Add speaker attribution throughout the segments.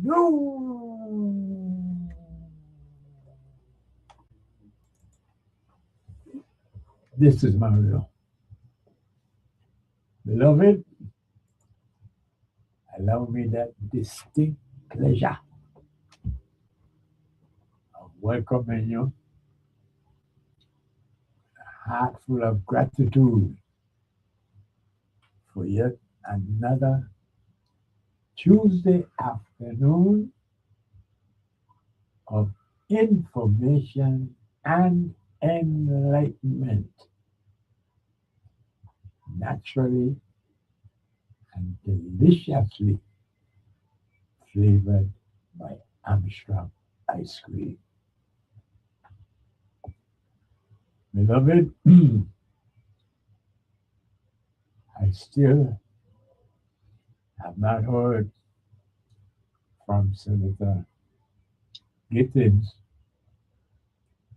Speaker 1: afternoon. This is Mario. Beloved, allow me that distinct pleasure of welcoming you, a heart full of gratitude for yet another Tuesday afternoon of information and enlightenment, naturally and deliciously flavored by Armstrong ice cream. Beloved, I still have not heard from Senator Gittins.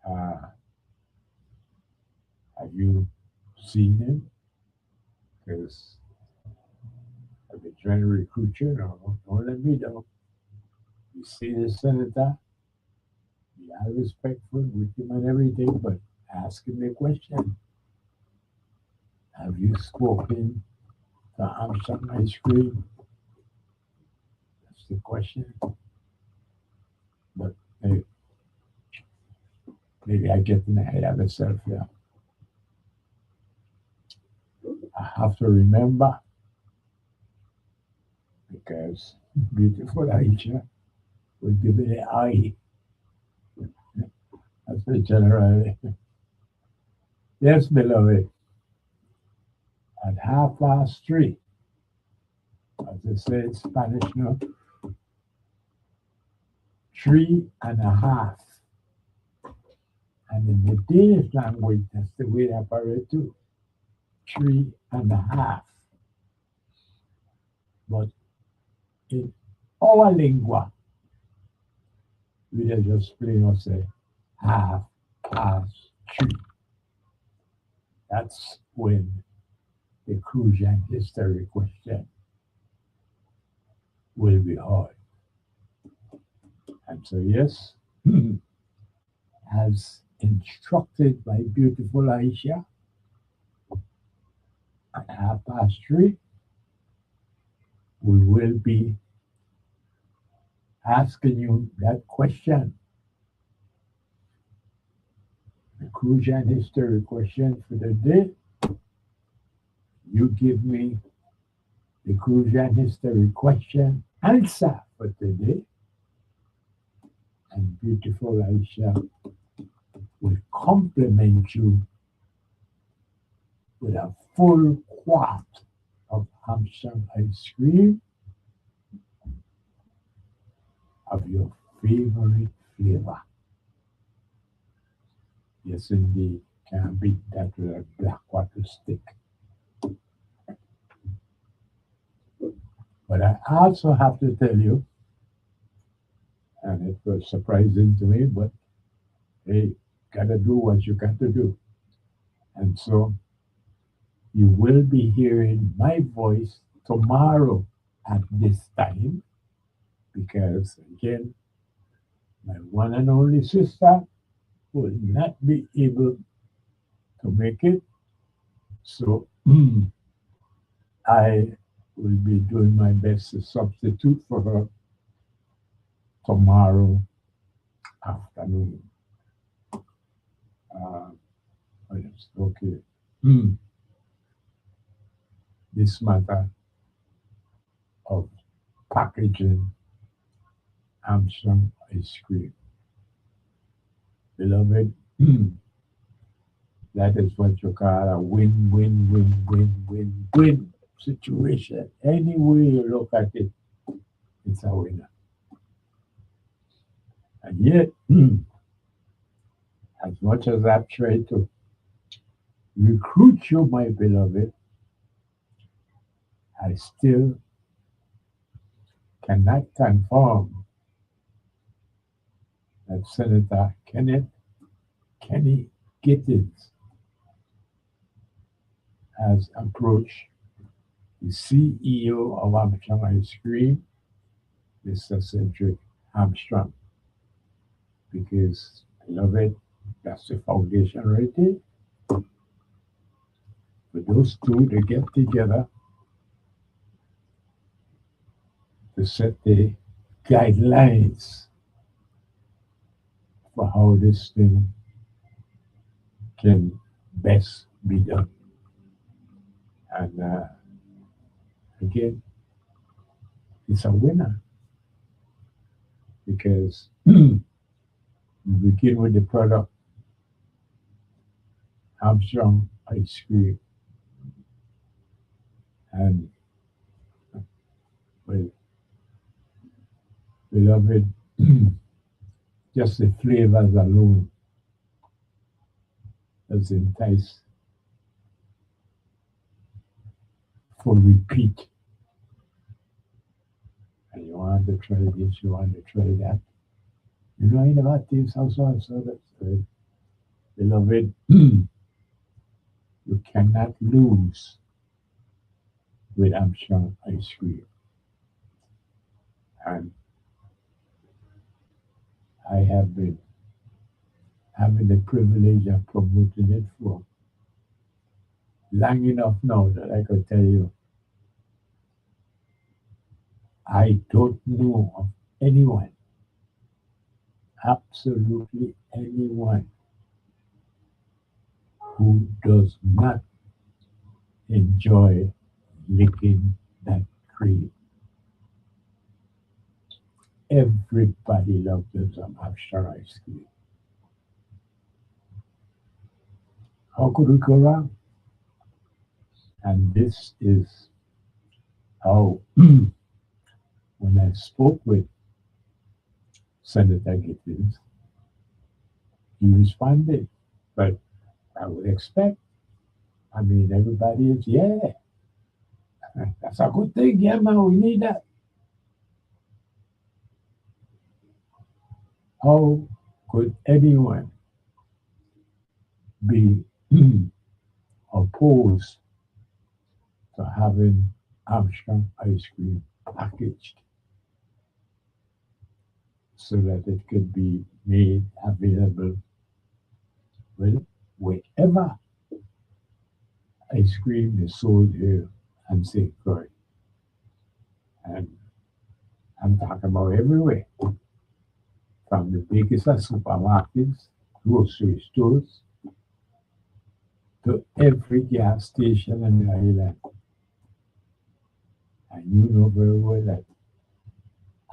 Speaker 1: Uh, have you seen him? Because I've been trying to recruit you. No, don't let me know. You see the senator, be all respectful with him and everything, but ask him a question. Have you spoken to Armstrong Ice Cream? That's the question. But maybe I get in ahead of myself here. I have to remember because beautiful Aisha will give me the eye. That's the general. Yes, beloved, at 3:30, as they say in Spanish, no, 3:30. And in the Danish language, that's the way they operate too. 3:30. But in our lingua, we just plain or say 3:30. That's when the Crucian history question will be hard. And so, yes, as instructed by beautiful Aisha, at 3:30, we will be asking you that question. The Crucian history question for the day. You give me the Crucian history question answer for today. And beautiful Aisha will compliment you with a full quart of Armstrong ice cream of your favorite flavor. Yes, indeed, can't beat that with a black water stick. But I also have to tell you, and it was surprising to me, but hey, gotta do what you got to do. And so you will be hearing my voice tomorrow at this time because, again, my one and only sister will not be able to make it. So I will be doing my best to substitute for her tomorrow afternoon. Yes, okay. This matter of packaging Armstrong ice cream. Beloved, that is what you call a win-win-win-win-win-win situation. Any way you look at it, it's a winner. And yet, as much as I've tried to recruit you, my beloved, I still cannot confirm that Senator Kenny Gittins has approached the CEO of Armstrong Ice Cream, Mr. Cedric Armstrong, because I love it. That's the foundation right there. For those two to get together to set the guidelines for how this thing can best be done. And again, it's a winner because we begin with the product Armstrong ice cream, and well, we love it. Just the flavors alone has enticed for repeat. And you want to try this, you want to try that. You know, I never taste how so that's good. We love it. You cannot lose with Armstrong ice cream. And I have been having the privilege of promoting it for long enough now that I could tell you I don't know of anyone, absolutely anyone, who does not enjoy licking that cream. Everybody loves them some Armstrong ice cream. How could we go wrong? And this is how, when I spoke with Senator Gittins, he responded. But I would expect, I mean, everybody is, yeah, that's a good thing. Yeah, man, we need that. How could anyone be opposed to having Armstrong ice cream packaged so that it could be made available, well, wherever ice cream is sold here in St. Croix? And I'm talking about everywhere, from the biggest of supermarkets, grocery stores, to every gas station in the island. And you know very well that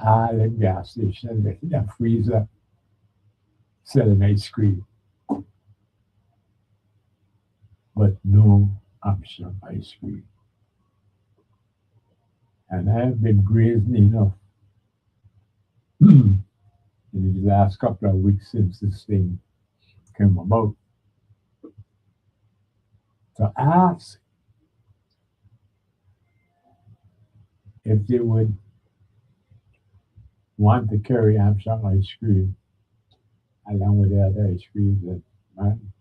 Speaker 1: all the gas stations, they in a freezer selling ice cream, but no Armstrong ice cream. And I have been brazen enough in the last couple of weeks since this thing came about to ask if they would want to carry Armstrong ice cream along with the other ice creams. And man,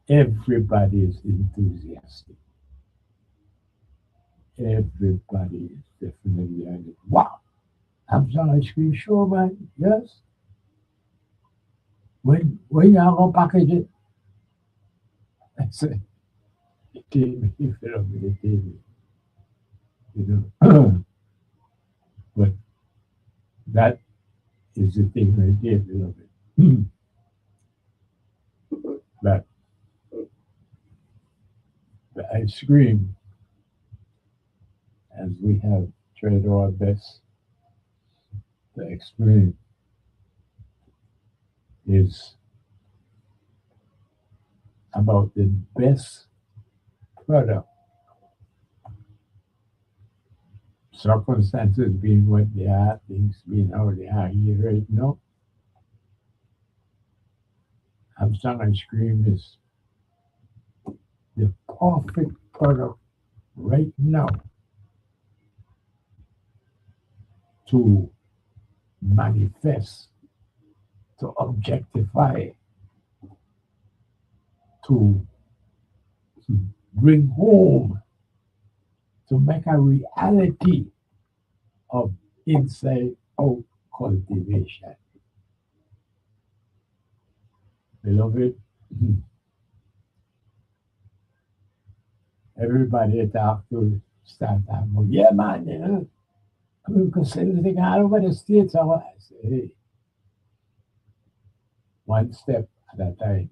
Speaker 1: everybody is enthusiastic. Everybody is definitely behind it. Wow, Armstrong ice cream, sure, man. Yes. When y'all gonna package it? I said, it came, you feel me, it came, you know. But that is the thing right there, beloved. That the ice cream, as we have tried our best to explain, is about the best product. Circumstances being what they are, things being how they are here right now. Armstrong ice cream is the perfect product right now to manifest, to objectify, to bring home, to make a reality of inside out cultivation. Beloved, everybody I talk to start talking about, yeah, man, we could sell everything all over the States. I say, hey, one step at a time.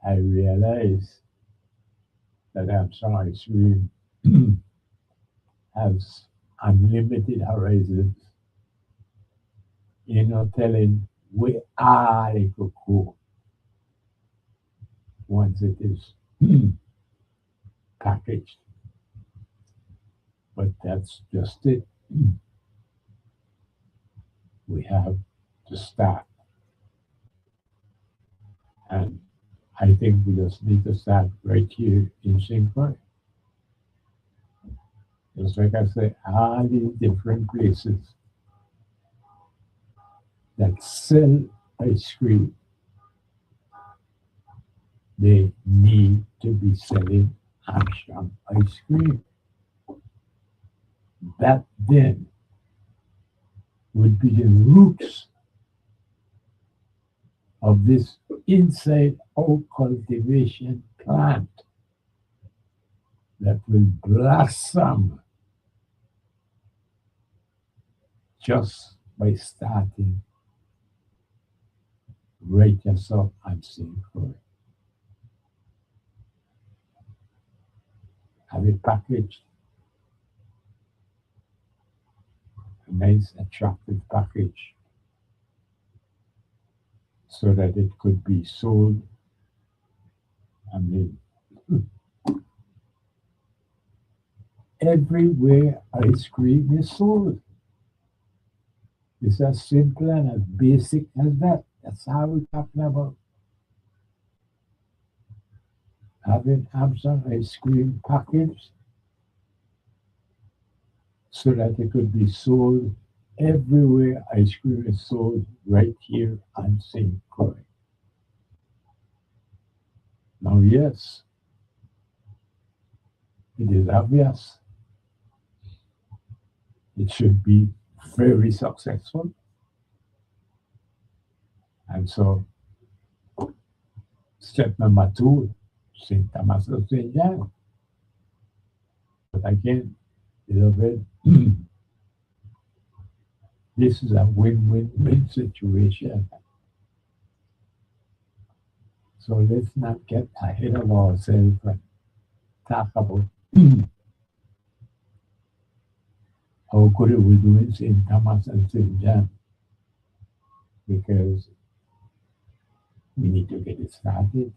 Speaker 1: I realize that Armstrong Ice Cream has unlimited horizons. You know, telling where I could go once it is packaged. But that's just it. We have to start. And I think we just need to start right here in St. Croix. Just like I say, all these different places that sell ice cream, they need to be selling Armstrong ice cream. That then would be the roots of this inside out cultivation plant that will blossom just by starting right yourself on St. Croix. Have it packaged, a nice, attractive package, so that it could be sold. I mean, everywhere ice cream is sold. It's as simple and as basic as that. That's how we're talking about. Having Armstrong ice cream packaged so that it could be sold everywhere ice cream is sold right here on St. Croix. Now, yes, it is obvious it should be very successful. And so, step number two, St. Thomas of St. John. But again, beloved, this is a win-win-win situation. So let's not get ahead of ourselves and talk about how good we do in St. Thomas and St. John, because we need to get it started.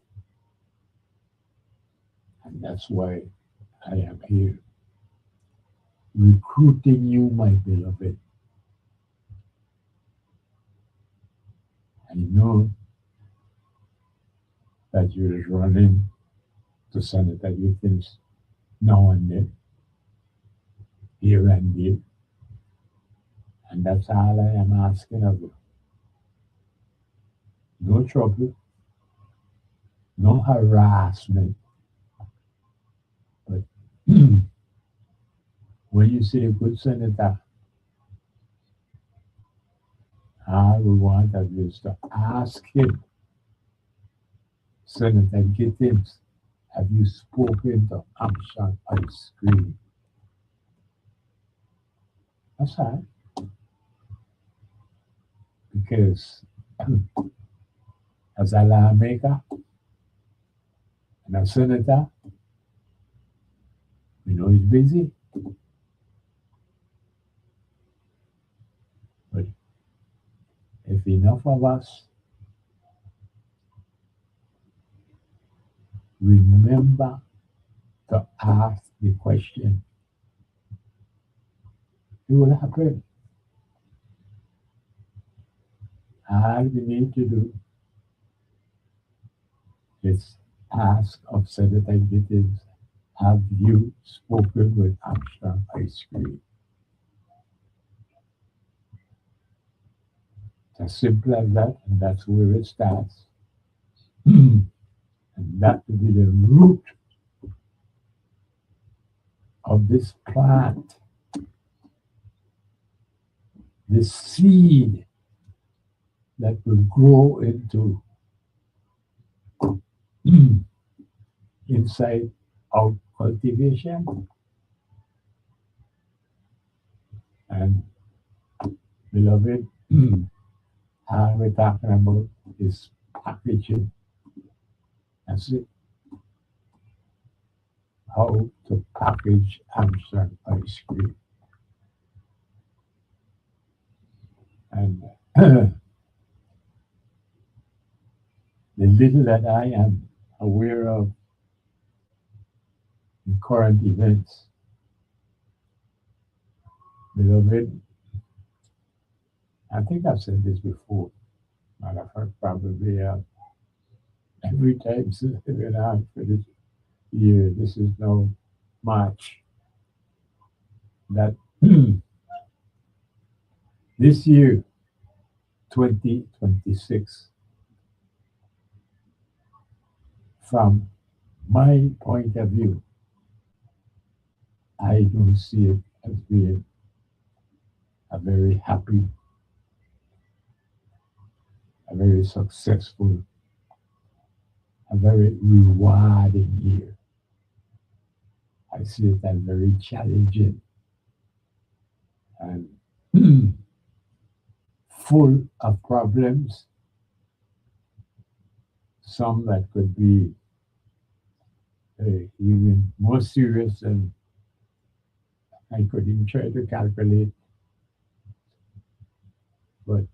Speaker 1: And that's why I am here, recruiting you, my beloved. I know that you're running to Senator Gittins now and then, here and there. And that's all I am asking of you. No trouble, no harassment. But when you see a good senator, all we want of you is to ask him, Senator Gittins, have you spoken to Armstrong Ice Cream? That's all. Because as a lawmaker and a senator, we know he's busy. But if enough of us remember to ask the question, it will happen. All we need to do is ask of Senator Gittins, have you spoken with Armstrong Ice Cream? It's as simple as that, and that's where it starts. And that will be the root of this plant the seed that will grow into inside out cultivation. And beloved, how we're talking about is packaging. That's it. How to package Amsterdam ice cream. And the little that I am aware of in current events, beloved, I think I've said this before. Matter of fact, probably every time since I've been on for this year, this is no March, that this year, 2026, from my point of view, I don't see it as being a very happy, a very successful, a very rewarding year. I see it as very challenging and full of problems, some that could be even more serious than I could even try to calculate. But,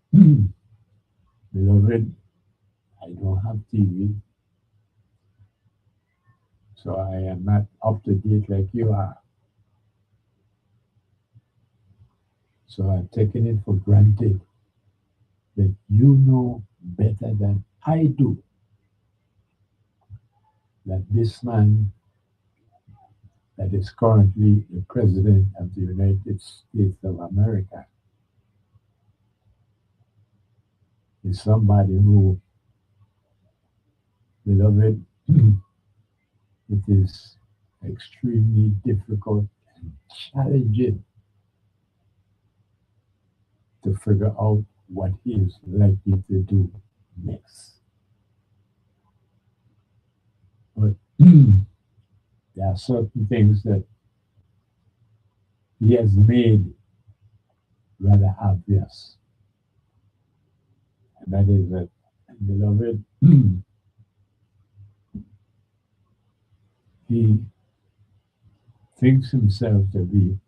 Speaker 1: beloved, I don't have TV, so I am not up to date like you are. So I've taken it for granted that you know better than I do that this man that is currently the President of the United States of America is somebody who, beloved, it is extremely difficult and challenging to figure out what he is likely to do next. But there are certain things that he has made rather obvious. And that is that, beloved, he thinks himself to be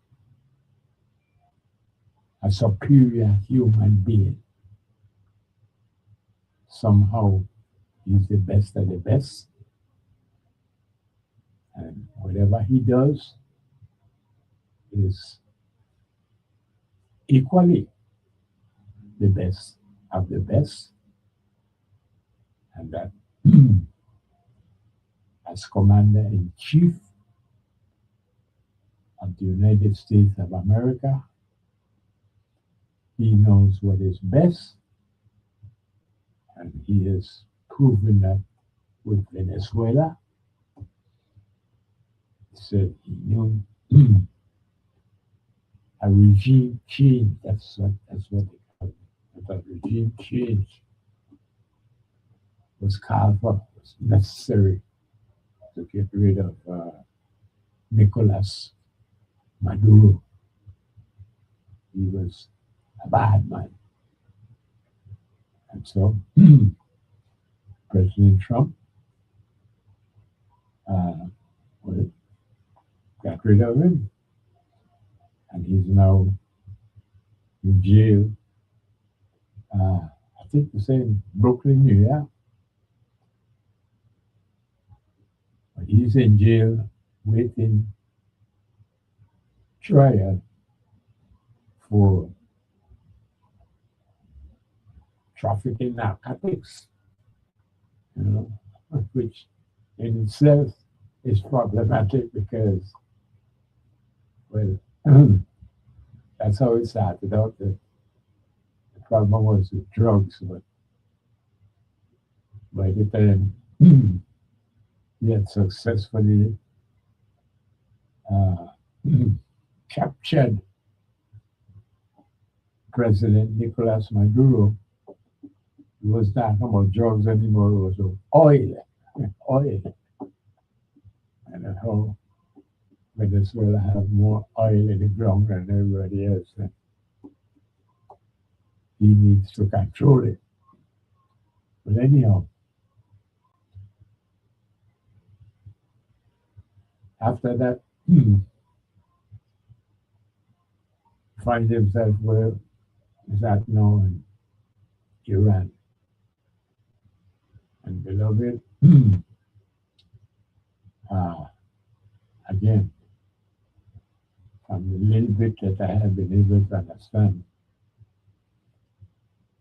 Speaker 1: a superior human being. Somehow he's the best of the best. And whatever he does is equally the best of the best. And that as Commander in Chief of the United States of America, he knows what is best. And he has proven that with Venezuela. He said he knew a regime change. That's what they call it. But a regime change was called for, was necessary to get rid of Nicolas Maduro. He was a bad man. And so President Trump well, got rid of him. And he's now in jail. I think the same Brooklyn, New York. But he's in jail waiting trial for trafficking narcotics, which in itself is problematic because, well, that's how it started out. The problem was with drugs, but by the time he had successfully captured President Nicolas Maduro was talking about drugs anymore. It was oil, oil, and how Venezuela have more oil in the ground than everybody else. And he needs to control it. But anyhow, after that, find himself where he's at now in Iran. And beloved, uh, again, from the little bit that I have been able to understand,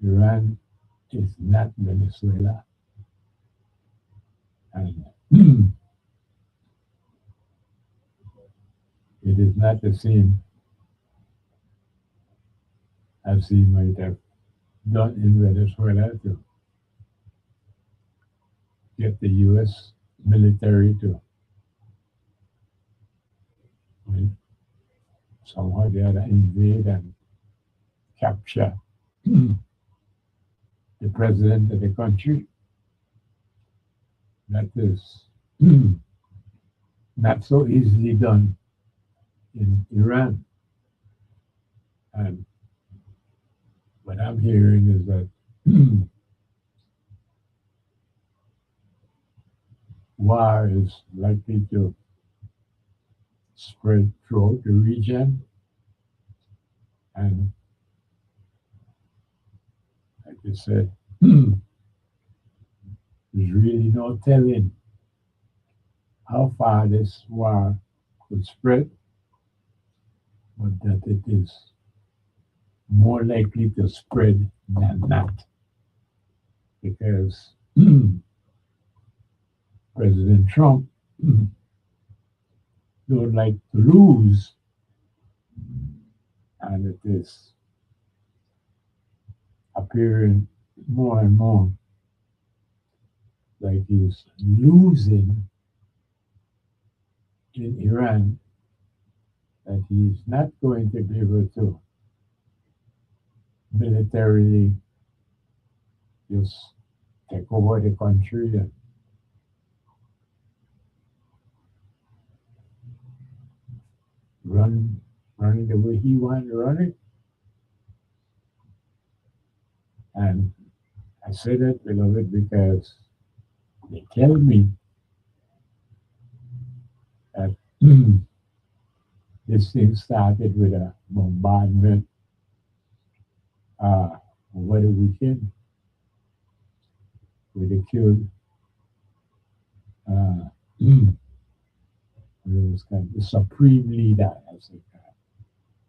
Speaker 1: Iran is not Venezuela. And it is not the same as he might have done in Venezuela to get the U.S. military to somehow they had to invade and capture the president of the country. That is not so easily done in Iran. And what I'm hearing is that war is likely to spread throughout the region. And like I said, there's really no telling how far this war could spread, but that it is more likely to spread than not. Because President Trump don't like to lose, and it is appearing more and more like he's losing in Iran, that he's not going to be able to militarily just take over the country and run it the way he wants to run it. And I say that, beloved, because they tell me that this thing started with a bombardment over the weekend, where they killed the supreme leader, as they call it.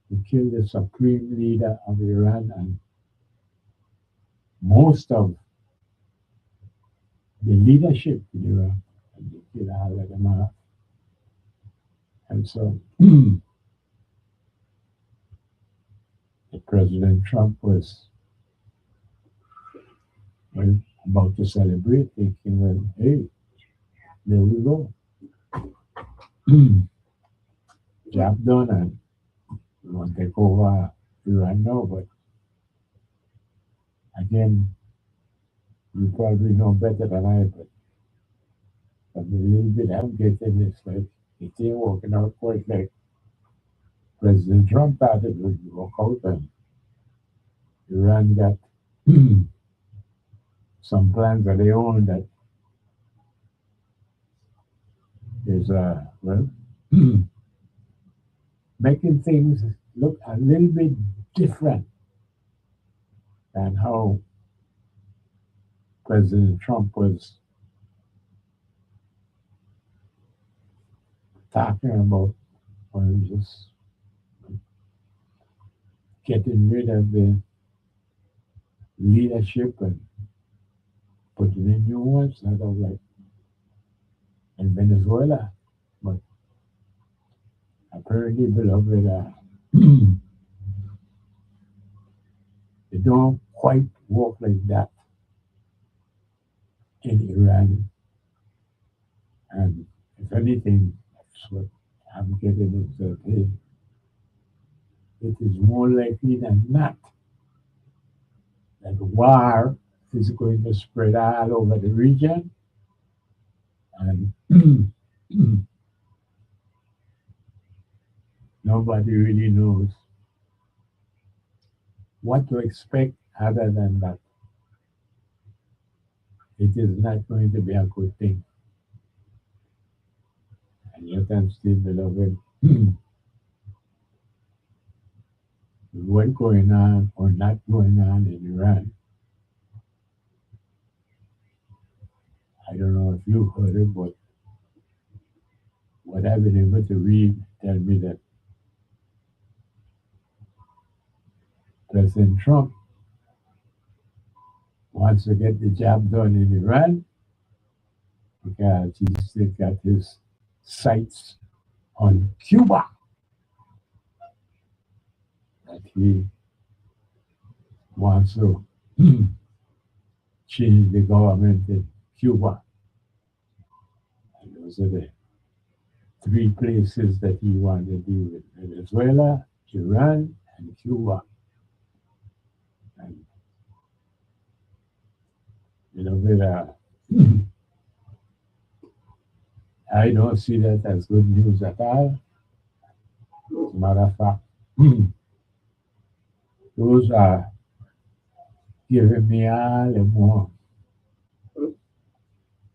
Speaker 1: They killed the supreme leader of Iran and most of the leadership in Iran, and they killed all of them off. And so President Trump was about to celebrate, thinking, well, hey, there we go. Job done, and we want to take over Iran now. But again, you probably know better than I, but from the little bit I'm getting, it's like it ain't working out quite like President Trump thought it would work out, and Iran got some plans of their own that is, making things look a little bit different than how President Trump was talking about, or just getting rid of the leadership and putting in new ones, not like in Venezuela. But apparently, beloved, they don't quite work like that in Iran. And if anything, that's what I'm getting is that, hey, it is more likely than not that war is going to spread all over the region, and nobody really knows what to expect other than that it is not going to be a good thing. And yet I'm still beloved. What's going on or not going on in Iran, I don't know if you heard it, but what I've been able to read tell me that President Trump wants to get the job done in Iran because he's still got his sights on Cuba, that he wants to change the government in Cuba. And those are the three places that he wanted to deal with: Venezuela, Iran, and Cuba. And I don't see that as good news at all. As a matter of fact, those are giving me all the more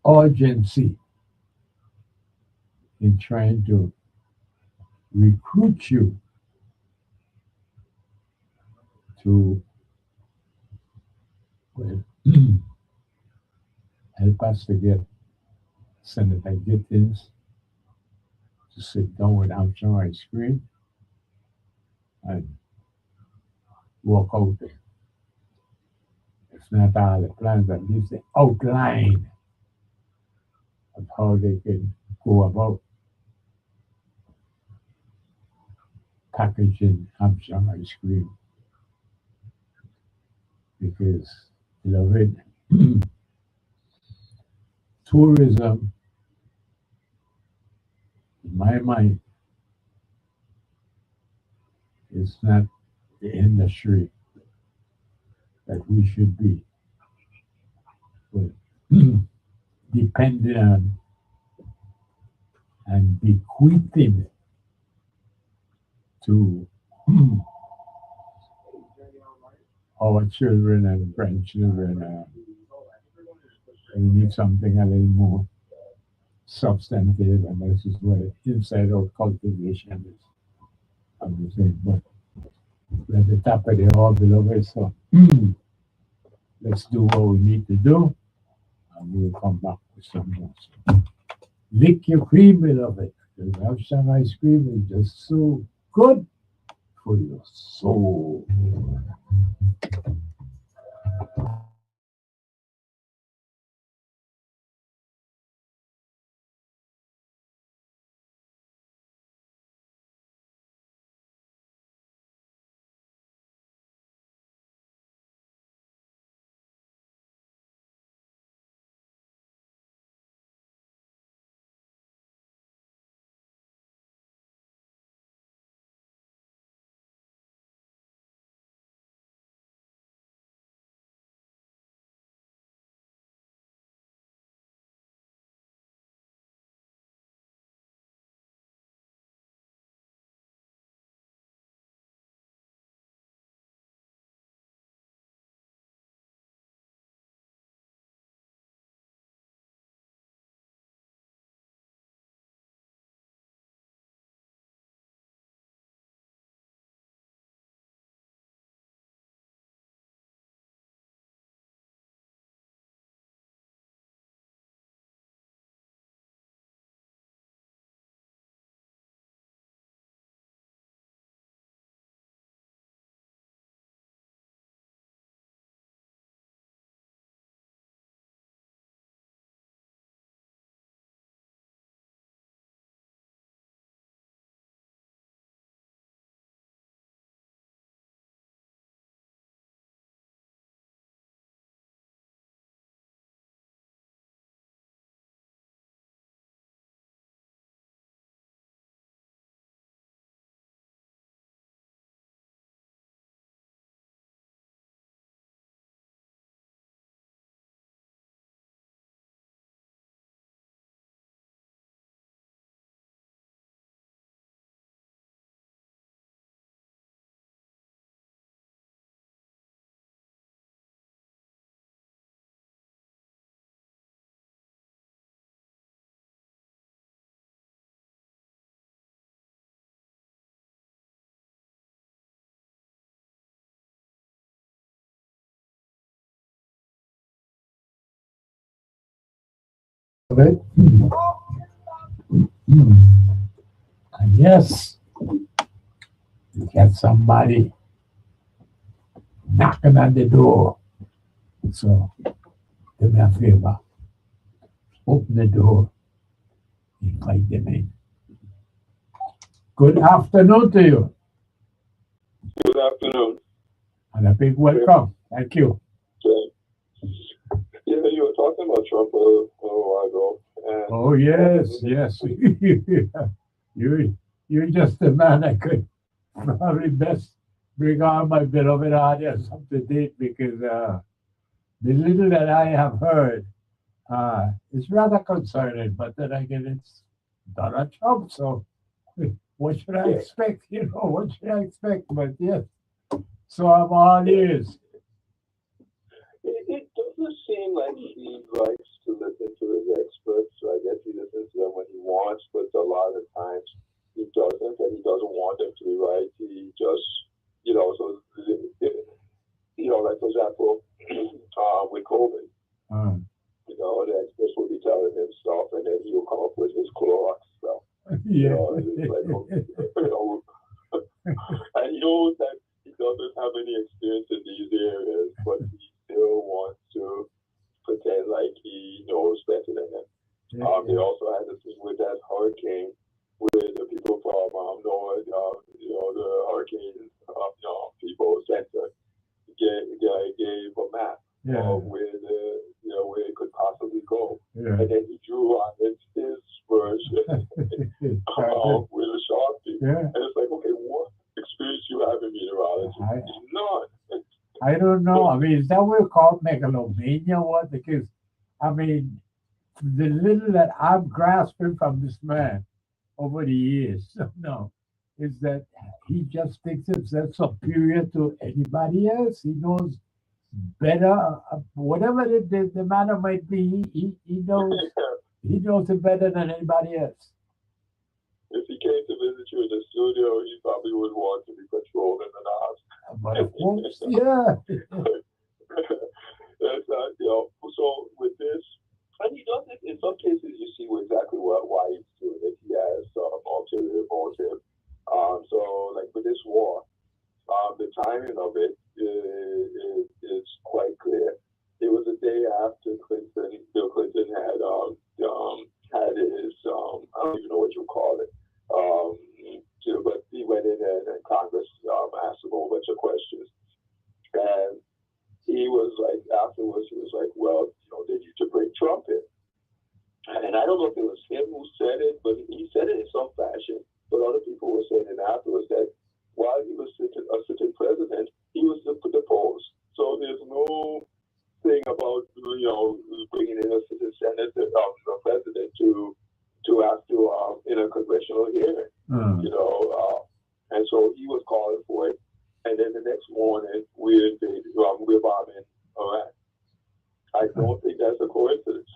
Speaker 1: urgency in trying to recruit you to, well, help us to get Senator Gittins to sit down with Armstrong Ice Cream and walk out there. If not all the plans, at least the outline of how they can go about packaging Armstrong Ice Cream. Because, beloved, tourism, in my mind, is not the industry that we should be but depending on and bequeathing to our children and grandchildren. We need something a little more substantive, and this is where inside out cultivation is. I'm just saying, but we're at the top of the all, beloved. So let's do what we need to do, and we'll come back with some more. So, lick your cream, beloved. Because Uptown ice cream is just so good for your soul. of it. And yes, you get somebody knocking on the door. So do me a favor, open the door, invite them in. Good afternoon to you,
Speaker 2: Good afternoon.
Speaker 1: and a big welcome. Thank you.
Speaker 2: So, yeah, you were talking about Trump a while ago, and
Speaker 1: Oh yes, yes. You're just the man I could probably best bring on my beloved audience up to date because the little that I have heard is rather concerning. But then again, it's Donald Trump, so what should I
Speaker 2: yeah,
Speaker 1: expect? What should I expect? But yes, so I'm all ears.
Speaker 2: it doesn't seem like he likes to listen to his experts. So I guess he listens to them when he wants, but a lot of times he doesn't, and he doesn't want them to be right. He just, so like for example, with COVID,
Speaker 1: Um,
Speaker 2: the experts will be telling him stuff, and then he will come up with his Clorox stuff.
Speaker 1: yeah.
Speaker 2: And it's like, okay, and he knows that he doesn't have any experience in these areas, but he still wants to pretend like he knows better than them. They also had this thing with that hurricane, where the people from NOAA, the hurricane, people center gave a map
Speaker 1: Yeah.
Speaker 2: of where it could possibly go,
Speaker 1: Yeah.
Speaker 2: and then he drew on his version with a sharpie,
Speaker 1: Yeah.
Speaker 2: and it's like, okay, what experience you have in meteorology?
Speaker 1: I,
Speaker 2: None.
Speaker 1: I don't know.
Speaker 2: So
Speaker 1: I mean, is that what we call megalomania? What? Because, I mean, the little that I'm grasping from this man over the years, no, is that he just thinks himself superior to anybody else. He knows better, whatever the matter might be. He knows it better than anybody else.
Speaker 2: if he came to visit you in the studio, he probably would want to be controlling the knobs.
Speaker 1: But of course, yeah,
Speaker 2: That's not, so with this, and he does it in some cases. You see exactly why he's doing it. He has ulterior motive. So like with this war, the timing of it is quite clear. It was a day after Bill Clinton had his I don't even know what you call it. But he went in and Congress asked him a whole bunch of questions, and he was like afterwards he was like, well, they need to bring Trump in. And I don't know if it was him who said it, but he said it in some fashion. But other people were saying it afterwards that while he was a sitting president, he was deposed. So there's no thing about bringing in a sitting senator, the president to have to in a congressional hearing.
Speaker 1: uh,
Speaker 2: And so he was calling for it. And then the next morning we're bombing Iraq. I don't think that's a coincidence.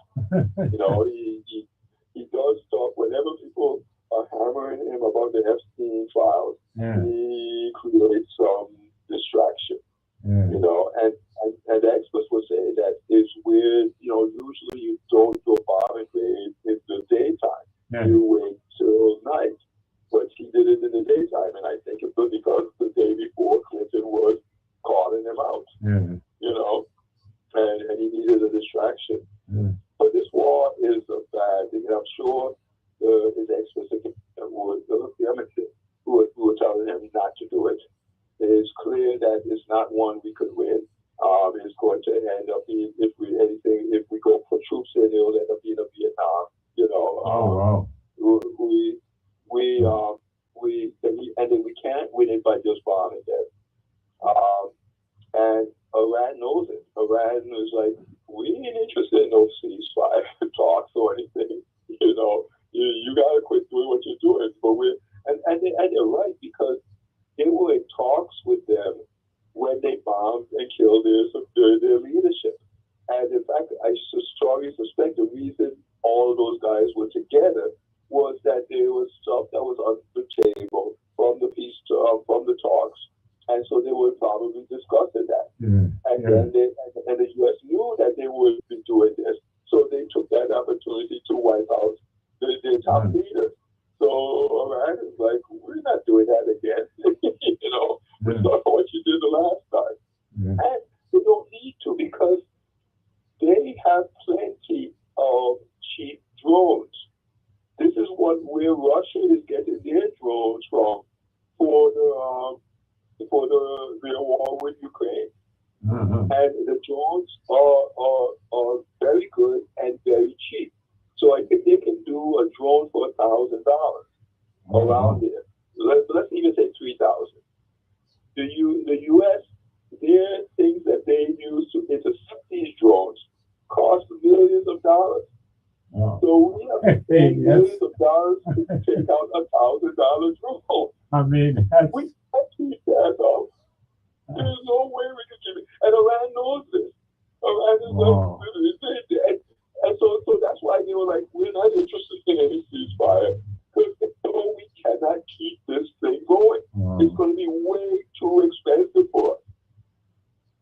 Speaker 2: He does talk whenever people are hammering him about the Epstein files.
Speaker 1: yeah,
Speaker 2: He creates some distraction,
Speaker 1: yeah,
Speaker 2: and the experts would say that it's weird. Usually you don't do a bomb invade in the daytime.
Speaker 1: yeah,
Speaker 2: You wait till night, but he did it in the daytime, and I think it was because the day before Clinton was calling him out.
Speaker 1: yeah,
Speaker 2: And he needed a distraction.
Speaker 1: yeah.
Speaker 2: But this war is a bad thing. And I'm sure his experts who were telling him not to do it. It's clear that it's not one we could win. It's going to end up being, if we go put troops in, it'll end up being a Vietnam.
Speaker 1: Oh wow.
Speaker 2: We we and then we can't win it by just bombing them. Um, and Iran knows it. Iran is like, we ain't interested in no ceasefire talks or anything. You gotta quit doing what you're doing. But they're right, because they were in talks with them when they bombed and killed their leadership. And in fact, I strongly suspect the reason all of those guys were together was that there was stuff that was on the table from the peace, from the talks, and so they were probably discussing that.
Speaker 1: Yeah,
Speaker 2: And
Speaker 1: yeah,
Speaker 2: then the U.S. knew that they would be doing this, So they took that opportunity to wipe out the top leaders. So Iran is like, we're not doing that again. We saw what you did the last time. And they don't need to because they have plenty of cheap drones. This is where Russia is getting their drones from for their war with Ukraine. And the drones are very good and very cheap. So I think they can do a drone for $1,000 around there. Let's even say $3,000. The U.S., their things that they use to intercept these drones cost millions of dollars. So we have to pay millions of dollars to take out $1,000 drone.
Speaker 1: I mean,
Speaker 2: we can't keep that up. There's no way we can keep it. And Iran knows this. Iran is like, and so that's why they were like, we're not interested in any ceasefire because they know we cannot keep this thing going. It's going to be way too expensive for us.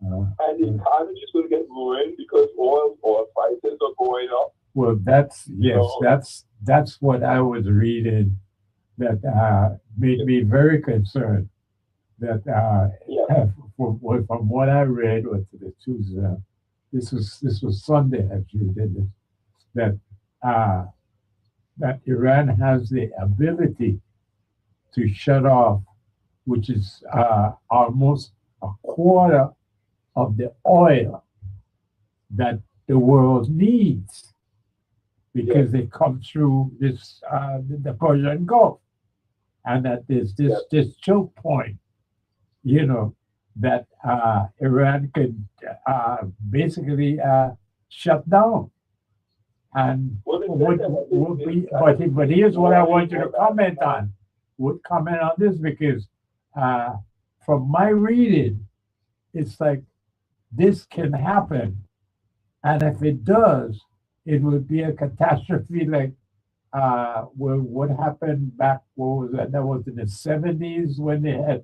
Speaker 2: And the economy is going to get ruined because oil prices are going up.
Speaker 1: Well, that's what I was reading that made me very concerned. That from what I read, this was Sunday actually did this, that Iran has the ability to shut off, which is almost a quarter of the oil that the world needs, because they come through the Persian Gulf, and that there's this choke point, that Iran could basically shut down. And but here's what I want you to comment on. Would comment on this because from my reading, it's like this can happen, and if it does, it would be a catastrophe like what happened back. What was that? That was in the 70s when they had.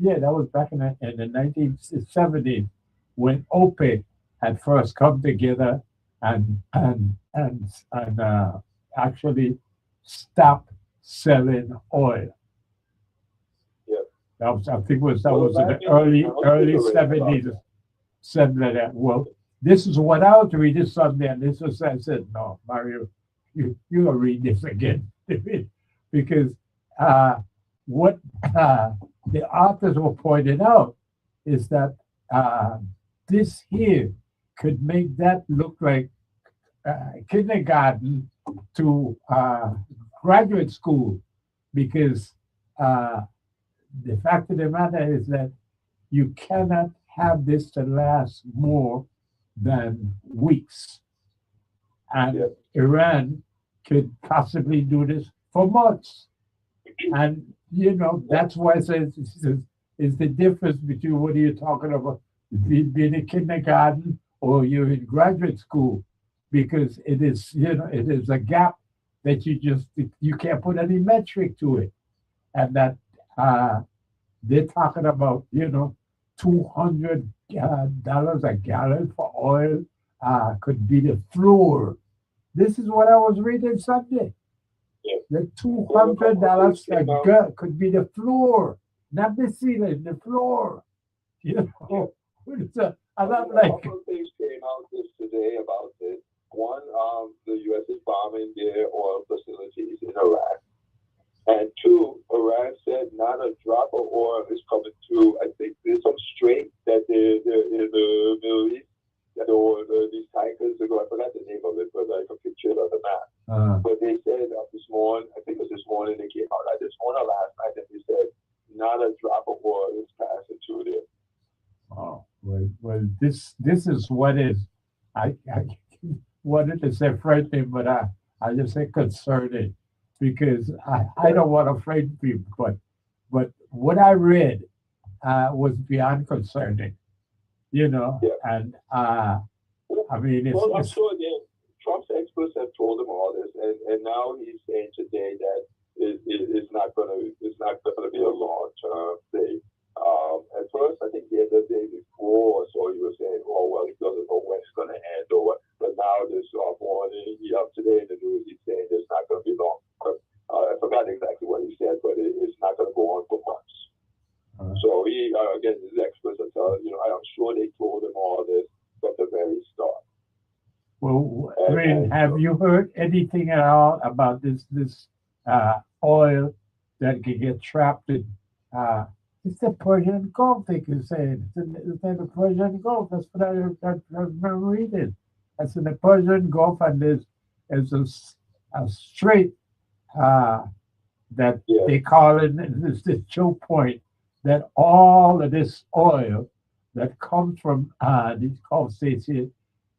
Speaker 1: That was back in the 1970s when OPEC had first come together and actually stopped selling oil. That was, I think, was in the early 70s. Something like that. Well, this is what I was reading Sunday, and this was I said, no, Mario, you gonna read this again because what the authors were pointing out is that this here could make that look like kindergarten to graduate school, because the fact of the matter is that you cannot have this to last more than weeks. And Iran could possibly do this for months. And, that's why I say is the difference between what you're talking about being in kindergarten or you're in graduate school, because it is, it is a gap that you can't put any metric to it. And that they're talking about, $200 a gallon for oil could be the floor. This is what I was reading Sunday. The $200 could be the floor, not the ceiling, the floor. And I'm like,
Speaker 2: a couple of things came out today about this. One, the U.S. is bombing their oil facilities in Iraq. And two, Iran said not a drop of oil is coming through. I think there's some strait that they're in the Middle East, these tankers, I forgot the name of it, but I can picture it on the map. But they said this morning, I think it was this morning, they came out this morning or last night, and they said not a drop of oil is passing through there.
Speaker 1: Oh, well, this is what is, I wanted to say frightening, but I just say concerning, because I don't want to frighten people, but what I read was beyond concerning, and I mean,
Speaker 2: I'm sure Trump's experts have told him all this, and now he's saying today that it's not going to be a long-term thing. At first, I think the day before, so he was saying, oh, well, he doesn't know when it's going to end this morning. Today in the news, he's saying it's not going to be long. I forgot exactly what he said, but it's not going to go on for months. So he, again, his experts are telling, I'm sure they told him all this from the very start.
Speaker 1: Well, have you heard anything at all about this oil that can get trapped in? It's the Persian Gulf, they can say. It's in the Persian Gulf. That's what I remember reading. That's in the Persian Gulf, and there's a strait that they call it this choke point, that all of this oil that comes from these Gulf states here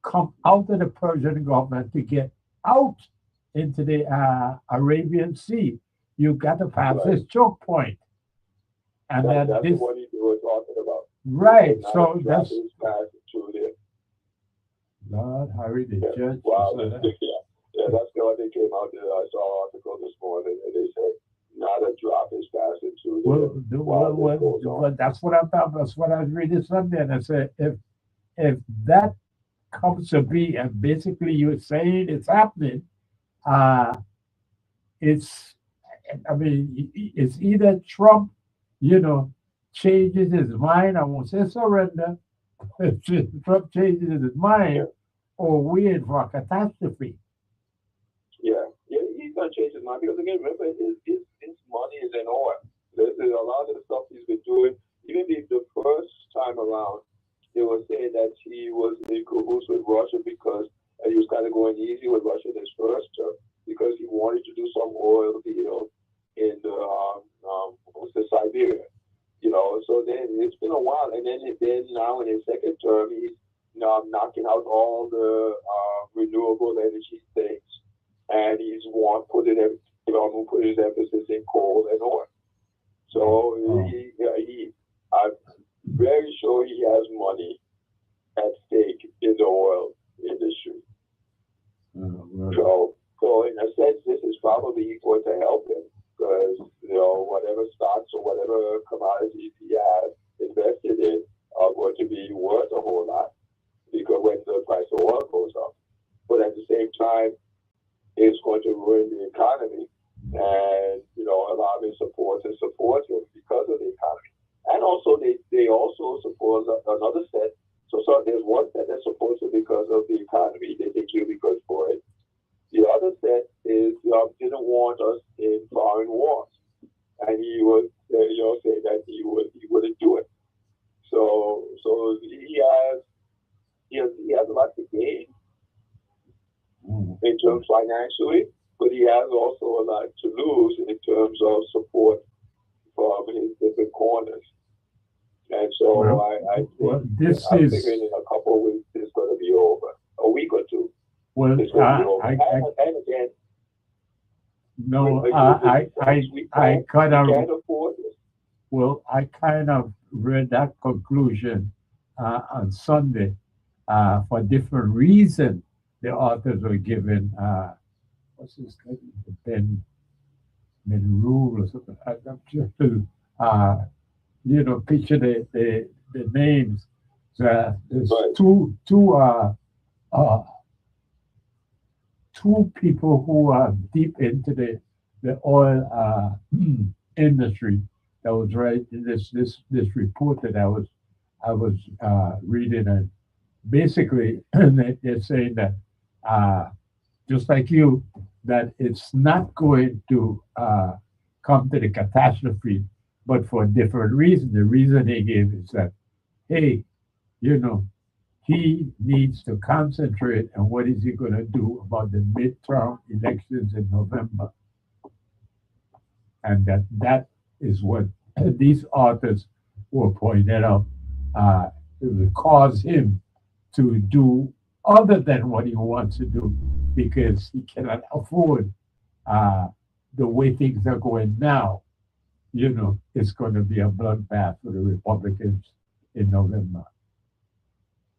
Speaker 1: come out of the Persian Gulf, and to get out into the Arabian Sea, you've got to pass this choke point. And
Speaker 2: that's what we were talking about.
Speaker 1: Right. So that's Lord Harry, the judge.
Speaker 2: Wow. That's what they came out there. I saw an article this morning, and they said not a drop is passing through there.
Speaker 1: Well, that's what I'm talking about. That's what I was reading Sunday, and I said, if that comes to be, and basically you're saying it's happening, it's either Trump, changes his mind. I won't say surrender. If Trump changes his mind, or we're in for a catastrophe.
Speaker 2: Yeah, he's gonna change his mind because again, remember his money is in oil. There's a lot of the stuff he's been doing. Even the first time around, they were saying that he was in cahoots with Russia because he was kind of going easy with Russia this first term because he wanted to do some oil deal in the Siberia. So then it's been a while, and then now in his second term, he's knocking out all the renewable energy things, and he's put his emphasis in coal and oil. So I'm very sure he has money at stake in the oil industry.
Speaker 1: Right.
Speaker 2: So in a sense, this is probably going to help him because whatever stocks or whatever commodities he has invested in are going to be worth a whole lot because when the price of oil goes up. But at the same time, it's going to ruin the economy, and a lot of his supporters support him because of the economy. And also, they also support another set. So there's one set that supports him because of the economy. They think he'll be good for it. The other set is didn't want us in foreign wars, and he was saying that he wouldn't do it. So he has a lot to gain in terms financially, but he has also a lot to lose in terms of support from his different corners. And so I think I'm figuring in a couple of weeks it's going to be over. A week or two.
Speaker 1: Well,
Speaker 2: and again,
Speaker 1: I kind of
Speaker 2: can't afford this.
Speaker 1: Well, I kind of read that conclusion on Sunday for different reasons. The authors were given what's his name, Ben Rule or something. I'm just to picture the names. There's two people who are deep into the oil industry that was right in this report that I was reading, and basically they're saying that just like you, that it's not going to come to the catastrophe, but for a different reason. The reason they gave is that, hey, he needs to concentrate on what is he going to do about the midterm elections in November. And that is what these authors were pointing out. It will cause him to do other than what he wants to do because he cannot afford the way things are going now. It's going to be a bloodbath for the Republicans in November.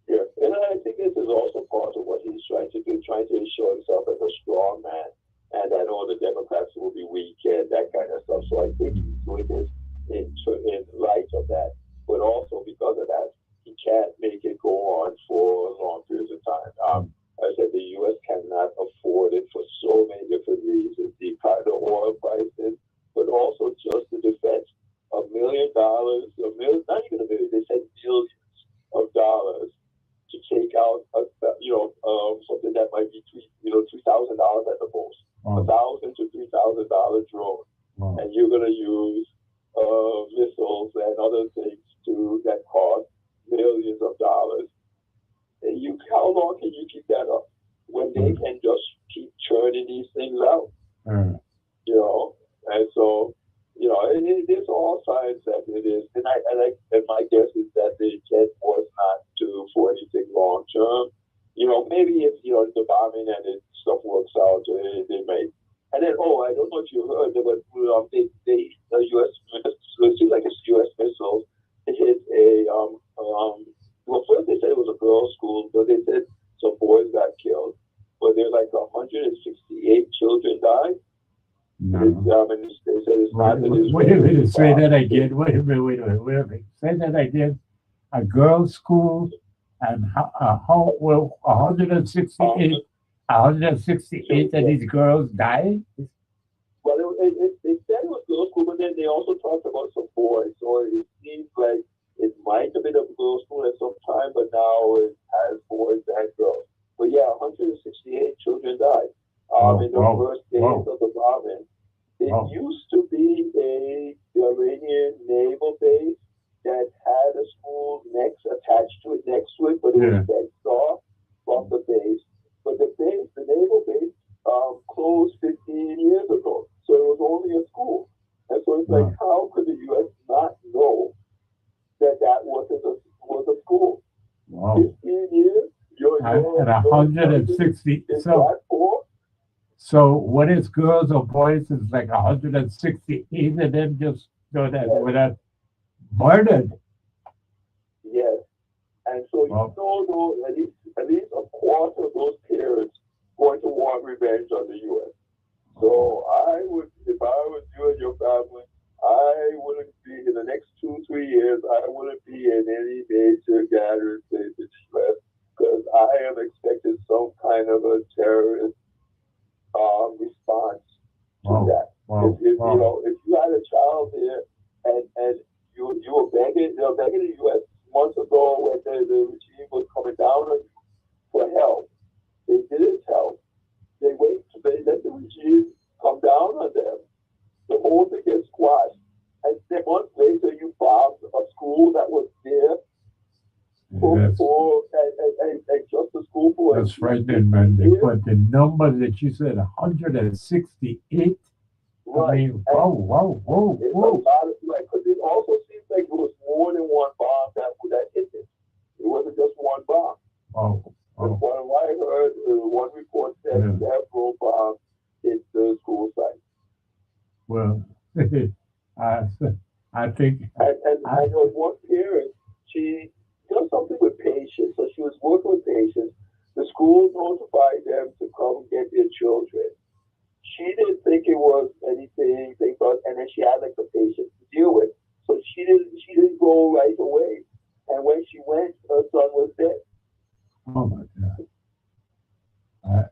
Speaker 2: Yeah, and I think this is also part of what he's trying to do, trying to show himself as a strong man, and that all the Democrats will be weak and that kind of stuff. So I think he's doing this in light of that, but also because of that, he can't make it go on for long periods of time. I said the U.S. my guess is that the intent was not to for anything long term. Maybe if the bombing and stuff works out, they may. And then, I don't know if you heard, but the U.S. it seems like it's U.S. missiles. It hit well, first they said it was a girls' school, but they said some boys got killed. But there's like 168 children died.
Speaker 1: No.
Speaker 2: They said it's not.
Speaker 1: Wait a minute, say that again. Wait a minute. Say that again. A girls' school and how well 168 of these girls died?
Speaker 2: Well, they said it was girls' school, but then they also talked about some boys. So it seems like it might have been a girls' school at some time, but now it has boys and girls. But yeah, 168 children died in the first days of the bombing. It used to be the Iranian naval base that had a school attached to it next to it, but it was fenced off from the base. But the naval base, closed 15 years ago, so it was only a school. And so it's like, how could the U.S. not know that was a school?
Speaker 1: Wow.
Speaker 2: 15 years.
Speaker 1: At 160. So what is girls or boys is like 168 of them just were that murdered.
Speaker 2: Yes. And so at least a quarter of those parents going to want revenge on the U.S. So if I was you and your family, I wouldn't be in the next 2-3 years. I wouldn't be in any major gathering in the U.S. because I am expecting some kind of a terrorist response to that. If you had a child there and you were begging the U.S. months ago when the regime was coming down on you for help, they didn't help. They let the regime come down on them. The whole thing gets squashed. And then months later, you bombed a school that was there and just a school boy.
Speaker 1: That's frightening, man. But the number that you said, 168.
Speaker 2: Right.
Speaker 1: I mean, whoa.
Speaker 2: It's a lot of, because it also seems like it was more than one bomb that hit it. It wasn't just one bomb. From what I heard, one report said several bombs hit the school site.
Speaker 1: Well, I think.
Speaker 2: And I know one parent, she did something with patients. So she was working with patients. The school notified them to come get their children. She didn't think it was anything, and then she had like the patient to deal with. So she didn't go right away. And when she went, her son was dead.
Speaker 1: Oh my God.
Speaker 2: They're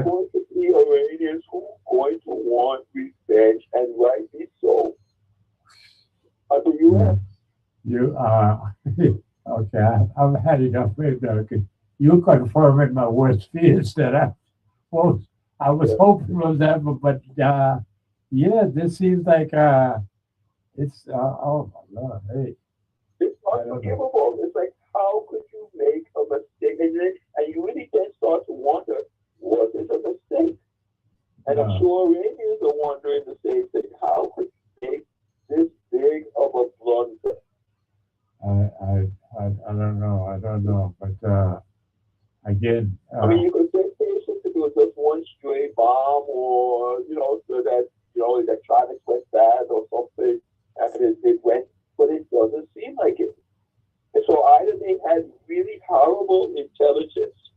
Speaker 2: going to be Iranians who are going to want revenge, and rightly so. Of the U.S.
Speaker 1: Okay. I've had enough with that. You confirming my worst fears that I was hoping was that, but this seems like it's oh my Lord, hey.
Speaker 2: It's unforgivable. It's like, how could you make a mistake? And you really then start to wonder, was it a mistake? And I'm sure Iranians are wondering the same thing. How could you make this big of a blunder?
Speaker 1: I don't know. But again,
Speaker 2: you could say patients if it was just one stray bomb, or so that electronics went bad or something, and it went, but it doesn't seem like it. And so either they had really horrible intelligence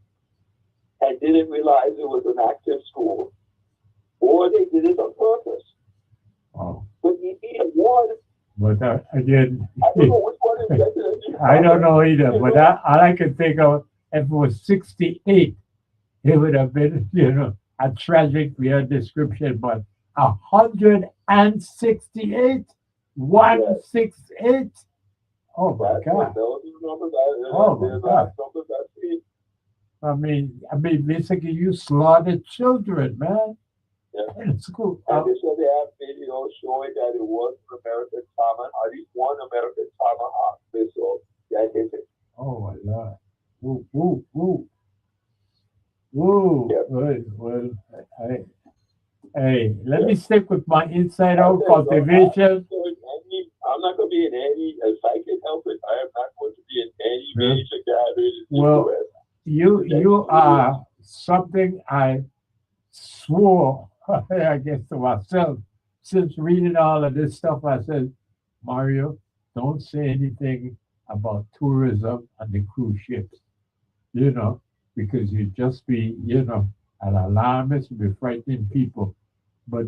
Speaker 2: and didn't realize it was an active school, or they did it on purpose.
Speaker 1: Oh.
Speaker 2: But either one.
Speaker 1: But again,
Speaker 2: I don't know which one is better.
Speaker 1: I don't know either. But all I can think of, if it was 68, it would have been, a tragic description. But 168, 168. Oh my God! Oh my God! I mean, basically, you slaughtered children, man.
Speaker 2: Yeah.
Speaker 1: In school.
Speaker 2: And they said they have videos showing that it was an American Tomahawk, at least one American Tomahawk missile that hit it.
Speaker 1: Oh my God! Woo! Yep. Well, hey, let me stick with my inside out cultivation.
Speaker 2: I'm not going to be be in any, if I can help it, I am not going to be in any
Speaker 1: Yeah.
Speaker 2: major gatherings in
Speaker 1: Well,
Speaker 2: the US.
Speaker 1: you are something I swore, I guess, to myself since reading all of this stuff. I said, Mario, don't say anything about tourism and the cruise ships, because you just be, an alarmist, be frightening people. But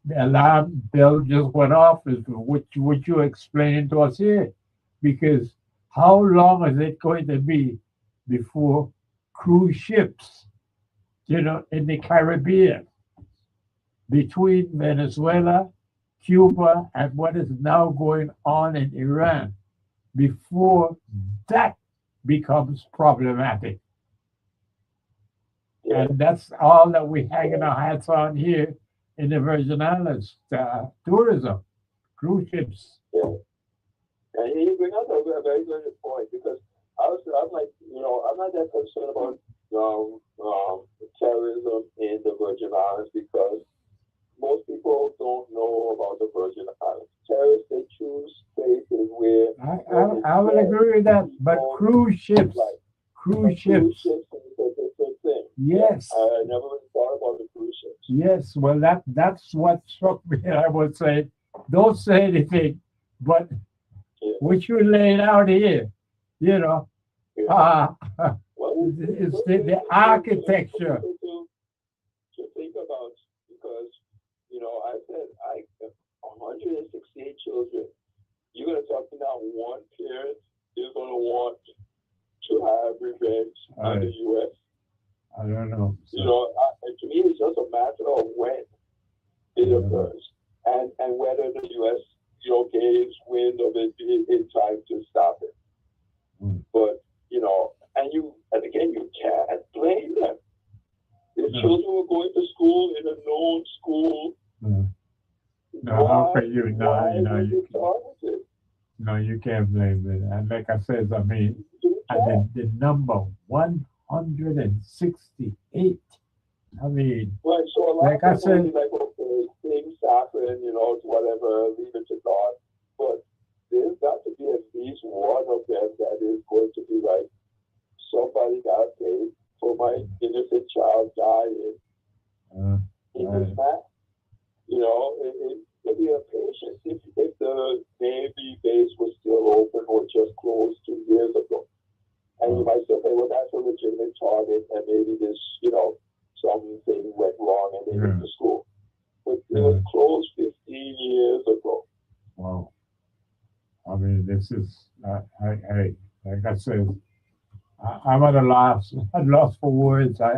Speaker 1: the alarm bell just went off, is what you explaining to us here. Because how long is it going to be before cruise ships, in the Caribbean, between Venezuela, Cuba, and what is now going on in Iran, before that becomes problematic? And that's all that we hanging our hats on here in the Virgin Islands, tourism, cruise ships.
Speaker 2: Yeah. And you bring up a very good point, because I'm like, I'm not that concerned about terrorism in the Virgin Islands, because most people don't know about the Virgin Islands. Terrorists, they choose places where
Speaker 1: I will agree with that, but cruise ships,
Speaker 2: cruise ships is a different thing.
Speaker 1: Yes.
Speaker 2: I never really thought about the cruise ships.
Speaker 1: Yes, well, that's what struck me. I would say, don't say anything, but what you laid out here,
Speaker 2: Well,
Speaker 1: it's the architecture.
Speaker 2: To think about, because I said 168 children. You're going to talk about one parent is going to want to have revenge on the U.S.
Speaker 1: I don't know.
Speaker 2: To me, it's just a matter of when it occurs, and whether the U.S. gains wind of it in time to stop it. But and again, you can't blame them. If children were going to school in a known school,
Speaker 1: how can you? You can't blame them. And like I said, I mean, and the number 168. I mean,
Speaker 2: right, so a lot
Speaker 1: like I said,
Speaker 2: like, okay, things happen, whatever, leave it to God. But there's got to be at least one of them that is going to be like, somebody got paid for my innocent child dying in this match. It'd be a patience if the Navy base was still open or just closed 2 years ago. And you might say, okay, well, that's a legitimate target, and maybe this, something went wrong and they went to school. But it was closed 15 years ago.
Speaker 1: Wow. I mean, this is, like I said, I'm at a loss for words. I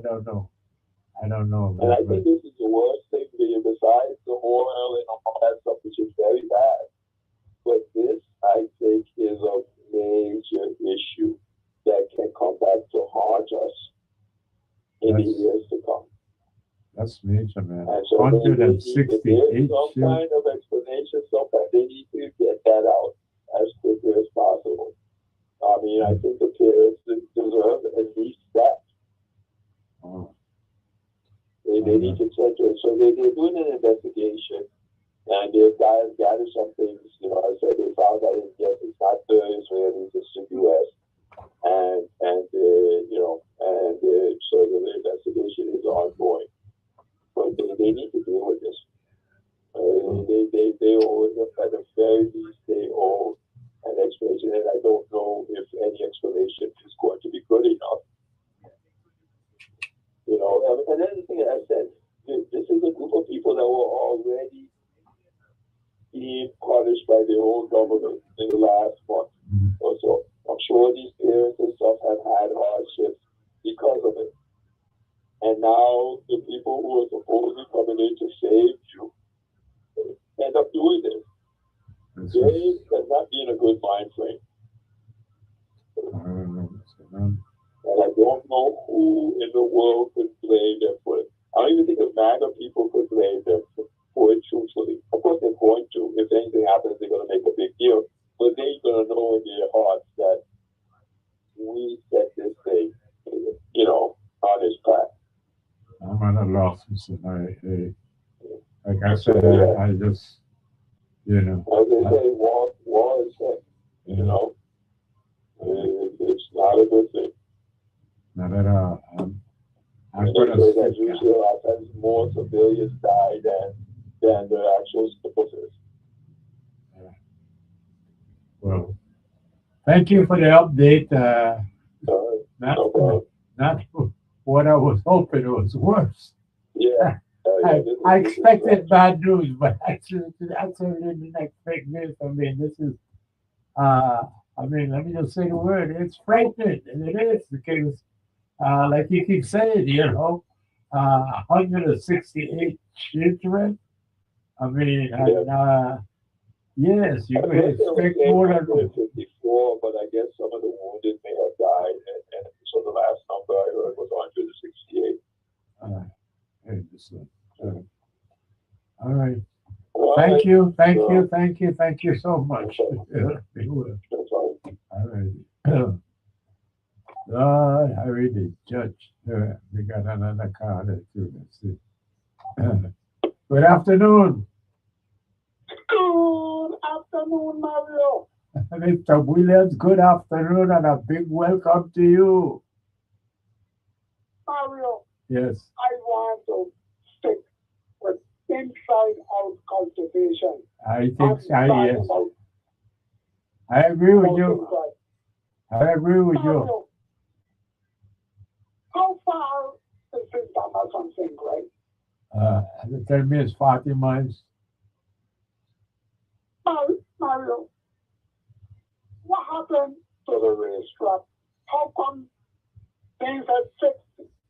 Speaker 1: don't know. I don't know.
Speaker 2: And I think this is the worst thing, besides the oil and all that stuff, which is very bad. But this, I think, is a major issue that can come back to haunt us in the years to come.
Speaker 1: That's major, man.
Speaker 2: And so
Speaker 1: 168
Speaker 2: some kind of explanation, they need to get that out as quickly as possible. I mean, I think the parents deserve at least that. They need to check it. So they're doing an investigation, and they've gathered some things. I said they found that it's not the Israelis, it's the U.S. So the investigation is ongoing. But they need to deal with this. They owe, at the very least, they owe an explanation, and I don't know if any explanation is going to be good enough. And then the thing I said, this is a group of people that were already being punished by their own government in the last month or so. I'm sure these parents and stuff have had hardships because of it. And now the people who are supposedly coming in to save you end up doing this. That's not being a good mind frame. And I don't know who in the world could blame them for it. I don't even think the MAGA people could blame them for it, truthfully. Of course, they're going to. If anything happens, they're going to make a big deal. But they're going to know in their hearts that we set this thing, on its path.
Speaker 1: I'm at a loss. Like I said, I just,
Speaker 2: Okay, they say war is sick. You know, it's not a good thing.
Speaker 1: Not at all. I'm
Speaker 2: And
Speaker 1: gonna
Speaker 2: they say
Speaker 1: stick
Speaker 2: that usually a lot of times more civilians die than the actual soldiers.
Speaker 1: Well, thank you for the update.
Speaker 2: No problem.
Speaker 1: Not what I was hoping. It was worse.
Speaker 2: Yeah.
Speaker 1: I expected bad news, but actually didn't expect this. I mean, this is, I mean, let me just say the word. It's frightening, and it is because, like you keep saying, 168 children. I mean, and, yes, you could expect more than
Speaker 2: 154, but I guess some of the wounded may have died, and so the last number I heard was 168.
Speaker 1: All right.
Speaker 2: Well,
Speaker 1: Thank you so much. All right. I read the judge. We got another card too. Let's see. Good afternoon.
Speaker 2: Good afternoon, Mario.
Speaker 1: Mr. Williams, good afternoon and a big welcome to you.
Speaker 2: Mario,
Speaker 1: Yes.
Speaker 2: I want to stick with inside out cultivation.
Speaker 1: I think yes. I agree with you. I agree with you.
Speaker 2: Mario, how far is St. Thomas from St. Clair?
Speaker 1: Tell me it's 40 miles.
Speaker 2: Mario, what happened to the racetrack? How come things have fixed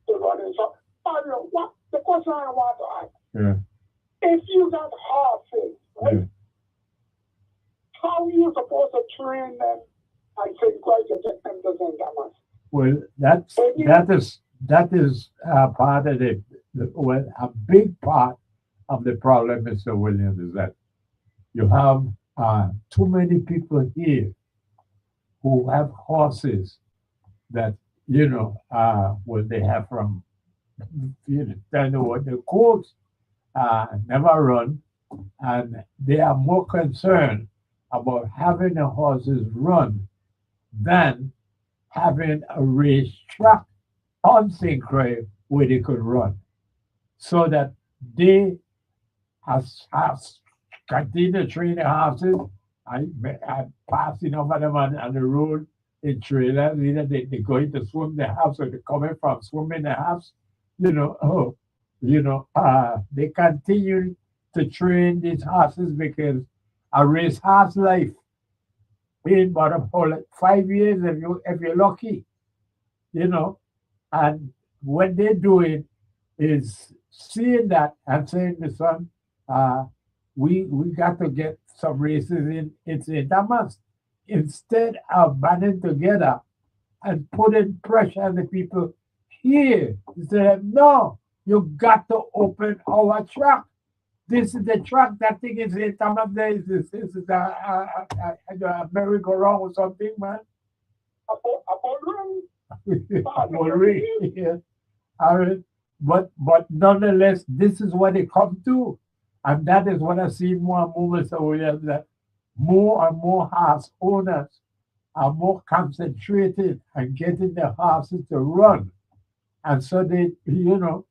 Speaker 2: the running? So, Mario, what the question I want to ask?
Speaker 1: Yeah.
Speaker 2: If you got horses, right?
Speaker 1: Yeah.
Speaker 2: How are you supposed to train them and St. Clair to get them to St. Thomas?
Speaker 1: Well, that is part of well, a big part of the problem, Mr. Williams, is that you have too many people here who have horses that what they have from what the courts never run, and they are more concerned about having the horses run than having a racetrack on St. Clair where they could run, so that they have continue to train the horses. I passing over them on the road in trailers. Either they're going to swim the house or they're coming from swimming the house. They continue to train these horses because a race horse life in about about 5 years if you're lucky, and what they're doing is seeing that and saying, listen, we got to get some races in St. Thomas instead of banding together and putting pressure on the people here. Say, no, you got to open our track. This is the track. That thing is St. Thomas. This is a merry-go-round or something, man. Yeah. But nonetheless, this is what it comes to. And that is what I see more movements over here, that more and more horse owners are more concentrated on getting the horses to run. And so they will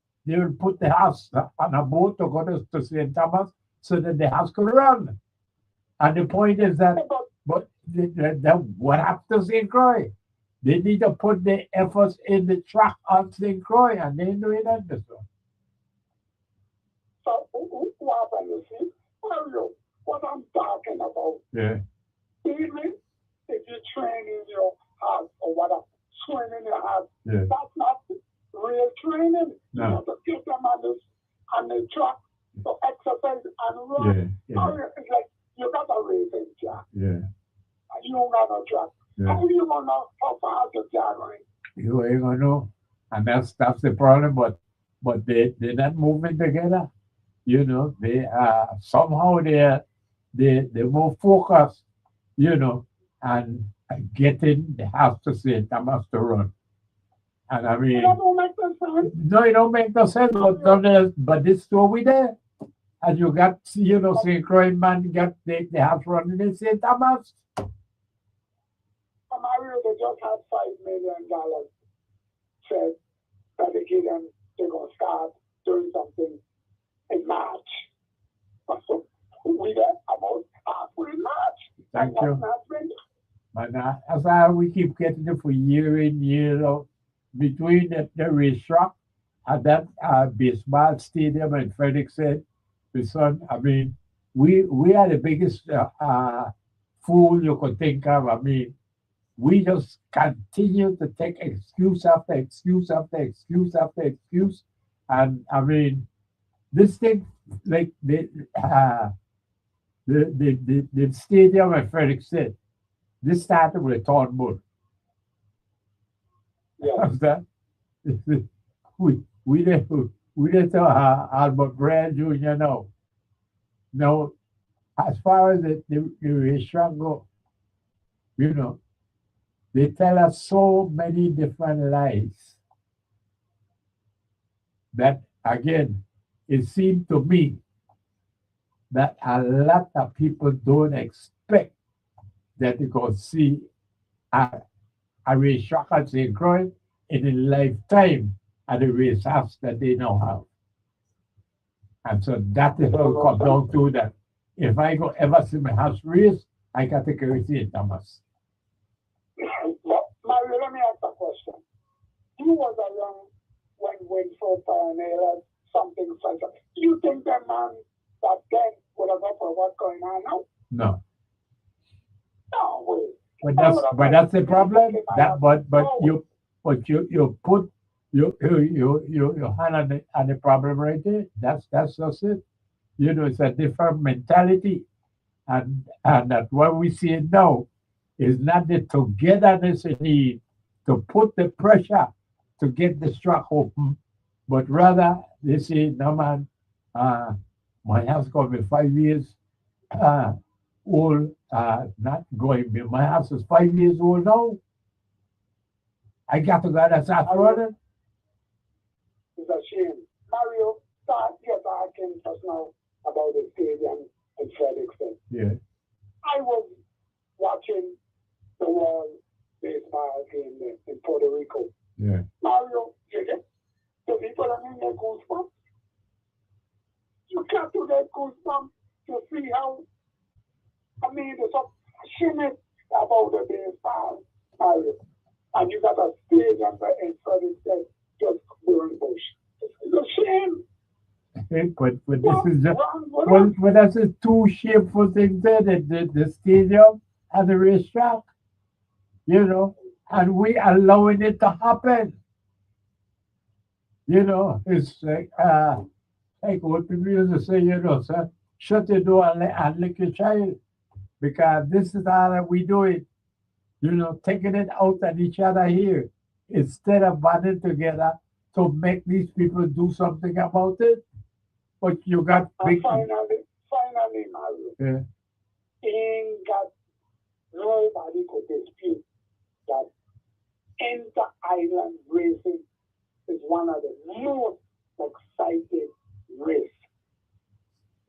Speaker 1: put the horse on a boat to go to St. Thomas so that the horse can run. And the point is that, but what happens to St. Croix? They need to put the efforts in the track on St. Croix, and they're doing that this one.
Speaker 2: So, what happened, you see? Mario, what I'm talking about.
Speaker 1: Yeah.
Speaker 2: Even if you're training your horse or whatever, swimming your horse,
Speaker 1: Yeah.
Speaker 2: that's not real training.
Speaker 1: No.
Speaker 2: You have to get them on the track to exercise and run.
Speaker 1: Yeah.
Speaker 2: Mario, it's like you got a racing track.
Speaker 1: Yeah.
Speaker 2: And you don't got no track.
Speaker 1: Yeah.
Speaker 2: How do you gonna know how fast you can run?
Speaker 1: You ain't gonna know. And that's the problem, but they're not moving together. They somehow they're more focused, and getting the house to St. Thomas to run. And I mean,
Speaker 2: That don't make no sense.
Speaker 1: no, it don't make no sense, but this is what we there. And you got, St. Croix man got the house running in St. Thomas.
Speaker 3: Mario, they just had $5 million said that they give them, they're going to start doing something in March. So we got about halfway in March.
Speaker 1: Thank
Speaker 3: and
Speaker 1: you.
Speaker 3: that's not been-
Speaker 1: But as how we keep getting it for year in, year out, between the racetrack and that baseball stadium and Frederick said, the son, I mean, we are the biggest fool you could think of. I mean, we just continue to take excuse after excuse after excuse after excuse. And I mean, this thing, like the stadium at Frederick said, this started with a Thornbull.
Speaker 3: Yeah.
Speaker 1: How's that? We didn't Albert Brand Jr. now. No, as far as the restaurant go, they tell us so many different lies that again, it seemed to me that a lot of people don't expect that they could see a racetrack at St. Croix in a lifetime at the race house that they now have. And so that is how it comes down to that. If I go ever see my house race, I got to go to St. Thomas.
Speaker 3: Mario, let me ask a question. You was around when Winfield pioneered something like that. Do you think that man that then would have up for what's going on now?
Speaker 1: No.
Speaker 3: No way.
Speaker 1: But that's the problem. You put your hand on the problem right there. That's just it. It's a different mentality, and that what we see now is not the togetherness we need to put the pressure to get the track open, but rather they say, no man, my house going to be 5 years old, not going. My house is 5 years old now. I got to go and start running.
Speaker 3: It's a shame. Mario, you're talking just now about the stadium in Frederickson.
Speaker 1: Yeah.
Speaker 3: I was watching the World Baseball game in Puerto Rico.
Speaker 1: Yeah.
Speaker 3: Mario, the people are in their goosebumps. You got to get goosebumps to see how, I mean, there's so passionate about the baseball, Mario. And you got a stadium in Frederickson just burn bush. It's a shame.
Speaker 1: But this is just well, that's a two shameful things there, the stadium and the racetrack, and we allowing it to happen. It's like what people used to say, sir, shut your door and lick your child, because this is how that we do it, taking it out at each other here, instead of banding together to make these people do something about it. But you got big.
Speaker 3: Finally, Mario.
Speaker 1: Yeah.
Speaker 3: Ain't got nobody could dispute that inter-island racing is one of the most exciting races.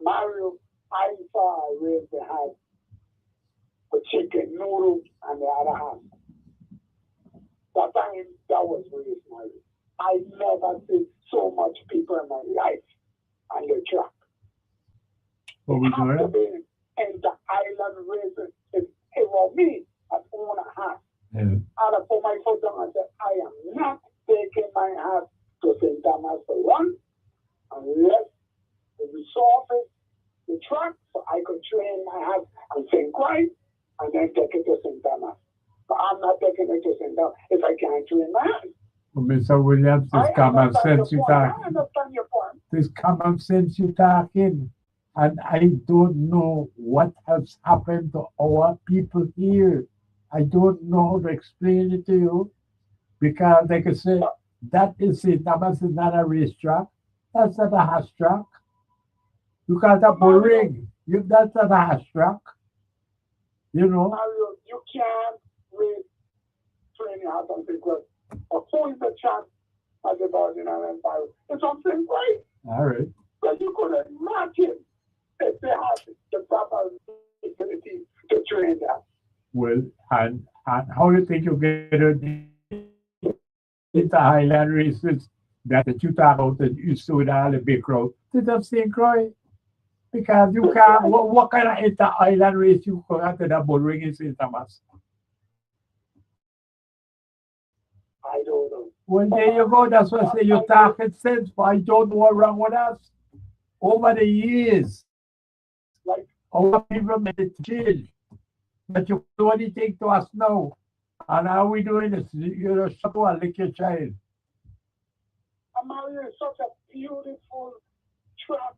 Speaker 3: Mario, I saw a race that had a chicken noodle and the other half. That time, that was race, Mario. I never seen so much people in my life on the track.
Speaker 1: What we doing?
Speaker 3: And the island racing, it was me at 1.5.
Speaker 1: Yeah.
Speaker 3: And I put my foot down and said, I am not taking my hat to St. Thomas for one unless we resurface the track so I could train my hat on St. Croix and then take it to St. Thomas. But I'm not taking it to St. Thomas if I can't train my hat.
Speaker 1: Well, Mr. Williams, this common sense you
Speaker 3: I
Speaker 1: talking.
Speaker 3: understand your point.
Speaker 1: This common sense you talking. And I don't know what has happened to our people here. I don't know how to explain it to you, because they can say that is St. Thomas is not a racetrack. That's not a horse track. You got a bull ring. That's not a horse track.
Speaker 3: Mario, you can't race training out on St. Croix. Who is the champ at the Boston Empire? It's on St. Croix.
Speaker 1: All right.
Speaker 3: But you could imagine if they had the proper facility to train them.
Speaker 1: Well, and how you think you get into Highland races that you talk about that you saw with all the big crowd? They just St. Croix. Because you can't, what kind of inter island race you got to the bull ring in St. Thomas?
Speaker 3: I don't know.
Speaker 1: Well, there you go. That's what I say. You talk it sense, but I don't know what's wrong with us. Over the years,
Speaker 3: Like,
Speaker 1: our people made it change. But you do anything to us now. And how we doing this? You know, shut up and lick your child.
Speaker 3: Amalia is such a beautiful track.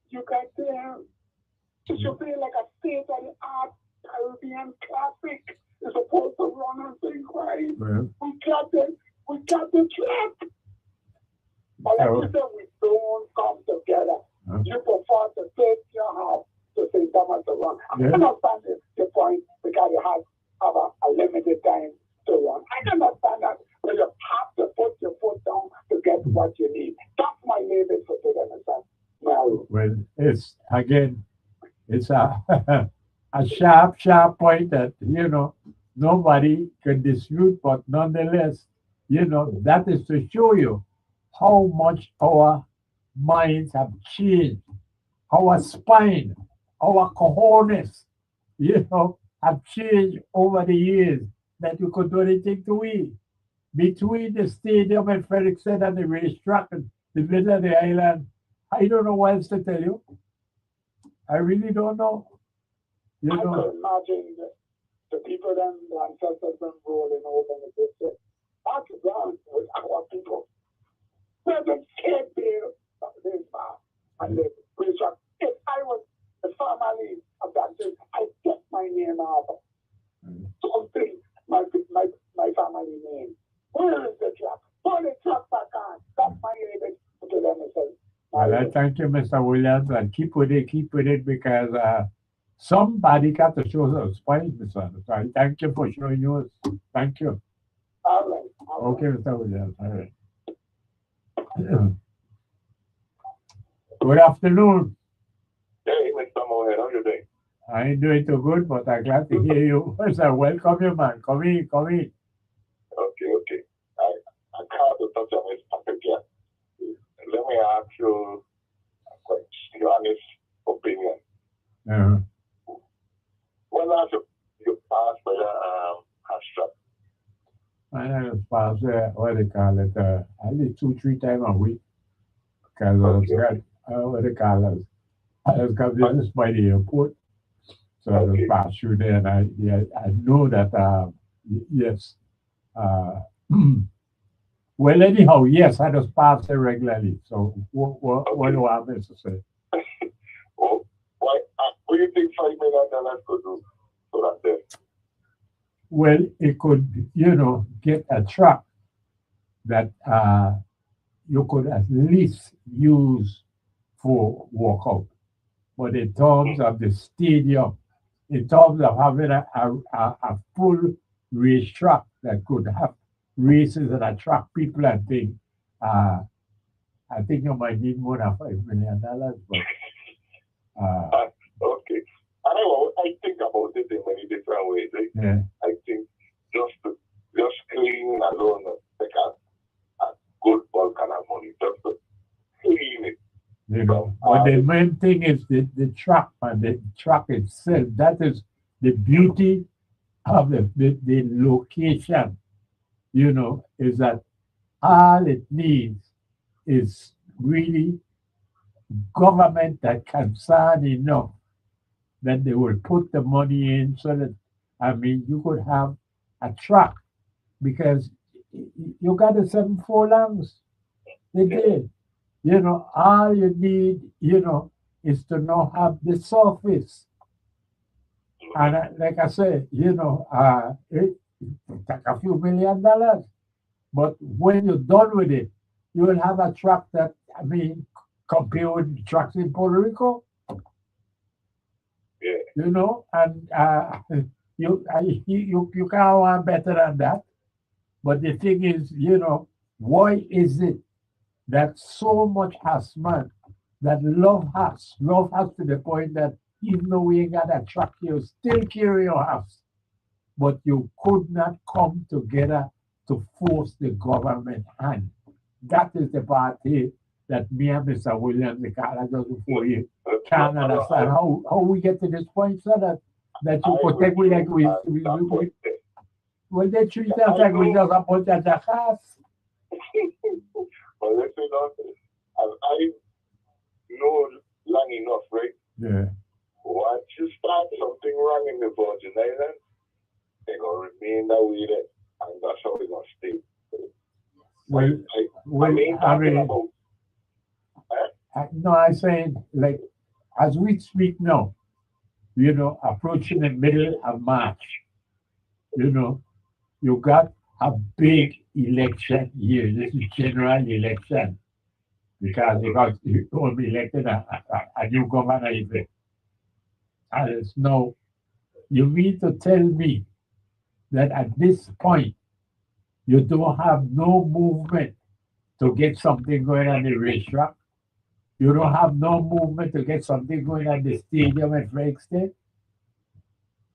Speaker 3: You get there. It should be like a state-of-the-art Caribbean classic. It's supposed to run on St. Croix.
Speaker 1: Well,
Speaker 3: We got the track. But like you said, we don't come together.
Speaker 1: Huh?
Speaker 3: You prefer to take your house to St. Thomas to run.
Speaker 1: Yeah.
Speaker 3: I understand the point because you have a limited time to run. I understand that, but you have to put your foot down to get what you need. That's my label for today, Mr. Mary.
Speaker 1: well, it's again, it's a a sharp point that you know nobody can dispute, but nonetheless, you know that is to show you how much our minds have changed, our spine, our cojones, you know, have changed over the years. That you could do anything to we between the stadium and Frederickson and the racetrack and the middle of the island. I don't know what else to tell you. I really don't know. You
Speaker 3: I
Speaker 1: know,
Speaker 3: could imagine the people them, the ancestors them rolling over in the district. That's done with our people. We're the scared there this far. And the racetrack. If I was the family of that thing, I get my name out. Something, my family name. Where is the track? Put the track back on. That's my label to them.
Speaker 1: well, I thank you, Mr. Williams, and keep with it because somebody got to show us spine, Mr. So I thank you for showing yours. Thank you.
Speaker 3: All right.
Speaker 1: Okay, Mr. Williams. All right. Good afternoon.
Speaker 2: Hey, Mr. Mohan, how you doing?
Speaker 1: I ain't doing too good, but I'm glad to hear you. So welcome you, man. Come in.
Speaker 2: Okay. I can't touch on this topic yet. Let me ask you a quite honest opinion.
Speaker 1: Uh,
Speaker 2: When last you passed by the hashtag?
Speaker 1: I just pass what they call it, at least 2-3 times a week. Because I was got, what they call it, I just got business by the airport. So I just pass through there and I know that, yes. Well, anyhow, yes, I just pass there regularly. So what do I have to say?
Speaker 2: Oh, what do you think $5 million could do for that there?
Speaker 1: Well, it could, you know, get a truck that you could at least use for walkout. But in terms of the stadium, in terms of having a full racetrack that could have races and attract people and things, I think you might need more than $5 million. But
Speaker 2: okay. I think about it in many different ways.
Speaker 1: yeah.
Speaker 2: I think just cleaning alone take a good bulk of money. Just to clean it.
Speaker 1: You know, but the main thing is the track and the track itself. That is the beauty of the location. You know, is that all it needs is really government that concerned enough that they will put the money in so that you could have a track because you got the 7 furlongs. They did. You know, all you need, you know, is to not have the surface. And like I said, you know, it take a few $1 million. But when you're done with it, you will have a track that, compared with tracks in Puerto Rico.
Speaker 2: Yeah.
Speaker 1: You know, and you can't want better than that. But the thing is, you know, why is it that so much harassment that love us to the point that even though we ain't got a truck, you still carry your house. But you could not come together to force the government hand. That is the party that me and Mr. Williams, the Canada just before you, can't understand how we get to this point, so that you protect we like we well, they treat us like we just a bunch of jackass.
Speaker 2: But listen, I know long enough, right?
Speaker 1: Yeah.
Speaker 2: Once you start something wrong in the Virgin Islands, they're going to remain that way there, and that's how they're going to stay.
Speaker 1: No, I'm saying, like, as we speak now, you know, approaching the middle of March, you know, you got a big election year. This is general election because you will be elected a new governor event. And it's no, you mean to tell me that at this point you don't have no movement to get something going on the racetrack? You don't have no movement to get something going on the stadium at Frank State?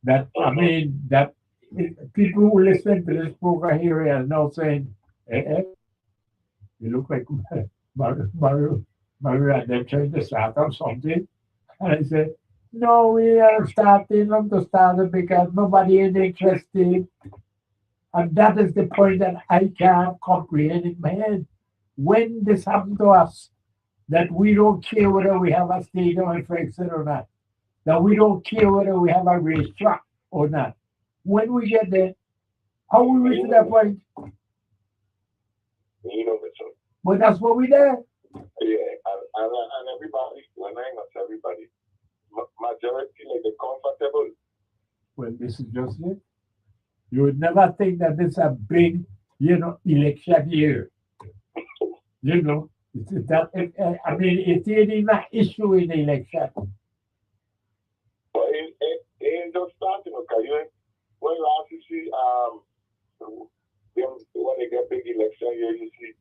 Speaker 1: That, I mean, that people who listen to this program here are now saying, you look like Mario, and they're trying to start or something. And I said, no, we are starting them to start it because nobody is interested. And that is the point that I can't comprehend in my head. When this happened to us, that we don't care whether we have a stadium in Frankston or not, that we don't care whether we have a racetrack or not. When we get there, how we reach that point?
Speaker 2: You know,
Speaker 1: but that's what we did.
Speaker 2: Yeah, and everybody, when I not everybody, majority like the comfortable.
Speaker 1: Well, this is just it. You would never think that this is a big, you know, election year. You know, I mean, it's even an issue in the election.
Speaker 2: But it ain't just starting, okay? When you actually see when they get big election year, you see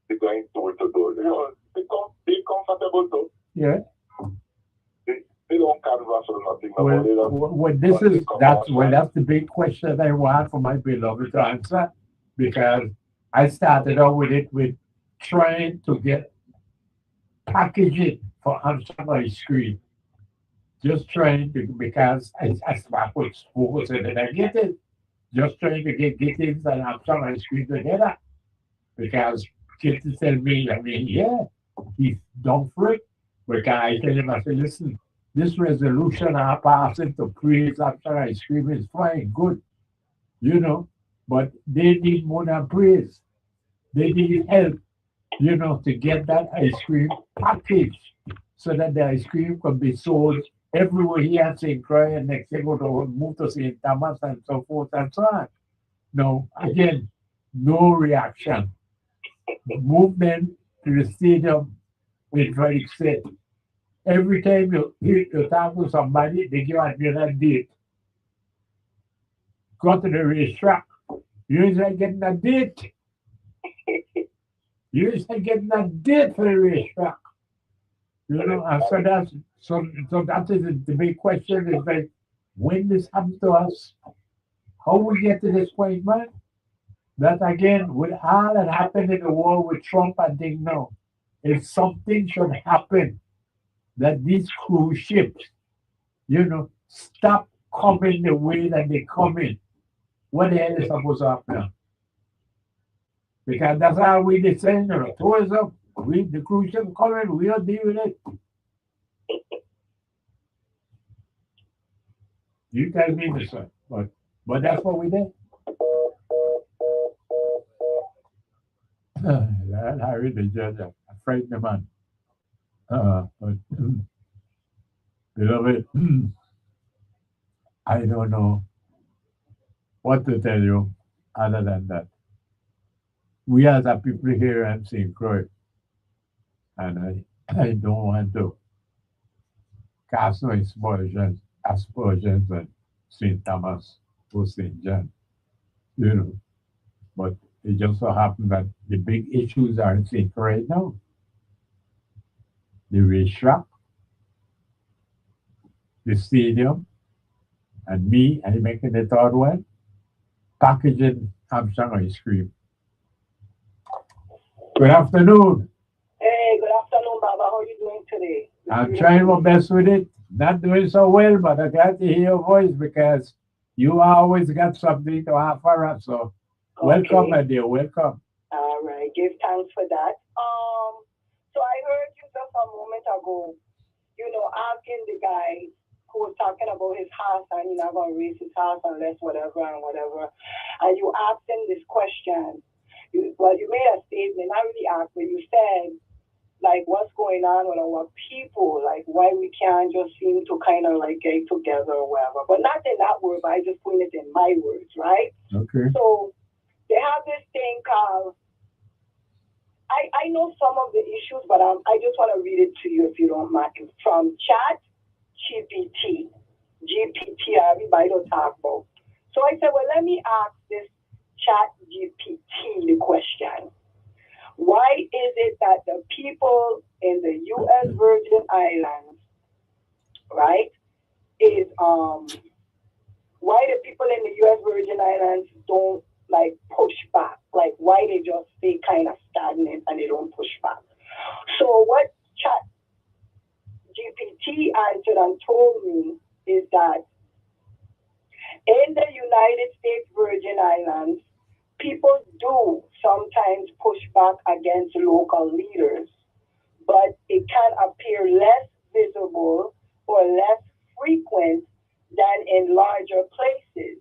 Speaker 2: they're going door to door. You know, they're comfortable too.
Speaker 1: Yeah.
Speaker 2: They don't canvass or nothing.
Speaker 1: That's the big question I want for my beloved to answer, because I started out with it with trying to get packaging for Amsterdam ice cream. Just trying to, because I put focus in and I get it. Just trying to get things and Amsterdam ice cream together. Because kids tell me, I mean, yeah, he's done for it. Because I tell him, I say, listen, this resolution I'm passing to praise Amsterdam ice cream is fine, good, you know, but they need more than praise. They need help, you know, to get that ice cream packaged so that the ice cream can be sold everywhere here in St. Croix, and next thing will move to St. Thomas and so forth and so on. No, again, no reaction. Move them to the stadium in Frank State. Every time you talk to somebody, they give another date. Go to the racetrack. You ain't getting a date. You ain't getting a date for the racetrack. You know, and so that is the big question, is like, when this happens to us, how we get to this point, man? That again, with all that happened in the world with Trump and things now, if something should happen, that these cruise ships, you know, stop coming the way that they come in, what the hell is supposed to happen now? Because that's how we descend, you know, tourism, the cruise ship coming, we don't deal with it. You tell me this one, but that's what we did. Harry the judge, afraid the man. But, beloved, I don't know what to tell you other than that. We as a people here in St. Croix, and I don't want to cast no aspersions on St. Thomas or St. John, you know. But it just so happened that the big issues are in St. Croix now. the racetrack, the stadium, and me, I making the third one, packaging Armstrong ice cream. Good afternoon.
Speaker 3: Hey, good afternoon, Baba. How are you doing today?
Speaker 1: I'm trying my best with it. Not doing so well, but I got to hear your voice because you always got something to offer us. So welcome, my dear. Welcome.
Speaker 3: All right. Give thanks for that. So I heard you just a moment ago, asking the guy who was talking about his house and he's not going to raise his house unless whatever and whatever. And you asked him this question. You made a statement, not really asked, but you said, like, what's going on with our people, like why we can't just seem to kind of like get together or whatever. But not in that word, but I just put it in my words, right?
Speaker 1: Okay.
Speaker 3: So they have this thing called, I know some of the issues, but I just want to read it to you if you don't mind. From Chat GPT, everybody don't talk about. So I said, well, let me ask this Chat GPT the question. Why is it that the people in the U.S. Virgin Islands, right, why the people in the U.S. Virgin Islands don't like push back? Like why they just stay kind of stagnant and they don't push back? So what Chat GPT answered and told me is that in the United States Virgin Islands, people do sometimes push back against local leaders, but it can appear less visible or less frequent than in larger places.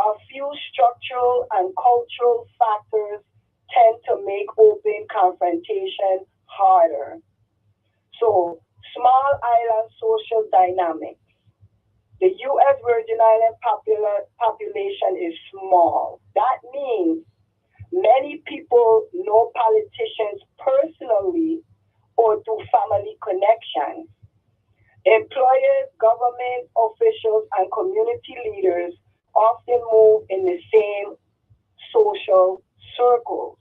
Speaker 3: A few structural and cultural factors tend to make open confrontation harder. So, small island social dynamics. The U.S. Virgin Island population is small. That means many people know politicians personally or through family connections. Employers, government officials, and community leaders often move in the same social circles.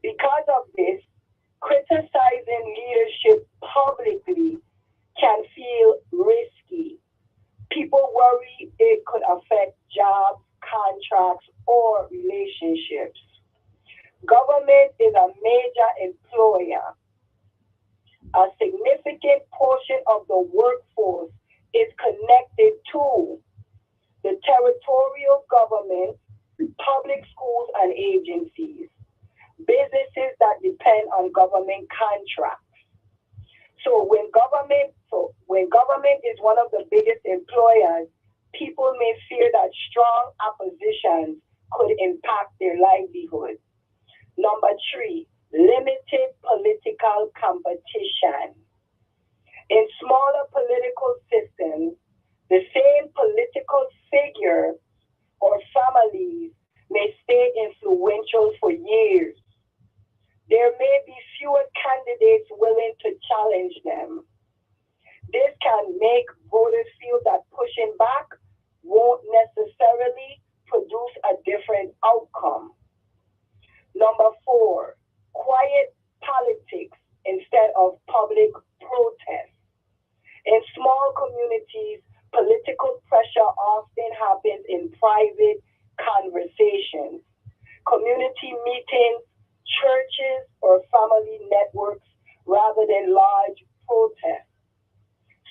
Speaker 3: Because of this, criticizing leadership publicly can feel risky. People worry it could affect jobs, contracts, or relationships. Government is a major employer. A significant portion of the workforce is connected to the territorial government, public schools and agencies, businesses that depend on government contracts. So when government is one of the biggest employers, people may fear that strong opposition could impact their livelihood. Number 3, limited political competition. In smaller political systems, the same political figure or families may stay influential for years. There may be fewer candidates willing to challenge them. This can make voters feel that pushing back won't necessarily produce a different outcome. Number 4, quiet politics instead of public protest. In small communities, political pressure often happens in private conversations, community meetings, churches, or family networks rather than large protests.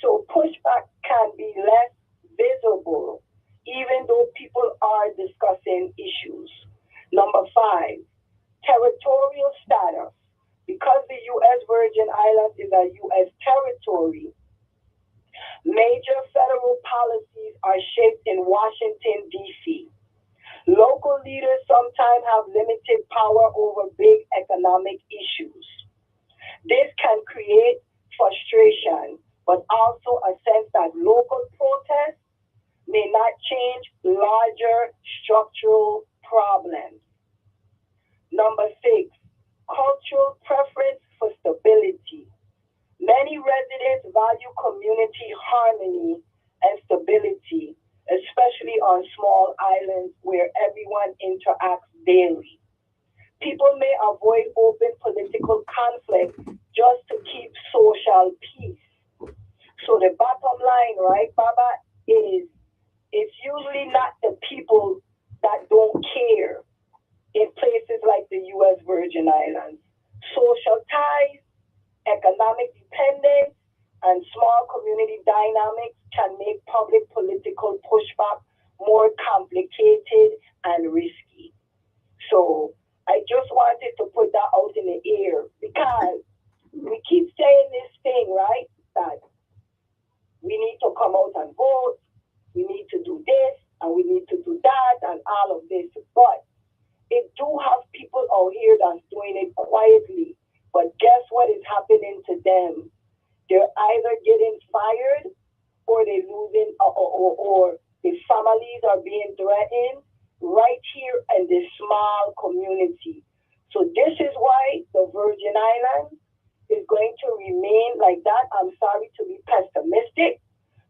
Speaker 3: So pushback can be less visible, even though people are discussing issues. Number 5, territorial status. Because the U.S. Virgin Islands is a U.S. territory, major federal policies are shaped in Washington, D.C. Local leaders sometimes have limited power over big economic issues. This can create frustration, but also a sense that local protests may not change larger structural problems. Number 6, cultural preference for stability. Many residents value community harmony and stability, especially on small islands where everyone interacts daily. People may avoid open political conflict
Speaker 4: just to keep social peace. So the bottom line, right, Baba, is it's usually not the people that don't care in places like the U.S. Virgin Islands. Social ties, economic dependence, and small community dynamics can make public political pushback more complicated and risky. So I just wanted to put that out in the air because we keep saying this thing, right? That we need to come out and vote, we need to do this, and we need to do that, and all of this. But it do have people out here that's doing it quietly. But guess what is happening to them? They're either getting fired or they're losing, or the families are being threatened right here in this small community. So this is why the Virgin Islands is going to remain like that. I'm sorry to be pessimistic,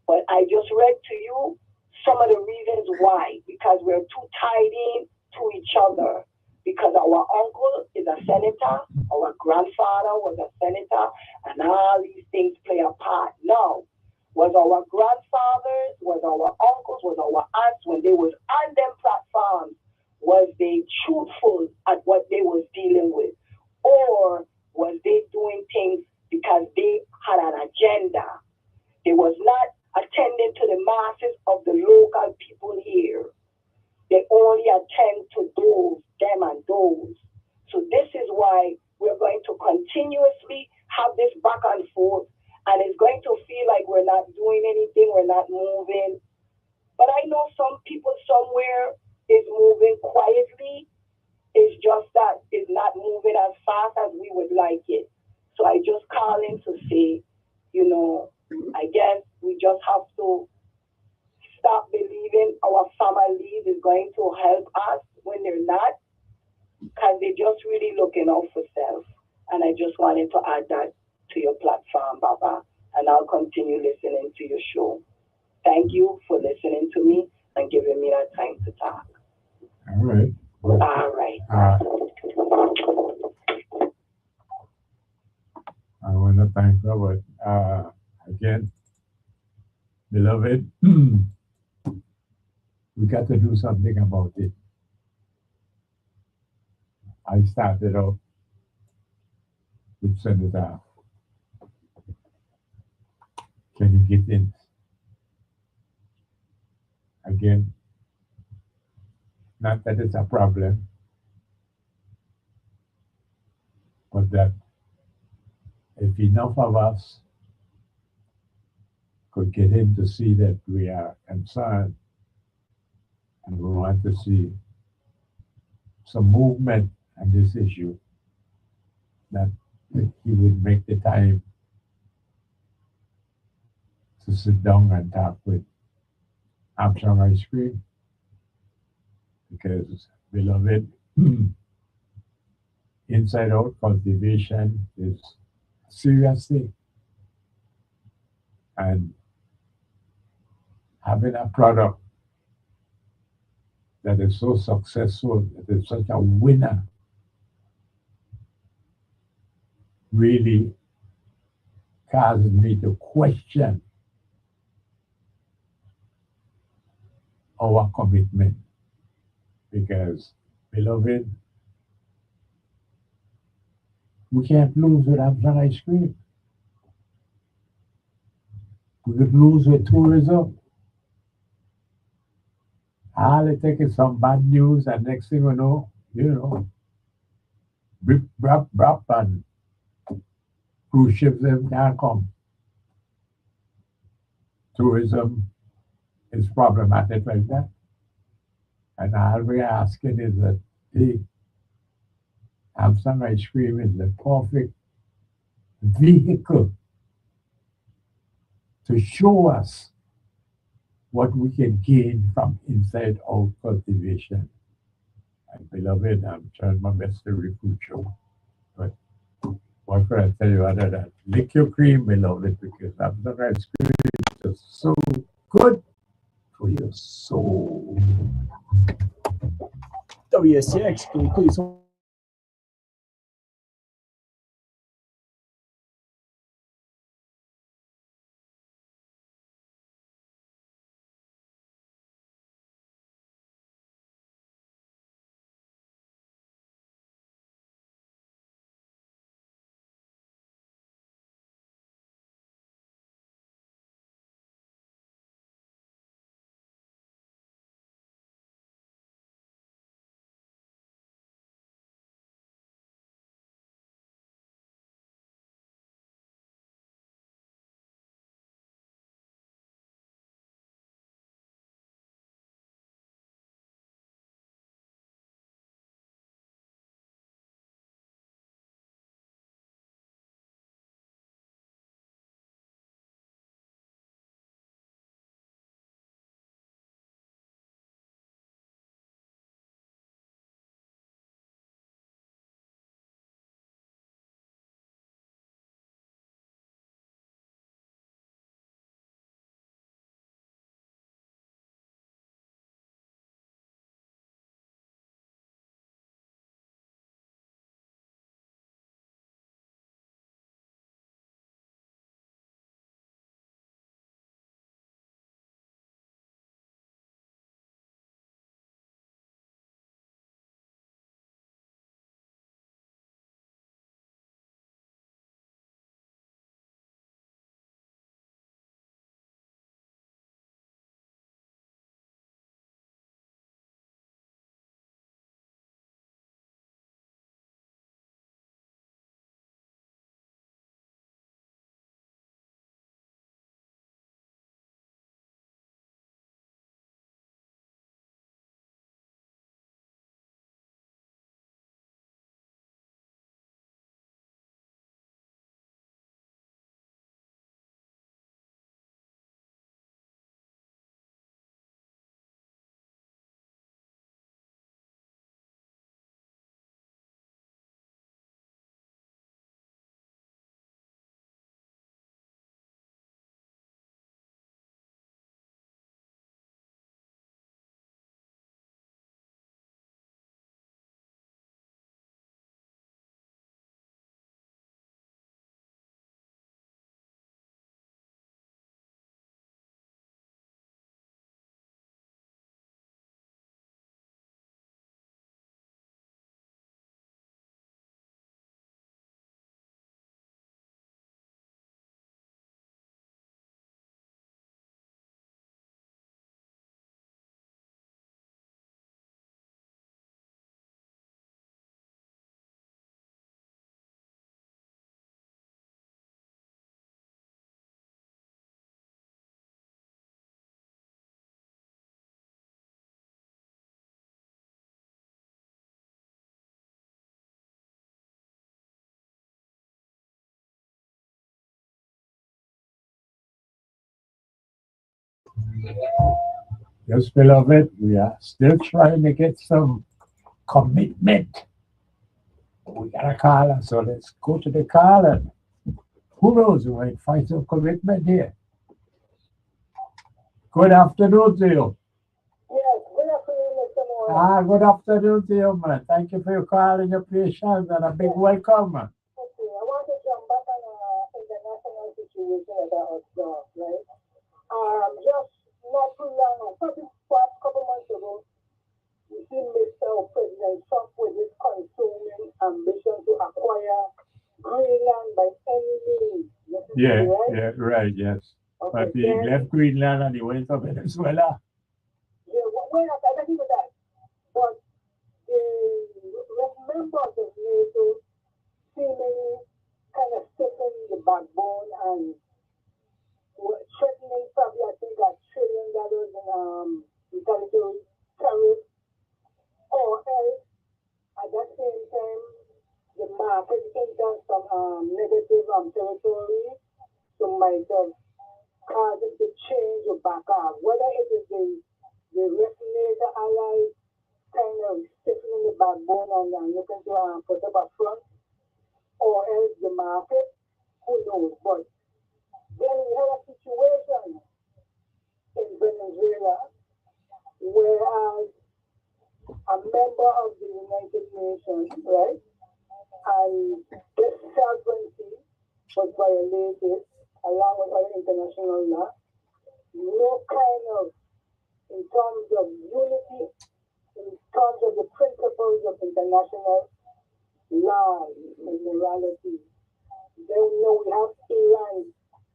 Speaker 4: but I just read to you some of the reasons why. Because we're too tied in to each other. Because our uncle is a senator, our grandfather was a senator, and all these things play a part. No. Was our grandfathers, was our uncles, was our aunts, when they was on them platforms, was they truthful at what they was dealing with? Or was they doing things because they had an agenda? They was not attending to the masses of the local people here. They only attend to those, them and those. So this is why we're going to continuously have this back and forth, and it's going to feel like we're not doing anything, we're not moving. But I know some people somewhere is moving quietly. It's just that it's not moving as fast as we would like it. So I just call in to say, I guess we just have to stop believing our families is going to help us when they're not, because they're just really looking out for self. And I just wanted to add that to your platform, Baba, and I'll continue listening to your show. Thank you for listening to me and giving me that time to talk.
Speaker 1: All right.
Speaker 4: All right.
Speaker 1: I want to thank Robert. Again, beloved, we got to do something about it. I started out with Senator Kenny Gittins. Again, not that it's a problem, but that if enough of us could get him to see that we are concerned and we want to see some movement on this issue, that he would make the time to sit down and talk with Armstrong Ice Cream. Because, beloved, inside out cultivation is a serious thing. And having a product that is so successful, that is such a winner, really causes me to question our commitment. Because, beloved, we can't lose with Armstrong Ice Cream. We could lose with tourism. All it takes is some bad news, and next thing we know, brip, brap, brap, and cruise ships them can't come. Tourism is problematic like that. And all we're asking is that Armstrong Ice Cream is the perfect vehicle to show us what we can gain from inside out cultivation. And beloved, I'm trying my best to recruit you. But what could I tell you other than lick your cream, beloved, because Armstrong Ice Cream is just so good for your soul.
Speaker 5: WSTX, can you please
Speaker 1: Yes, beloved, we are still trying to get some commitment. We got a caller, so let's go to the caller. Who knows? We might find some commitment here. Good afternoon to you.
Speaker 4: Yes, good afternoon, Mr. Moore.
Speaker 1: Good afternoon to you, man. Thank you for your call and your patience and a big welcome, man.
Speaker 4: Okay, I want to jump back on international situation that I observed, right? Just not too long, probably a couple months ago, we see Mr. President Trump with his consuming ambition to acquire Greenland by any means.
Speaker 1: Yeah,
Speaker 4: Right?
Speaker 1: yeah, right, yes.
Speaker 4: Okay,
Speaker 1: But he
Speaker 4: then,
Speaker 1: left Greenland and he went to Venezuela.
Speaker 4: yeah, we're not agree with that. But the members of NATO seemingly kind of stiffen the backbone and were threatening probably I think $1 trillion in retaliatory tariffs, or else at that same time the market enters some negative territory, so might have caused it to change or back up. Whether it is the NATO allies kind of stiffening the backbone and looking to put up a front, or else the market, who knows? But then we have a situation in Venezuela whereas a member of the United Nations, right, and this sovereignty was violated along with other international law. No kind of, in terms of unity, in terms of the principles of international law and morality. Then we have Iran,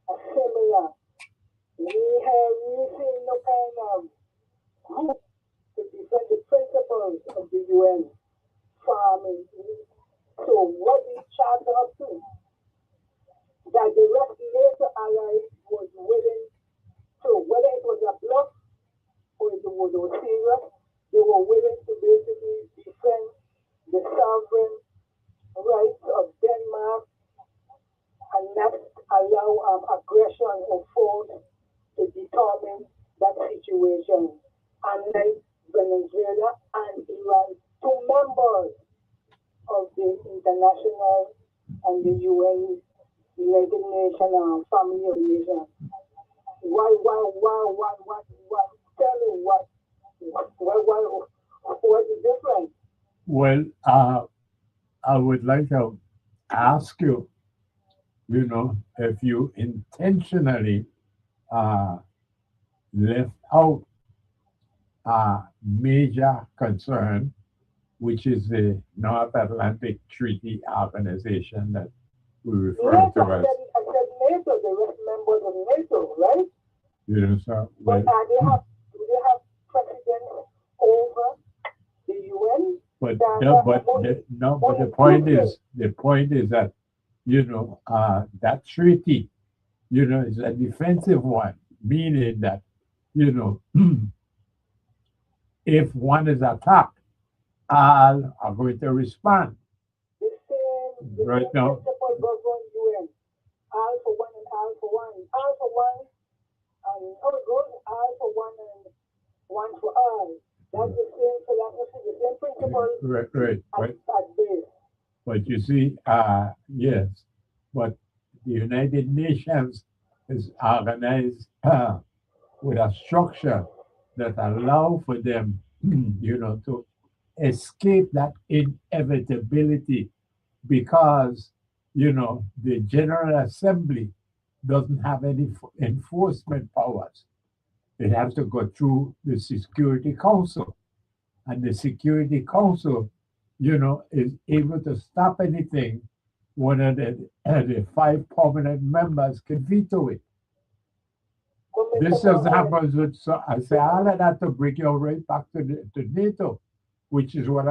Speaker 4: a similar. We see no kind of group to defend the principles of the UN farming. So what we charter up to, that the rest NATO allies was willing to, whether it was a bluff or it was serious, they were willing to basically defend the sovereign rights of Denmark and not allow aggression or force to determine that situation. Unlike Venezuela and Iran, two members of the international and the UN, United Nations family of nations. Why, tell me what is different?
Speaker 1: Well, I would like to ask you, if you intentionally left out a major concern, which is the North Atlantic Treaty Organization that we refer
Speaker 4: Yes,
Speaker 1: to
Speaker 4: I
Speaker 1: as.
Speaker 4: said NATO, the rest members of NATO, right?
Speaker 1: So,
Speaker 4: But
Speaker 1: well,
Speaker 4: do they have precedence over the UN?
Speaker 1: but the point is that that treaty, is a defensive one, meaning that if one is attacked, all are going to respond.
Speaker 4: The same
Speaker 1: Right now.
Speaker 4: principle govern UN. All for one and all for one. All for one and how it goes, all for one and one for all. That's the same philosophy, the same principle
Speaker 1: Right.
Speaker 4: at base.
Speaker 1: But you see, yes, but the United Nations is organized with a structure that allow for them, to escape that inevitability because, the General Assembly doesn't have any enforcement powers. It has to go through the Security Council. And the Security Council, is able to stop anything one of the 5 permanent members can veto it. This just happens with, so I say all of that to bring you right back to NATO, which is what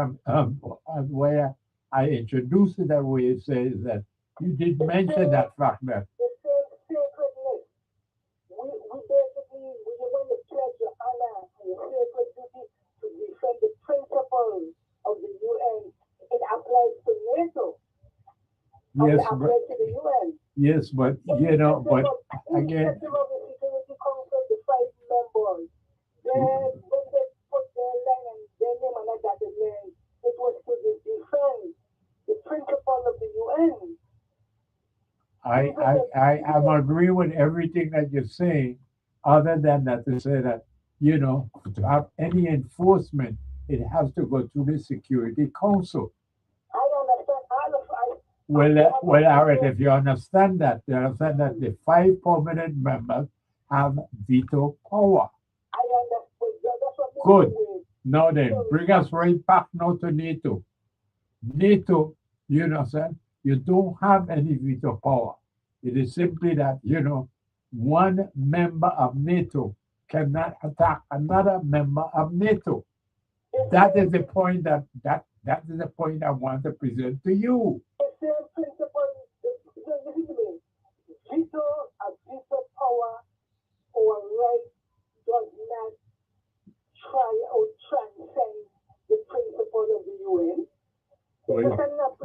Speaker 1: where I introduced it that way. It says that you did mention that fact that.
Speaker 4: The same sacredness. We basically, when you pledge your honor and your sacred duty to defend the principles of the UN, it applies to NATO.
Speaker 1: Yes,
Speaker 4: it applies to the UN.
Speaker 1: Yes, but but again,
Speaker 4: Irrespective of the Security Council, the 5 members,
Speaker 1: I'm agreeing with everything that you're saying, other than that to say that, to have any enforcement, it has to go to the Security Council.
Speaker 4: I understand all of I
Speaker 1: Well, all right, if you understand that, the 5 permanent members have veto power.
Speaker 4: I understand. That's what
Speaker 1: Good.
Speaker 4: mean.
Speaker 1: Now then, bring us right back now to NATO. NATO, you don't have any veto power. It is simply that, one member of NATO cannot attack another member of NATO. That is the point that is the point I want to present to you.
Speaker 4: The same principle. Listen to me. A veto power or right does not try or transcend the principle of the UN.
Speaker 1: Well,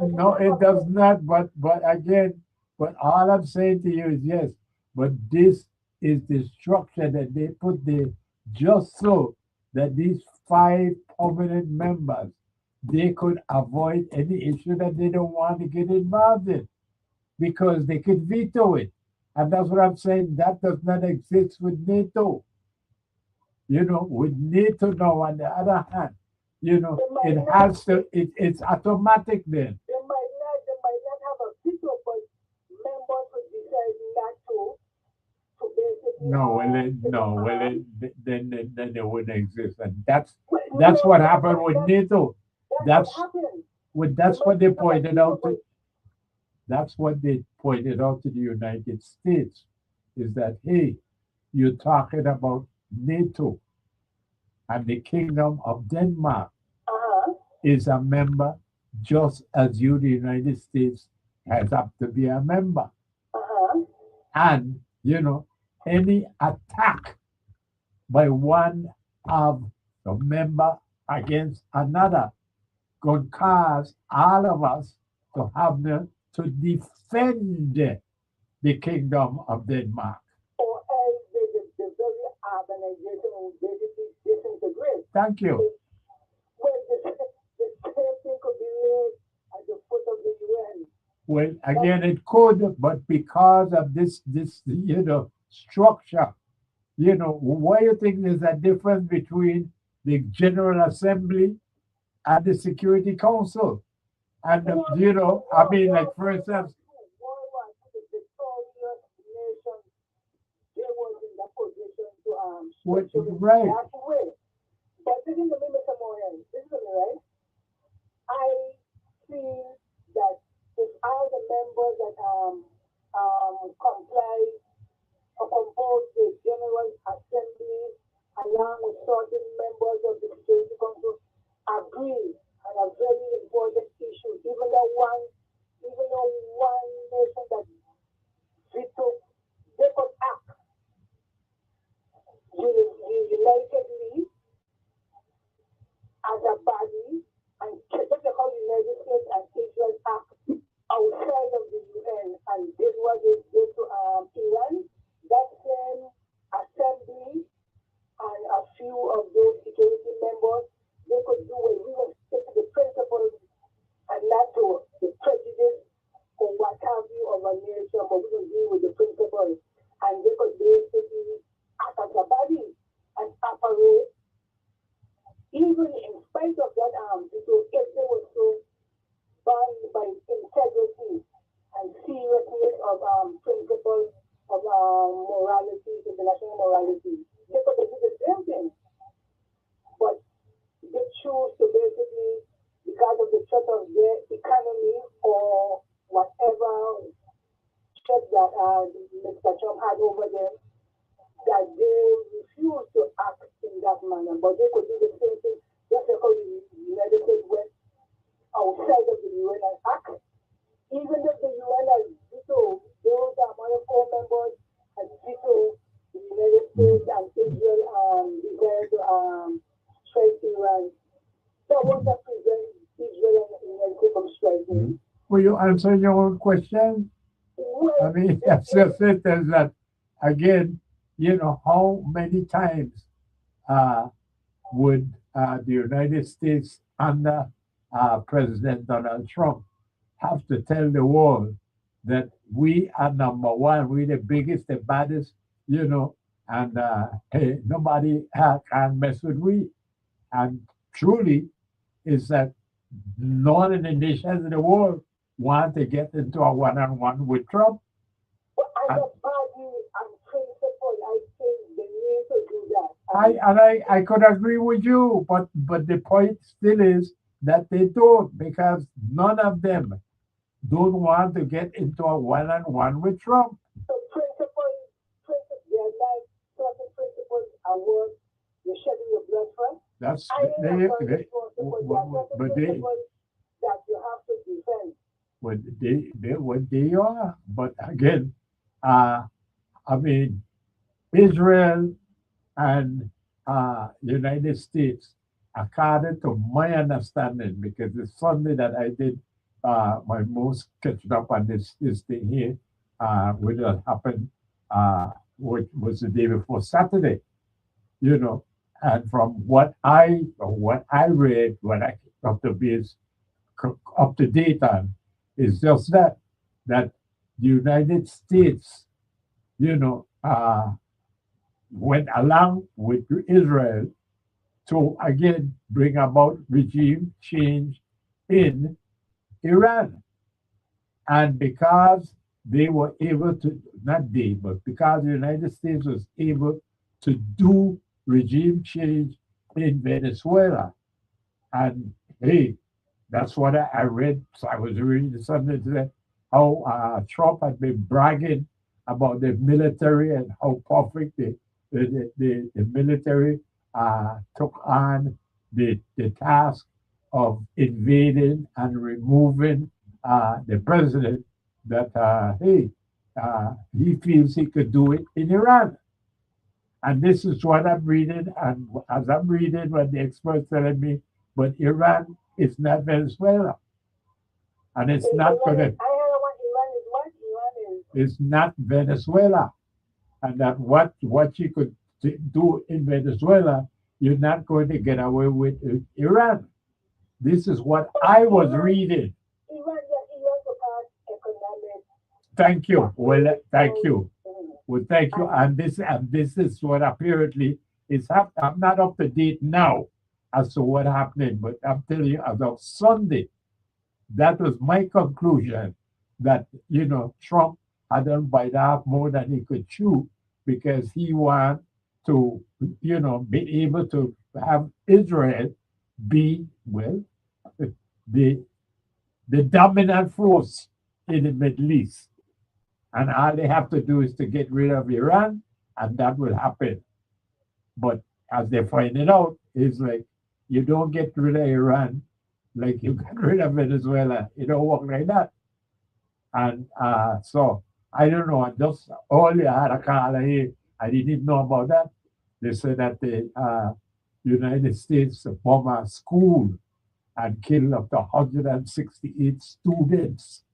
Speaker 1: no, it does not. But again, all I'm saying to you is yes. But this is the structure that they put there just so that these 5 permanent members, they could avoid any issue that they don't want to get involved in, because they could veto it. And that's what I'm saying. That does not exist with NATO. With NATO now, on the other hand, it has to, it's automatic then.
Speaker 4: They might not have a veto, but members would decide not to basically.
Speaker 1: Then it wouldn't exist. And that's what happened with NATO. That's what they pointed out to. That's what they pointed out to the United States, is that, hey, you're talking about NATO, and the Kingdom of Denmark is a member, just as you, the United States, has up to be a member. And, any attack by one of the member against another could cause all of us to have to defend the Kingdom of Denmark.
Speaker 4: Or else the very organization will basically disintegrate.
Speaker 1: Thank you.
Speaker 4: Well, the same thing could be made at the foot of the UN.
Speaker 1: Well, again, it could, but because of this structure, why you think there's a difference between the General Assembly and the Security Council? And, like, for instance, right.
Speaker 4: But this is the Mr. Moran. This is right. I feel that if all the members that comply or compose the General Assembly, along with certain members of the Security Council, agree on a very important issue, even though one nation that veto, they could act unitedly as a body, and just like how the United States and Israel act outside of the UN, and did what they did to Iran. That same assembly and a few of those security members, they could do it. We will stick to the principles and not to the prejudice or what have you of a nation, but we will deal with the principles. And they could basically act as a body and operate, even in spite of that, because if they were so bound by integrity and seriousness of principles of morality, international morality, they could do the same thing. But they choose to basically, because of the threat of their economy or whatever threat that Mr. Trump had over them, that they refuse to act in that manner. But they could do the same thing, just like how the United States went outside of the UN and act. Even if the UN has veto, those are other 4 members has veto the United States and Israel desire to strike Iran. That won't prevent Israel and the United States from striking.
Speaker 1: Will you answer your own question?
Speaker 4: Well,
Speaker 1: I mean, that's just it. Is that, again, how many times would the United States under President Donald Trump have to tell the world that we are number one, we the biggest, the baddest, and hey, nobody can mess with we. And truly, is that none of the nations in the world want to get into a one-on-one with Trump.
Speaker 3: But as a party and principle, I think they need to do that.
Speaker 1: I could agree with you, but the point still is that they don't, because none of them don't want to get into a one-on-one with Trump.
Speaker 3: So they're like certain principles are worth you're shedding your blood for.
Speaker 1: That's
Speaker 3: I ain't
Speaker 1: they,
Speaker 3: not going
Speaker 1: they,
Speaker 3: to force the
Speaker 1: w-
Speaker 3: point. There are
Speaker 1: w-
Speaker 3: certain
Speaker 1: but they
Speaker 3: principles that you have to defend.
Speaker 1: what they are. But again, I mean, Israel and United States, according to my understanding, because it's Sunday that I did my most catching up on this thing here, which had happened, which was the day before Saturday, you know. And from what I read, what I up to base up to date on, is just that the United States, you know, went along with Israel to again bring about regime change in Iran. And because they were able to, not they, but because the United States was able to do regime change in Venezuela. And hey, that's what I read. So I was reading something today how Trump had been bragging about the military and how perfect the military took on the task of invading and removing the president, that he feels he could do it in Iran. And this is what I'm reading, and as I'm reading, what the experts telling me, but Iran is not Venezuela, and it's not
Speaker 3: Iran
Speaker 1: gonna.
Speaker 3: is, I heard what Iran is. What Iran is.
Speaker 1: It's not Venezuela, and that what you could do in Venezuela, you're not going to get away with Iran. This is what I was reading.
Speaker 3: Iran to pass economic.
Speaker 1: Thank you. Well, thank you.
Speaker 3: Mm.
Speaker 1: Well, thank you. And this is what apparently is happening. I'm not up to date now as to what happening, but I'm telling you, as of Sunday, that was my conclusion, that Trump had done bite off more than he could chew, because he want to be able to have Israel be, well, the dominant force in the Middle East. And all they have to do is to get rid of Iran, and that will happen. But as they find it out, it's like, you don't get rid of Iran like you got rid of Venezuela. It don't work like that. And so I don't know. I just only had a call here. I didn't know about that. They said that the United States bomb a school and killed up to 168 students.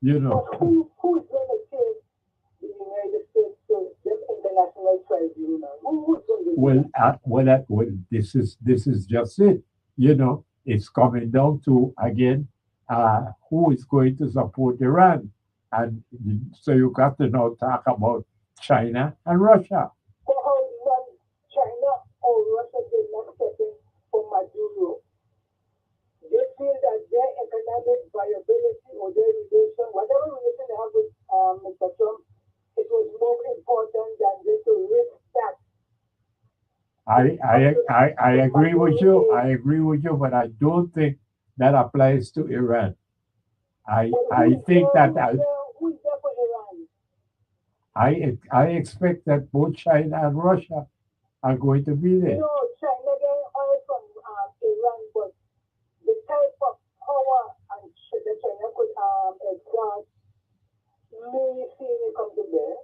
Speaker 3: But who's going to take the United States to this international tribunal? Who's going to do
Speaker 1: Well, this is just it. It's coming down to, again, who is going to support Iran, and so you got to now talk about China and Russia.
Speaker 3: For how long China or Russia did not step in for Maduro? They feel that their economic viability or their relation, whatever relation they have with Mr. Trump, it was more important than they to risk that.
Speaker 1: I agree with you. I agree with you, but I don't think that applies to Iran. I think that
Speaker 3: Who's there for Iran?
Speaker 1: I expect that both China and Russia are going to be there.
Speaker 3: No, China getting oil from Iran, but the type of power and that China could exert, me seeing it come to bear.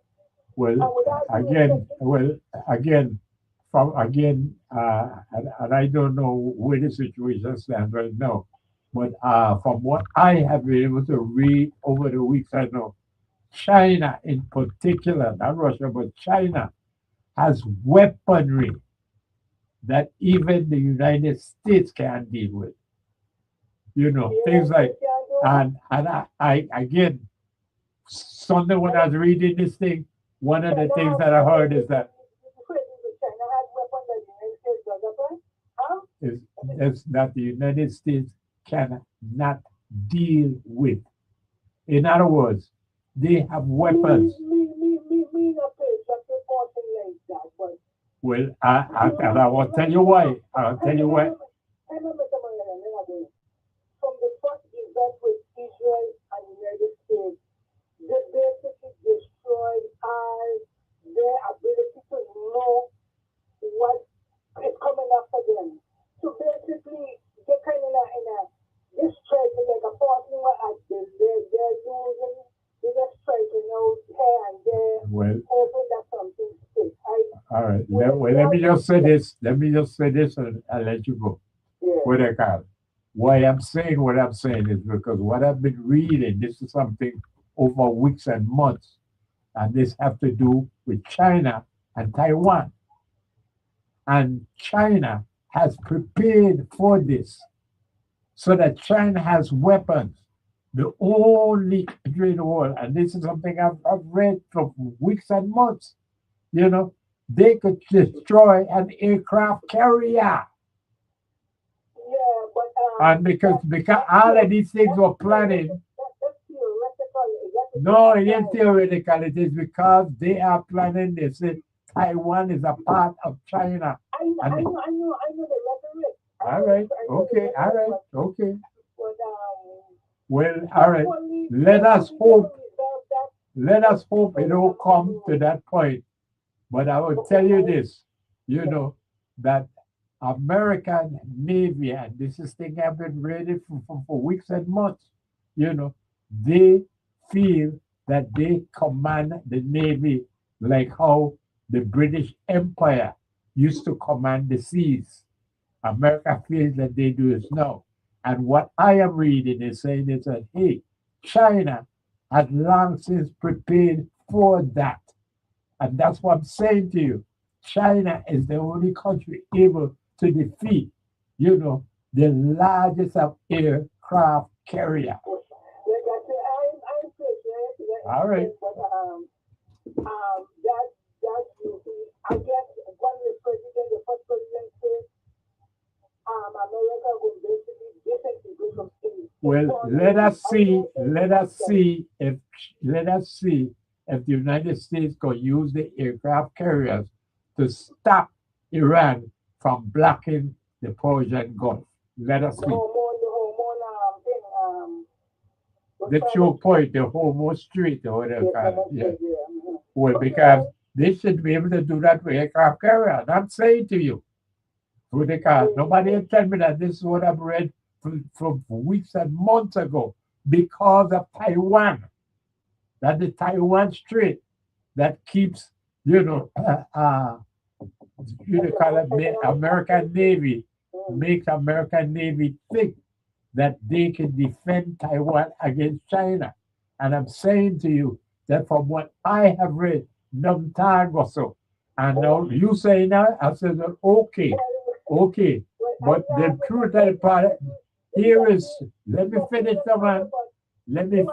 Speaker 1: And I don't know where the situation stands right now, but from what I have been able to read over the weeks, I know China in particular, not Russia, but China has weaponry that even the United States can't deal with. Things like, and I again, Sunday when I was reading this thing, one of the things that I heard is that is that the United States cannot deal with. In other words, they have weapons. Well, and I will tell you why. I'll tell you why.
Speaker 4: From the first event with Israel and the United States, they basically destroyed their ability to know what is coming after them. So basically, they're kind of in a this striking like a partner at this. They're using, they're just striking out here and there,
Speaker 1: Well,
Speaker 4: hoping that something sticks.
Speaker 1: All right. Let me just say this. Let me just say this, and I'll let you go.
Speaker 4: Yeah.
Speaker 1: What I call. Why I'm saying what I'm saying is because what I've been reading, this is something over weeks and months, and this have to do with China and Taiwan. And China has prepared for this, so that China has weapons. The only country in the world, and this is something I've read for weeks and months. You know, they could destroy an aircraft carrier.
Speaker 4: Yeah, but
Speaker 1: And because all of these things were planning.
Speaker 4: that's theoretical.
Speaker 1: No, it ain't theoretical. It is because they are planning. They say Taiwan is a part of China.
Speaker 4: I know the rhetoric.
Speaker 1: All right. Okay. All right. Okay. Well, all right. Let us hope. Let us hope it will come to that point. But I will tell you this, you know, that American Navy, and this is thing I've been reading for weeks and months, you know, they feel that they command the Navy like how the British Empire used to command the seas. America feels that they do this now. And what I am reading is saying is that, hey, China has long since prepared for that. And that's what I'm saying to you. China is the only country able to defeat, you know, the largest of aircraft carrier. All right.
Speaker 4: I guess one of the first president said, America will basically disintegrate from India.
Speaker 1: Well, let us see if the United States could use the aircraft carriers to stop Iran from blocking the Persian Gulf. Let us see. That's your point, the Hormuz Strait or whatever. Yeah. Well, because they should be able to do that with aircraft carrier. And I'm saying to you, through the car, nobody had tell me that this is what I've read from weeks and months ago because of Taiwan. That the Taiwan Strait that keeps, you know, call it American Navy, makes American Navy think that they can defend Taiwan against China. And I'm saying to you that from what I have read, some time or so, and now you say now, I said, okay, but the truth of the part here is, let me finish, man. Let me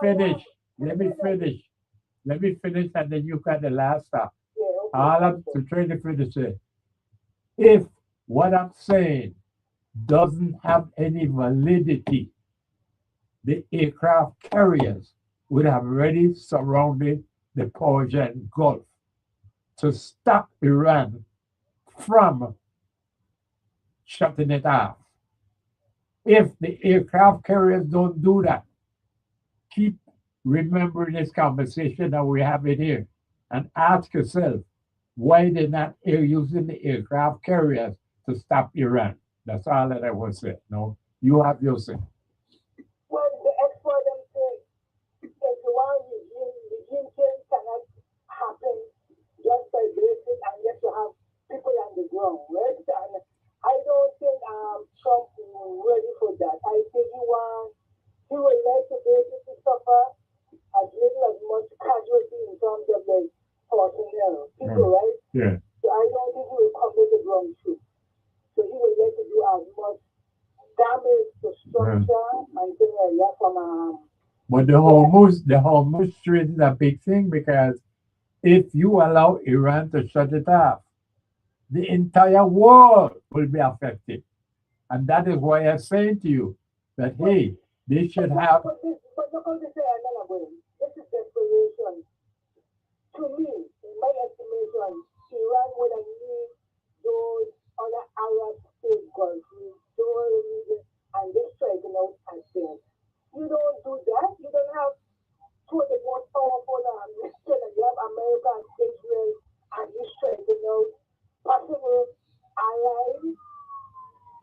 Speaker 1: finish, and then you got the last stop. All I'm trying to finish it. If what I'm saying doesn't have any validity, the aircraft carriers would have already surrounded the Persian Gulf to stop Iran from shutting it off. If the aircraft carriers don't do that, keep remembering this conversation that we have in here and ask yourself, why they're not using the aircraft carriers to stop Iran? That's all that I will say. No, you have your say.
Speaker 4: Well, the expert them say if the one regime change cannot happen just by basic unless you have people on the ground, right? And I don't think Trump is ready for that. I think he would like to basically suffer as little as much casualty in terms of like personnel, people, right?
Speaker 1: Yeah.
Speaker 4: So I don't think he will cover the ground troops. So he would like to do as much damage to structure and things like that from
Speaker 1: But the Hormuz Strait is a big thing because if you allow Iran to shut it off, the entire world will be affected. And that is why I'm saying to you that, hey, they should have.
Speaker 3: But look how they say another way. This is desperation. To me, in my estimation, Iran would have need those other Arab state countries, and they straighten out and say, you don't do that. You don't have two of the most powerful you have America and Israel, and you straighten out possible allies.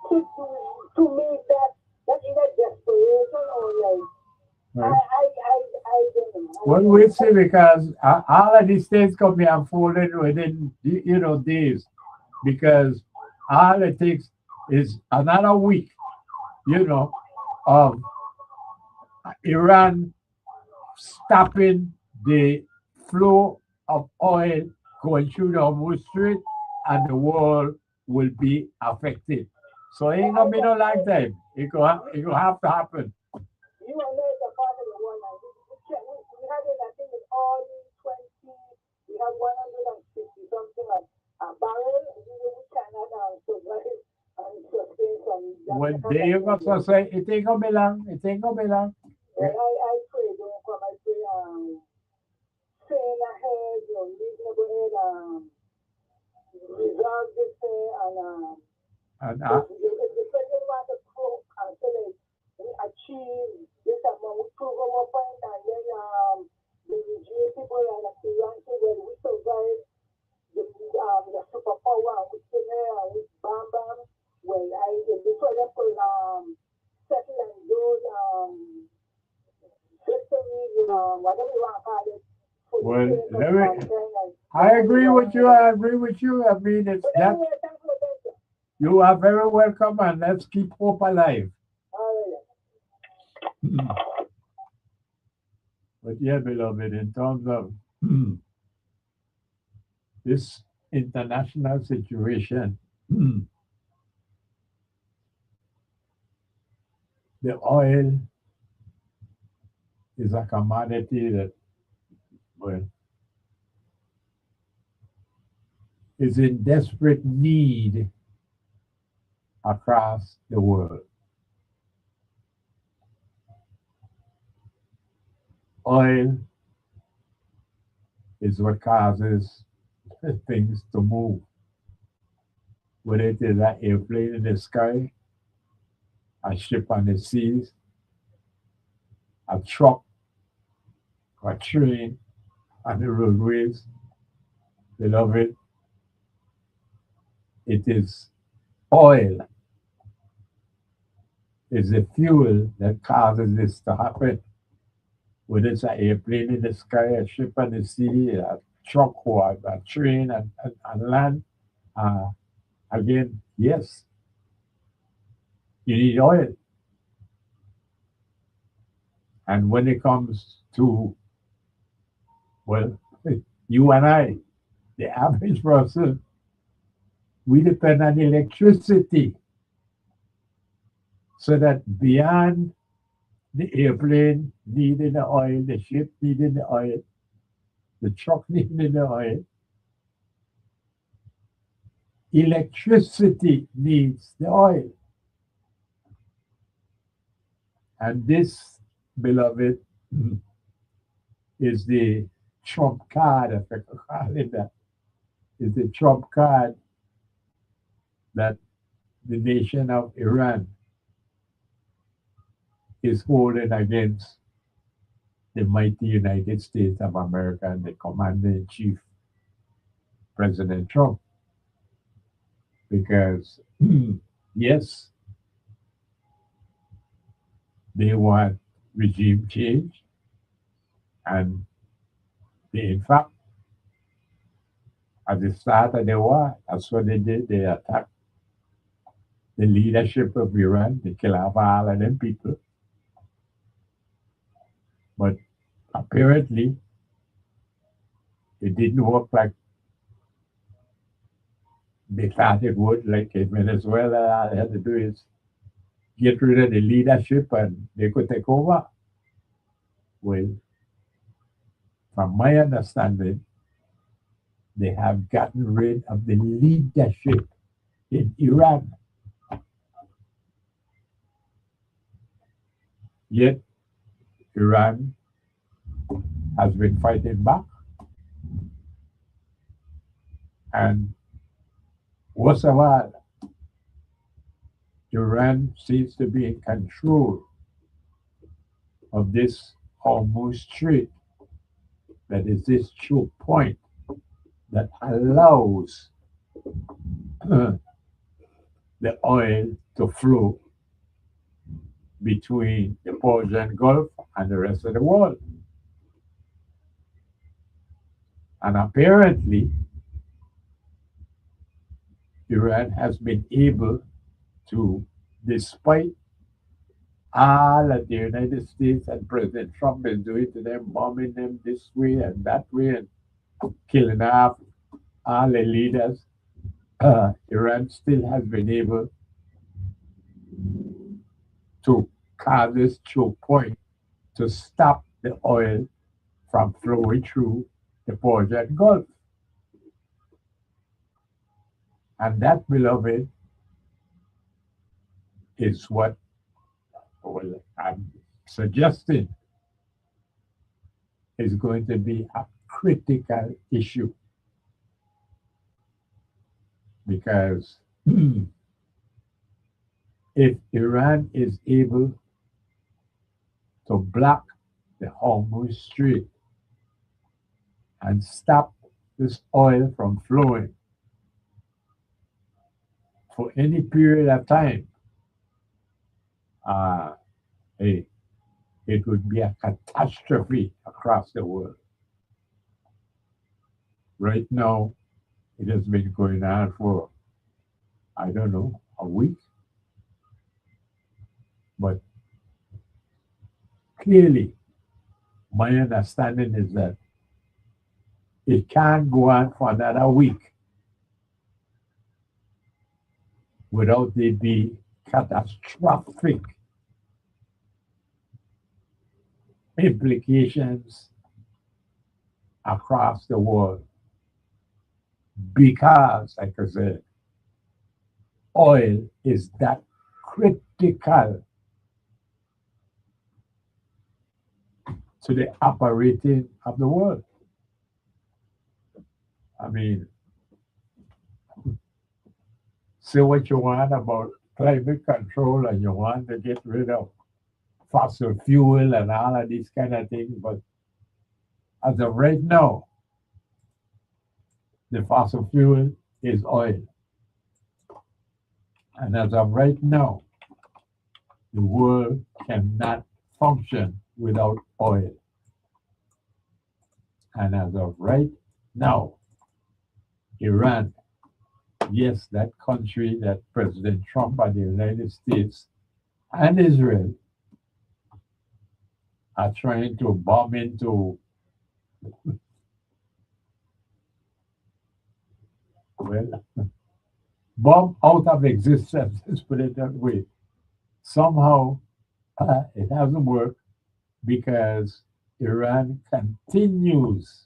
Speaker 3: To me, that is a desperation or like.
Speaker 1: Right.
Speaker 3: I don't know.
Speaker 1: Well, we'll see because all of these things can be unfolded within days, because all it takes is another week, of Iran stopping the flow of oil going through the Hormuz Strait, and the world will be affected. So it ain't gonna be no long time. It gonna have to happen.
Speaker 3: You and me is a part of the world now. We had it, I think, in all 20, we have 150 something a barrel. We cannot survive and sustain some.
Speaker 1: When they gonna say it ain't gonna be long. It ain't gonna be long.
Speaker 3: Well, I pray, don't come, I pray, staying ahead, reasonable ahead, resolve this thing,
Speaker 1: And
Speaker 3: if the president wants to prove until we achieve this amount, we prove our point, and then the regime people and the Iran say, well, we survive the superpower, and we sit there and we bam bam. Well, this was up for settling those victories, whatever you want to call it.
Speaker 1: Well, I agree with you. I mean, it's that. You are very welcome, and let's keep hope alive. But yeah, beloved, in terms of this international situation, the oil is a commodity that, well, is in desperate need across the world. Oil is what causes things to move. Whether it is an airplane in the sky, a ship on the seas, a truck, or a train on the roadways, beloved, it is oil is the fuel that causes this to happen. Whether it's an airplane in the sky, a ship on the sea, a truck, or a train and land, again, yes, you need oil. And when it comes to, well, you and I, the average person, we depend on electricity. So that beyond the airplane needing the oil, the ship needing the oil, the truck needing the oil, electricity needs the oil. And this, beloved, is the trump card, if I could call it that, is the trump card that the nation of Iran is holding against the mighty United States of America and the Commander-in-Chief, President Trump. Because, yes, they want regime change, and they, in fact, at the start of the war, that's what they did. They attacked the leadership of Iran. They killed off all of them people. But apparently, it didn't work like they thought it would. Like in Venezuela, all they had to do is get rid of the leadership and they could take over. Well, from my understanding, they have gotten rid of the leadership in Iran. Yet, Iran has been fighting back. And worst of all, Iran seems to be in control of this Hormuz Strait, that is this choke point that allows the oil to flow between the Persian Gulf and the rest of the world. And apparently, Iran has been able to, despite all that the United States and President Trump is doing to them, bombing them this way and that way, and killing off all the leaders, Iran still has been able to carve this choke point to stop the oil from flowing through the Persian Gulf. And that, beloved, is what I'm suggesting is going to be a critical issue. Because if Iran is able to block the Hormuz Strait and stop this oil from flowing for any period of time, hey, it would be a catastrophe across the world. Right now, it has been going on for, I don't know, a week. But clearly, my understanding is that it can't go on for another week without there be catastrophic implications across the world. Because, like I said, oil is that critical to the operating of the world. I mean, say what you want about climate control and you want to get rid of fossil fuel and all of these kind of things, but as of right now, the fossil fuel is oil. And as of right now, the world cannot function without oil. And as of right now, Iran, yes, that country that President Trump and the United States and Israel are trying to bomb into, well, bomb out of existence, let's put it that way. Somehow, it hasn't worked because Iran continues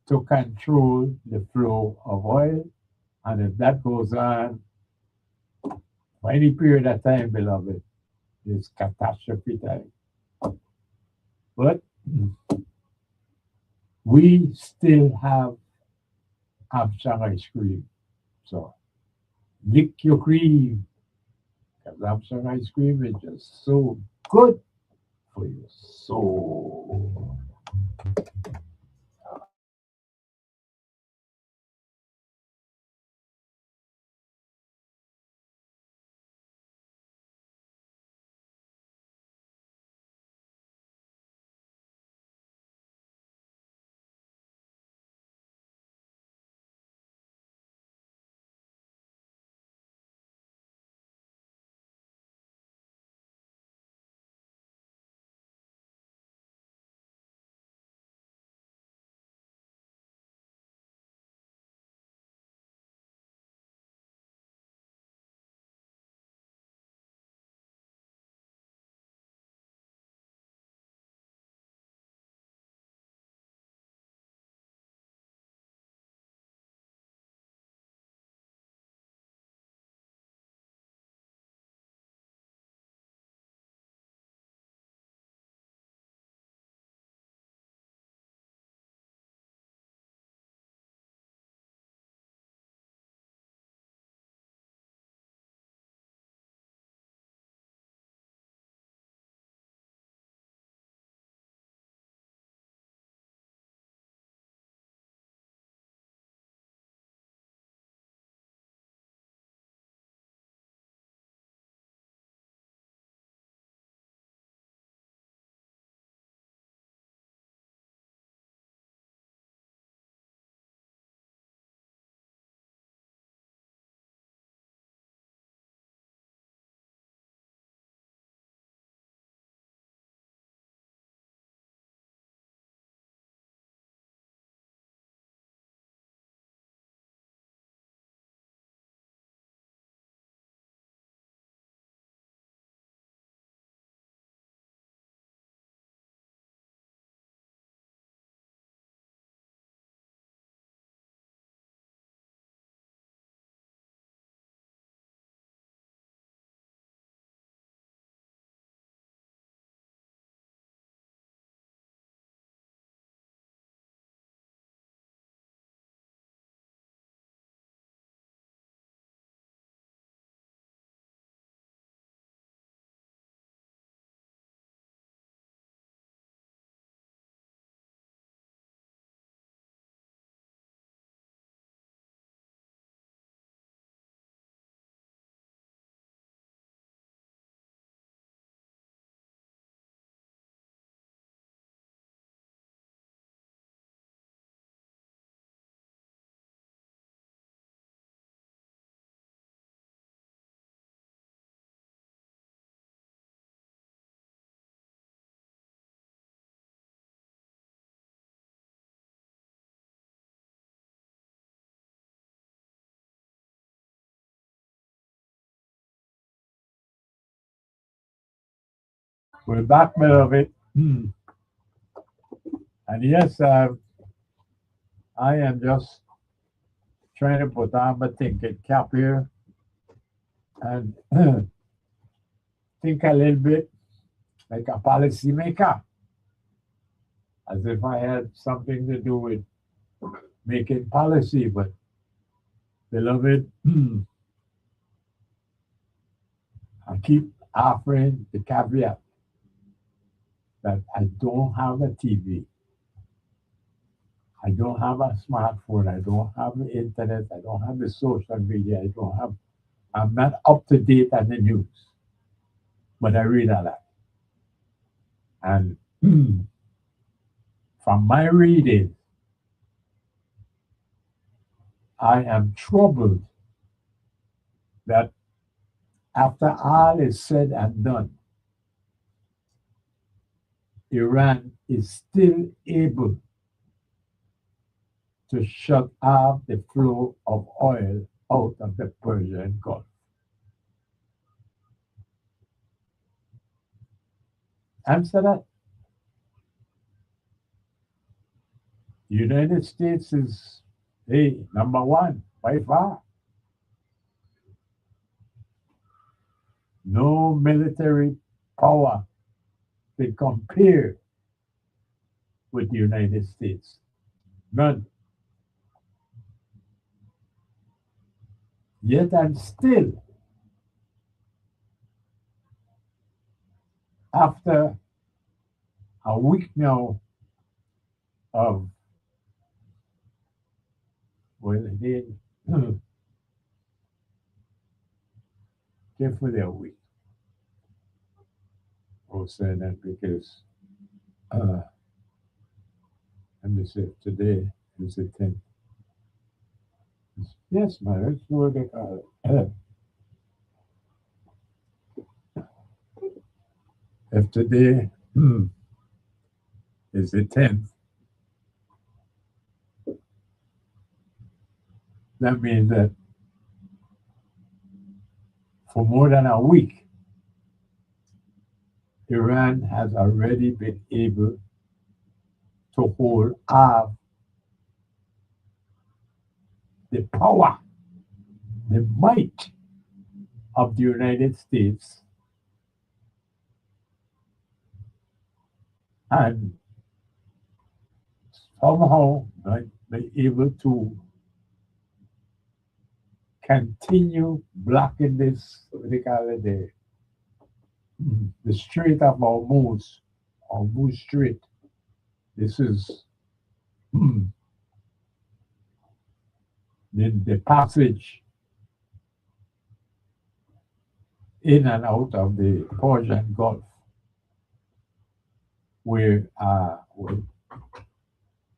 Speaker 1: to control the flow of oil. And if that goes on for any period of time, beloved, it's catastrophe time. But we still have Armstrong ice cream. So lick your cream, because Armstrong ice cream is just so good for your soul. We're back, beloved. And yes, I am just trying to put on my thinking cap here and think a little bit like a policymaker, as if I had something to do with making policy. But, beloved, I keep offering the caveat that I don't have a TV. I don't have a smartphone. I don't have the internet. I don't have the social media. I'm not up to date on the news. But I read a lot. And from my reading, I am troubled that after all is said and done, Iran is still able to shut off the flow of oil out of the Persian Gulf. Answer that. The United States is, number one by far. No military power can compare with the United States. None. Yet and still, after a week now of, carefully a week. I'll say that because, let me see, today is the 10th. Yes, man, that's what they call it. If today is the 10th, that means that for more than a week, Iran has already been able to hold off the power, the might of the United States, and somehow be able to continue blocking this, what they call it, the Strait of Hormuz, Hormuz Strait. This is the passage in and out of the Persian Gulf, where all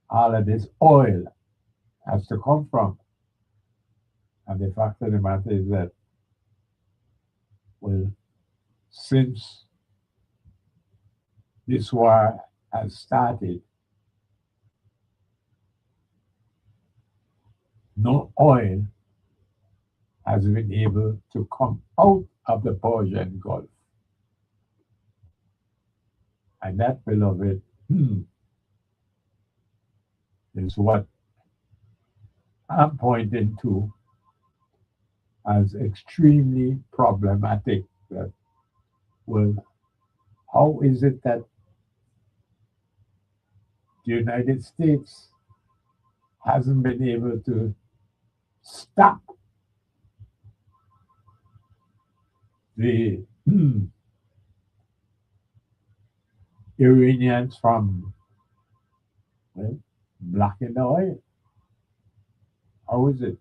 Speaker 1: of this oil has to come from. And the fact of the matter is that, well, since this war has started, no oil has been able to come out of the Persian Gulf. And that, beloved, is what I'm pointing to as extremely problematic. That, well, how is it that the United States hasn't been able to stop the Iranians from, well, blocking the oil? How is it?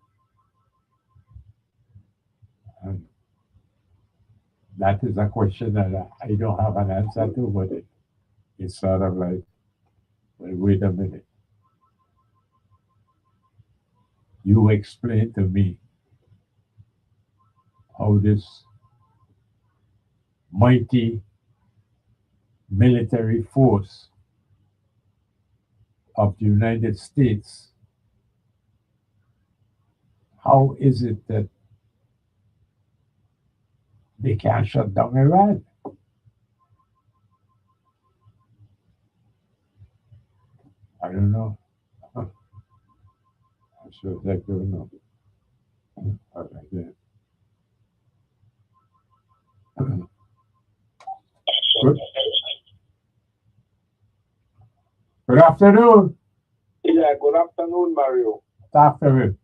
Speaker 1: That is a question that I don't have an answer to, but it's sort of like, well, wait a minute. You explain to me how this mighty military force of the United States, how is it that they can't shut down Iran? So that you know. All right then. Good. Good afternoon.
Speaker 2: Yeah, good afternoon, Mario.
Speaker 1: Good afternoon.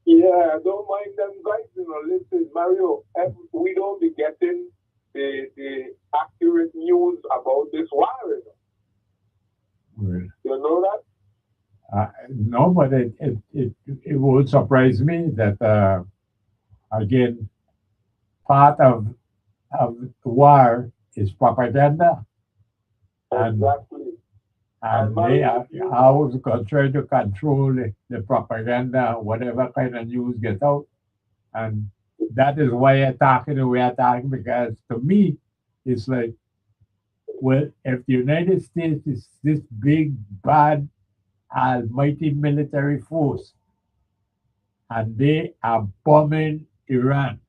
Speaker 2: Yeah, I don't mind them guys, listen, Mario, we don't be getting the accurate news about this war,
Speaker 1: Well,
Speaker 2: You know that?
Speaker 1: no, but it would surprise me that again part of the war is propaganda, and
Speaker 2: Exactly.
Speaker 1: and they are always trying to control the propaganda, whatever kind of news get out, and that is why attacking the way attacking, because to me it's like, well, if the United States is this big bad almighty military force and they are bombing Iran,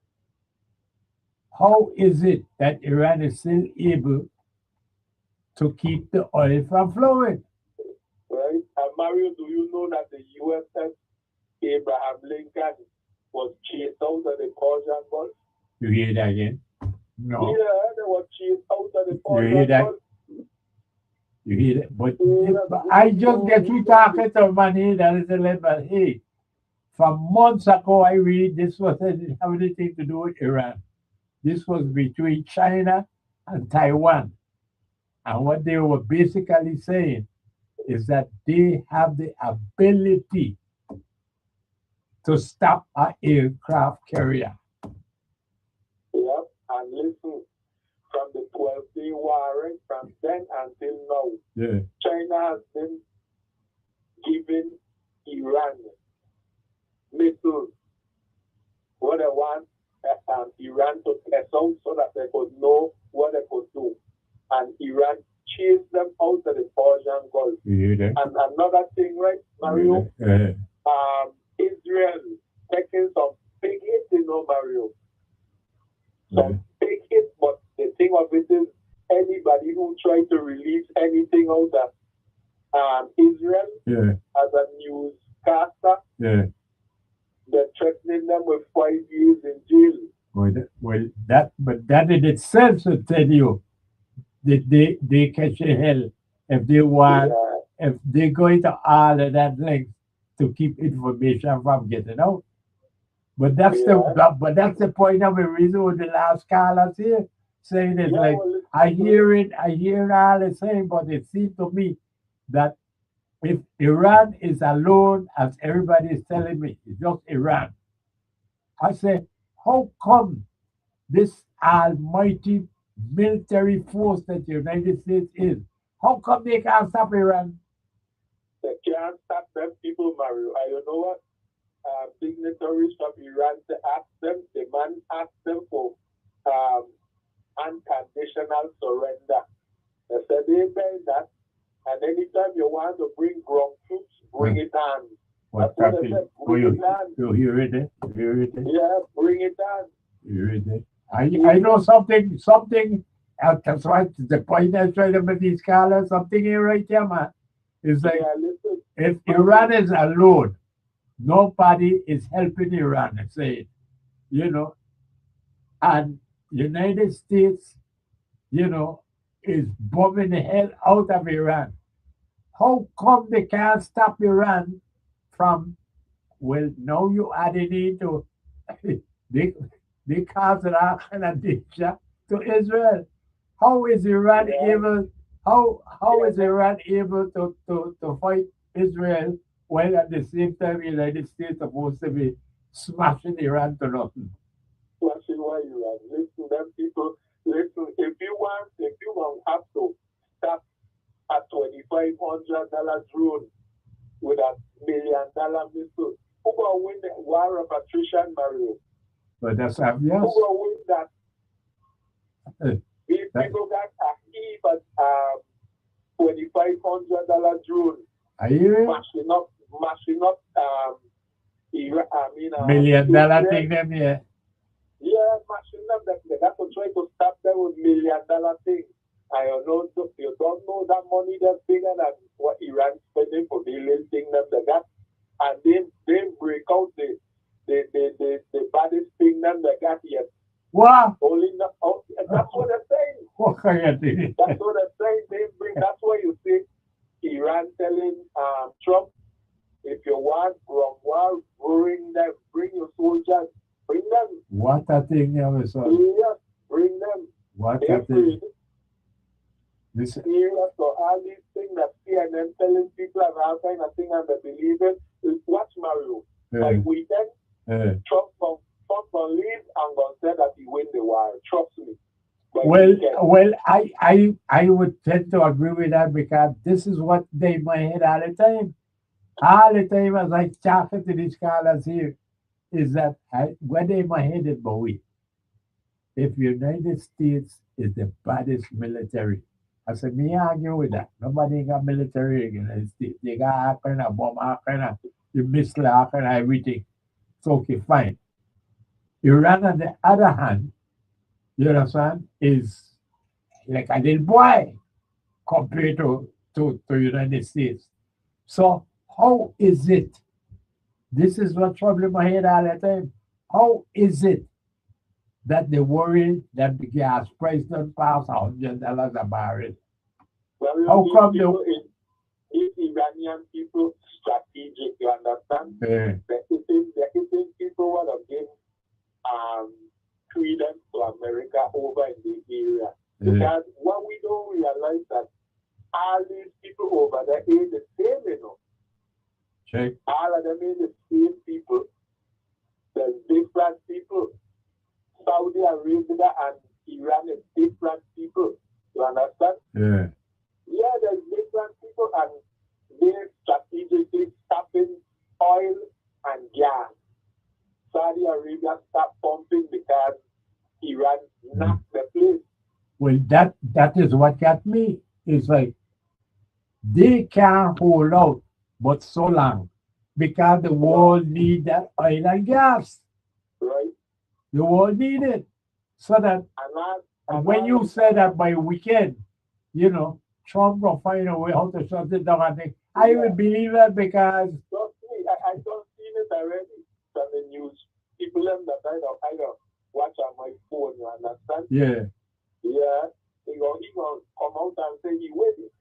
Speaker 1: how is it that Iran is still able to keep the oil from flowing?
Speaker 2: Right? And Mario, do you know that the USS Abraham Lincoln was chased out of the Persian Gulf?
Speaker 1: You hear that again? No.
Speaker 2: Yeah, they were chased out of the
Speaker 1: You
Speaker 2: Persian
Speaker 1: hear that?
Speaker 2: Gulf.
Speaker 1: You hear that? But I just get you talking to money that is a little, but hey, from months ago I read this didn't have anything to do with Iran. This was between China and Taiwan. And what they were basically saying is that they have the ability to stop an aircraft carrier.
Speaker 2: Yeah, and listen, from the 12-day war, from then until now,
Speaker 1: Yeah.
Speaker 2: China has been giving Iran missiles what they want Iran to test out so that they could know what they could do. And Iran chased them out of the Persian Gulf.
Speaker 1: You hear that?
Speaker 2: And another thing, right, Mario? Israel taking some big hits, Mario. Some big hits, but the thing of it is, anybody who tried to release anything out of Israel as a newscaster, they're threatening them with 5 years in jail.
Speaker 1: But that in itself should tell you that they catch a hell if they want, if they're going to all of that length to keep information from getting out. But that's the point of the reason with the last callers here saying it. Like, I hear all the same, but it seems to me that if Iran is alone, as everybody is telling me, it's just Iran. I say, how come this almighty military force that the United States is, how come they can't stop Iran?
Speaker 2: They can't stop them people, Mario. I don't know what dignitaries from Iran to ask them, the man asked them for unconditional surrender. They said they pay that, and anytime you want to bring ground troops, bring it on.
Speaker 1: What
Speaker 2: That's what they said, bring it on.
Speaker 1: You hear it there? You hear it there?
Speaker 2: Yeah, bring it on.
Speaker 1: You hear it there? I know something, that's why the point I'm trying to make these callers, something here right here, man. It's like, if Iran is alone, nobody is helping Iran, I say it, and United States, is bombing the hell out of Iran. How come they can't stop Iran from, well, now you added into, they cause an kind of danger to Israel. How is Iran able, how is Iran able to fight Israel while at the same time the United States supposed to be smashing Iran to nothing?
Speaker 2: Smashing why Iran? Listen, them people, listen, if you want have to stop a $2,500 drone with $1 million missile, who gonna win the war of attrition, Mario?
Speaker 1: But that's obvious.
Speaker 2: Who gonna win that? If people got a heap of $2,500 drone,
Speaker 1: are you
Speaker 2: mashing up
Speaker 1: $1 million thing them,
Speaker 2: yeah, mashing up that they got to try to stop them with $1 million things. I don't know, you don't know that money that's bigger than what Iran spending for the little thing that they got. And they break out the baddest thing that they got yet.
Speaker 1: What?
Speaker 2: Only not, oh, that's what they're saying.
Speaker 1: What can you do?
Speaker 2: That's what they're saying. That's why you see Iran telling Trump, if you want war, bring your soldiers, bring them.
Speaker 1: What a thing, you son.
Speaker 2: Yes, bring them.
Speaker 1: What
Speaker 2: They're
Speaker 1: a thing.
Speaker 2: afraid.
Speaker 1: This,
Speaker 2: Serious, so all these things that CNN telling people and all kind of things and they believe it. Watch Mario. Like weekend, Trump on leave and gonna say that he win the war. Trust me. By weekend.
Speaker 1: well, I would tend to agree with that because this is what they in my head all the time. All the time as I talking to these scholars here, is that what they in my head is Bowie. If United States is the baddest military, I said, me argue with that. Nobody got military in the United States. They got all kind of bomb, all kind of the missile, all kind of everything. So okay, fine. Iran on the other hand, you understand, is like a little boy compared to United States. So how is it? This is what trouble my head all the time. How is it that they worry that the gas price don't pass $100 a barrel?
Speaker 2: Well,
Speaker 1: How come
Speaker 2: these Iranian people strategic, you understand?
Speaker 1: Yeah.
Speaker 2: They're hitting people want to give credence to America over in the area. Because what we don't realize that all these people over there ain't the same, you know.
Speaker 1: Check.
Speaker 2: All of them ain't the same people. There's different people. Saudi Arabia and Iran is different people. You understand?
Speaker 1: Yeah.
Speaker 2: Yeah, there's different people and they're strategically stopping oil and gas. Saudi Arabia stopped pumping because Iran knocked the place.
Speaker 1: Well, that is what got me. It's like they can't hold out but so long because the world need that oil and gas.
Speaker 2: Right?
Speaker 1: The world need it. So that and when you say that by weekend, you know, Trump will find a way how to shut it down. I will believe that because
Speaker 2: Trust me, I don't see it already from the news. People them that I don't watch on my phone, you understand?
Speaker 1: yeah.
Speaker 2: Yeah. He gonna come out and say he win it.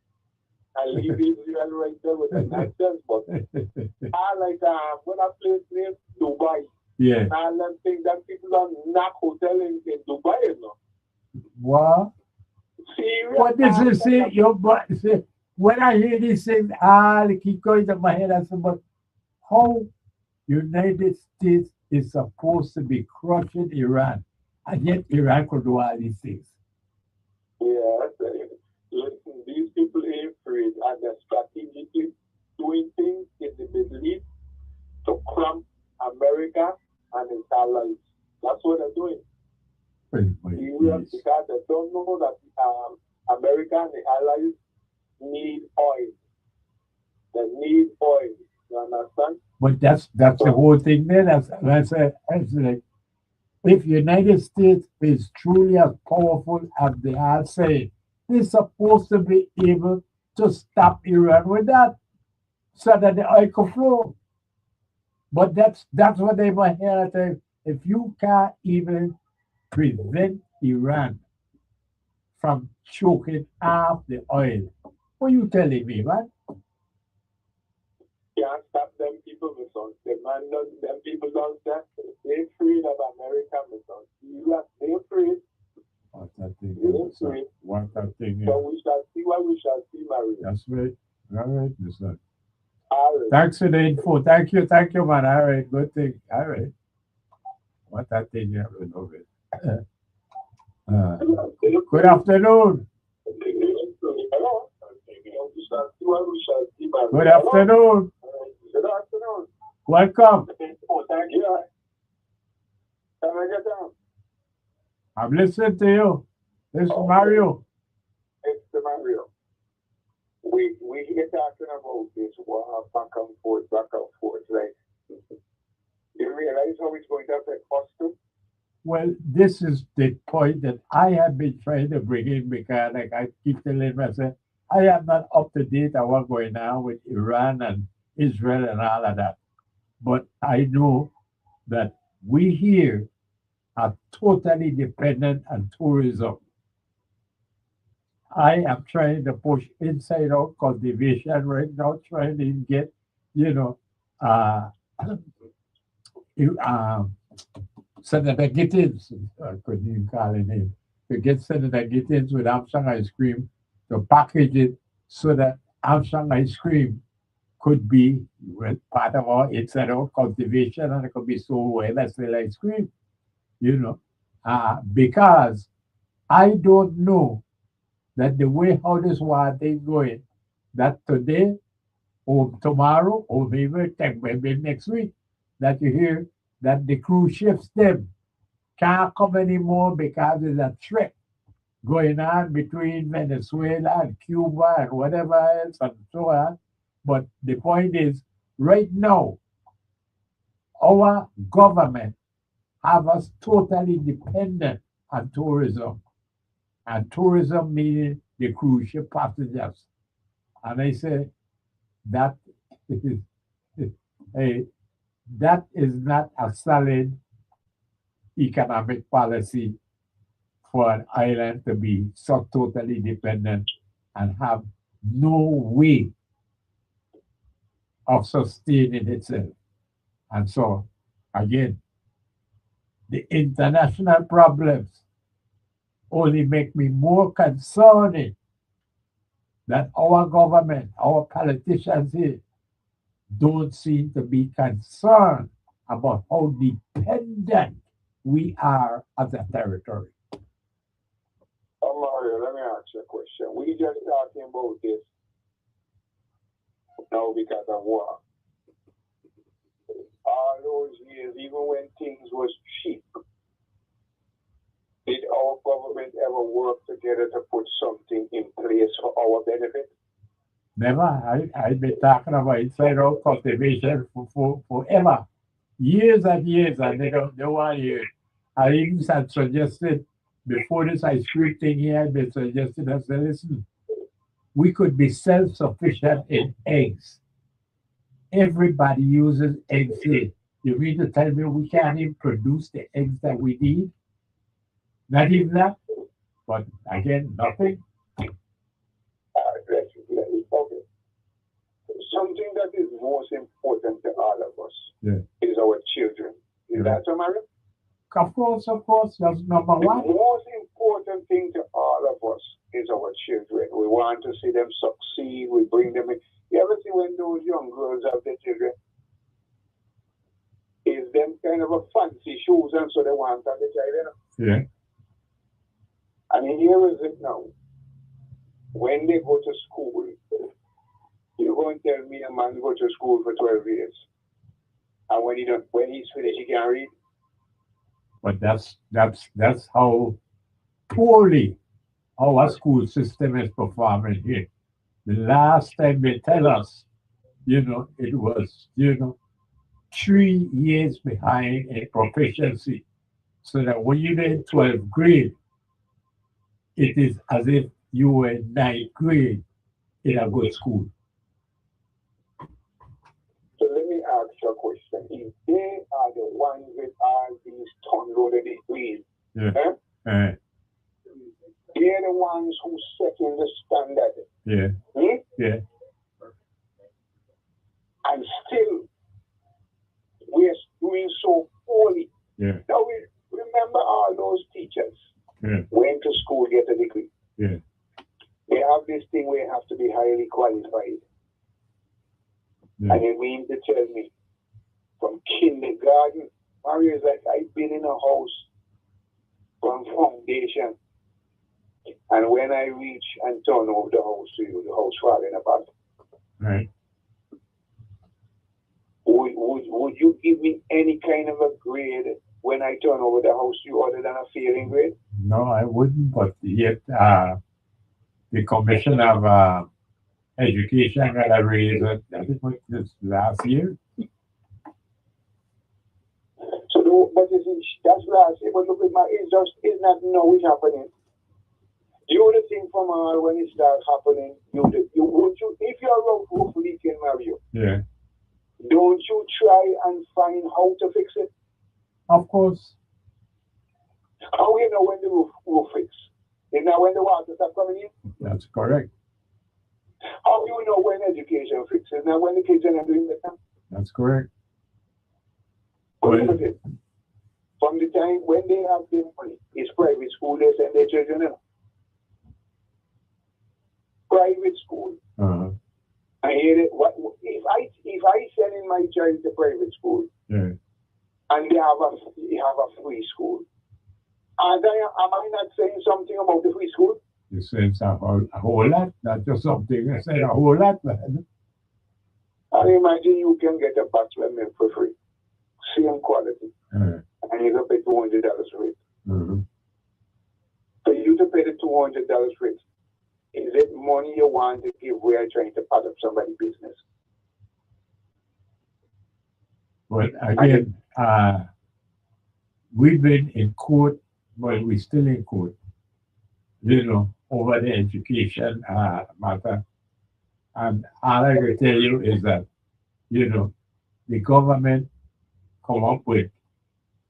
Speaker 2: And leave Israel right there with the nonsense. But I like when I play named Dubai.
Speaker 1: Yeah.
Speaker 2: And them things that people don't knock hotel in Dubai, you know.
Speaker 1: What?
Speaker 2: Serious.
Speaker 1: What does it say? Your butt say when I hear this thing, keep going to my head. I said, but how United States is supposed to be crushing Iran, and yet Iran could do all these things.
Speaker 2: Yeah, listen, these people ain't afraid and they're strategically doing things in the Middle East to cramp America and its allies. That's what they're doing. Because they don't know that America and the allies need oil. They need oil. You understand?
Speaker 1: But that's the whole thing there. That's like if United States is truly as powerful as they are saying, they're supposed to be able to stop Iran with that so that the oil can flow. But that's what they might hear. If you can't even prevent Iran from choking off the oil, what are you telling me, man?
Speaker 2: Can't stop them people, my son. Them people don't stop. They're afraid of America, my son. They're afraid.
Speaker 1: What that thing
Speaker 2: They're
Speaker 1: is, son.
Speaker 2: afraid.
Speaker 1: What that thing is.
Speaker 2: So we shall see what we shall see, Mario.
Speaker 1: That's right. All right, listen.
Speaker 2: All right.
Speaker 1: Thanks for the info. Thank you, man. All right, good thing. All right. What that thing you have to know it. Good afternoon.
Speaker 2: Hello. We shall see what we shall see, Mario.
Speaker 1: Good afternoon.
Speaker 2: Good afternoon.
Speaker 1: Welcome.
Speaker 2: Oh, thank you. Can I get down?
Speaker 1: I'm listening to you. This is Mario.
Speaker 2: It's the Mario. We here talking about this war back and forth, right? You realize how it's going to affect us too?
Speaker 1: Well, this is the point that I have been trying to bring in because, like I keep telling myself, I am not up to date on what's going on with Iran and Israel and all of that. But I know that we here are totally dependent on tourism. I am trying to push inside out cultivation right now, trying to get, you know, uh, you, Senator Gittins, I couldn't even call his name, to get Senator Gittins with Armstrong ice cream to package it so that Armstrong ice cream could be part of our inside out cultivation and it could be sold well as well ice cream, you know, because I don't know that the way how this war is going, that today or tomorrow or maybe next week, that you hear that the cruise ships them can't come anymore because there's a threat going on between Venezuela and Cuba and whatever else and so on. But the point is, right now, our government have us totally dependent on tourism. And tourism meaning the cruise ship passengers. And I say that is, hey, that is not a solid economic policy for an island to be so totally dependent and have no way of sustaining itself. And so, again, the international problems only make me more concerned that our government, our politicians here, don't seem to be concerned about how dependent we are as a territory.
Speaker 2: Mario, let me ask you a question. We just talking about this now because of war. All those years, even when things was cheap, did our government ever work together to put something in place for our benefit?
Speaker 1: Never. I've been talking about inside out cultivation for forever. Years and years, and they don't want to hear it. I even had suggested before this ice cream thing here, I've been suggesting, I said, listen, we could be self-sufficient in eggs. Everybody uses eggs here. You mean to tell me we can't even produce the eggs that we need? Not even that. But again, nothing.
Speaker 2: Okay. Something that is most important to all of us
Speaker 1: Yeah.
Speaker 2: is our children. Is that so, Mario?
Speaker 1: Of course, that's number
Speaker 2: The
Speaker 1: one.
Speaker 2: most important thing to all of us is our children. We want to see them succeed. We bring them in. You ever see when those young girls have their children? Is them kind of a fancy shoes and so they want to have the child, you know?
Speaker 1: Yeah.
Speaker 2: And here is it now. When they go to school, you're going to tell me a man go to school for 12 years. And when he's finished, he can't read.
Speaker 1: But that's how poorly our school system is performing here. The last time they tell us, it was, 3 years behind in proficiency. So that when you're in 12th grade, it is as if you were in 9th grade in a good school.
Speaker 2: So let me ask you a question. If they are the ones with all these ton-loaded degrees, they're the ones who setting the standard.
Speaker 1: Yeah.
Speaker 2: And still, we're doing so poorly.
Speaker 1: Yeah.
Speaker 2: Now, we remember all those teachers went to school, get a degree.
Speaker 1: Yeah.
Speaker 2: They have this thing where you have to be highly qualified.
Speaker 1: Yeah.
Speaker 2: And you mean to tell me, from kindergarten, Mario is like, I've been in a house from foundation. And when I reach and turn over the house to you, the house falling apart.
Speaker 1: Right.
Speaker 2: Would you give me any kind of a grade when I turn over the house to you other than a failing grade?
Speaker 1: No, I wouldn't, but yet the Commission of Education got a raise, I think, this last year.
Speaker 2: So
Speaker 3: No, but you see, that's why I say, but look, it's not now it's happening. You would think from when it starts happening, if your roof leaking, Mario,
Speaker 1: Yeah.
Speaker 3: don't you try and find how to fix it?
Speaker 1: Of course.
Speaker 3: How you know when the roof fix? Is that when the water starts coming in?
Speaker 1: That's correct.
Speaker 3: How you know when education fixes? Now when the kids are not doing that?
Speaker 1: That's correct.
Speaker 3: But
Speaker 1: Well,
Speaker 3: look at it. From the time when they have the money, it's private school, they send their children in. Private school. I hear it. What if I send in my child to private school,
Speaker 1: yeah.
Speaker 3: and they have a free school? Am I not saying something about the free school?
Speaker 1: You said a whole lot, not just something. I said a whole lot, man.
Speaker 3: And imagine you can get a bachelor milk for free, same quality, and you can pay $200 for it. For you to pay the $200 for it, is it money you want to give where you're trying to pad up somebody's business?
Speaker 1: But again, we've been in court, but we're still in court, over the education matter. And all I can tell you is that, the government come up with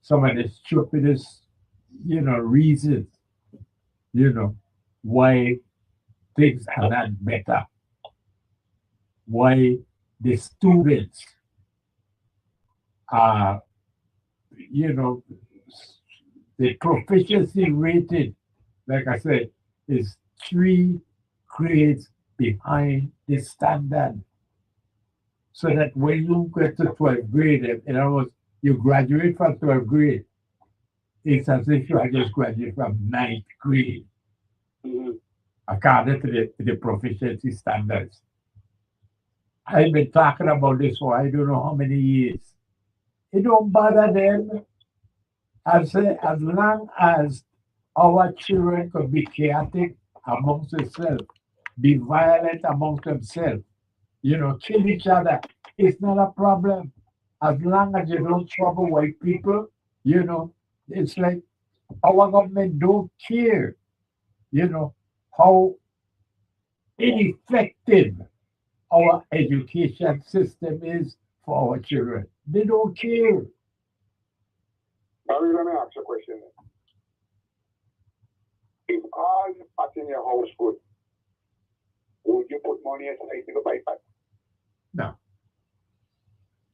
Speaker 1: some of the stupidest, reasons, why things are not better, why the students are, the proficiency rated, like I said, is 3 grades behind the standard. So that when you get to 12th grade, in other words, you graduate from 12th grade, it's as if you had just graduated from 9th grade, according to the proficiency standards. I've been talking about this for I don't know how many years. It don't bother them. I say, as long as our children could be chaotic amongst themselves, be violent amongst themselves, kill each other, it's not a problem. As long as you don't trouble white people, it's like our government don't care, how ineffective our education system is for our children. They don't care.
Speaker 3: Barry, let me ask you a question. If all the pot in your house good, would you put money aside to go buy pot?
Speaker 1: No.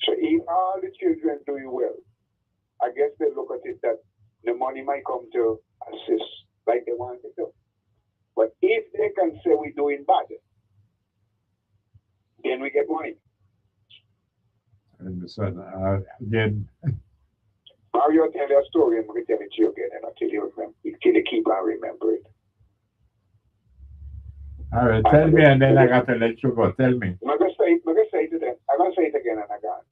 Speaker 3: So if all the children doing well, I guess they look at it that the money might come to assist like they want it to. But if they can say we're doing bad, then we get money.
Speaker 1: And so, again,
Speaker 3: Mario tell you a story, I'm going to tell it to you again, and until you remember, until you keep on remember it.
Speaker 1: all right, tell me, and then I got to let you go. Tell me.
Speaker 3: I'm going to say to them, I'm going to say it again and again.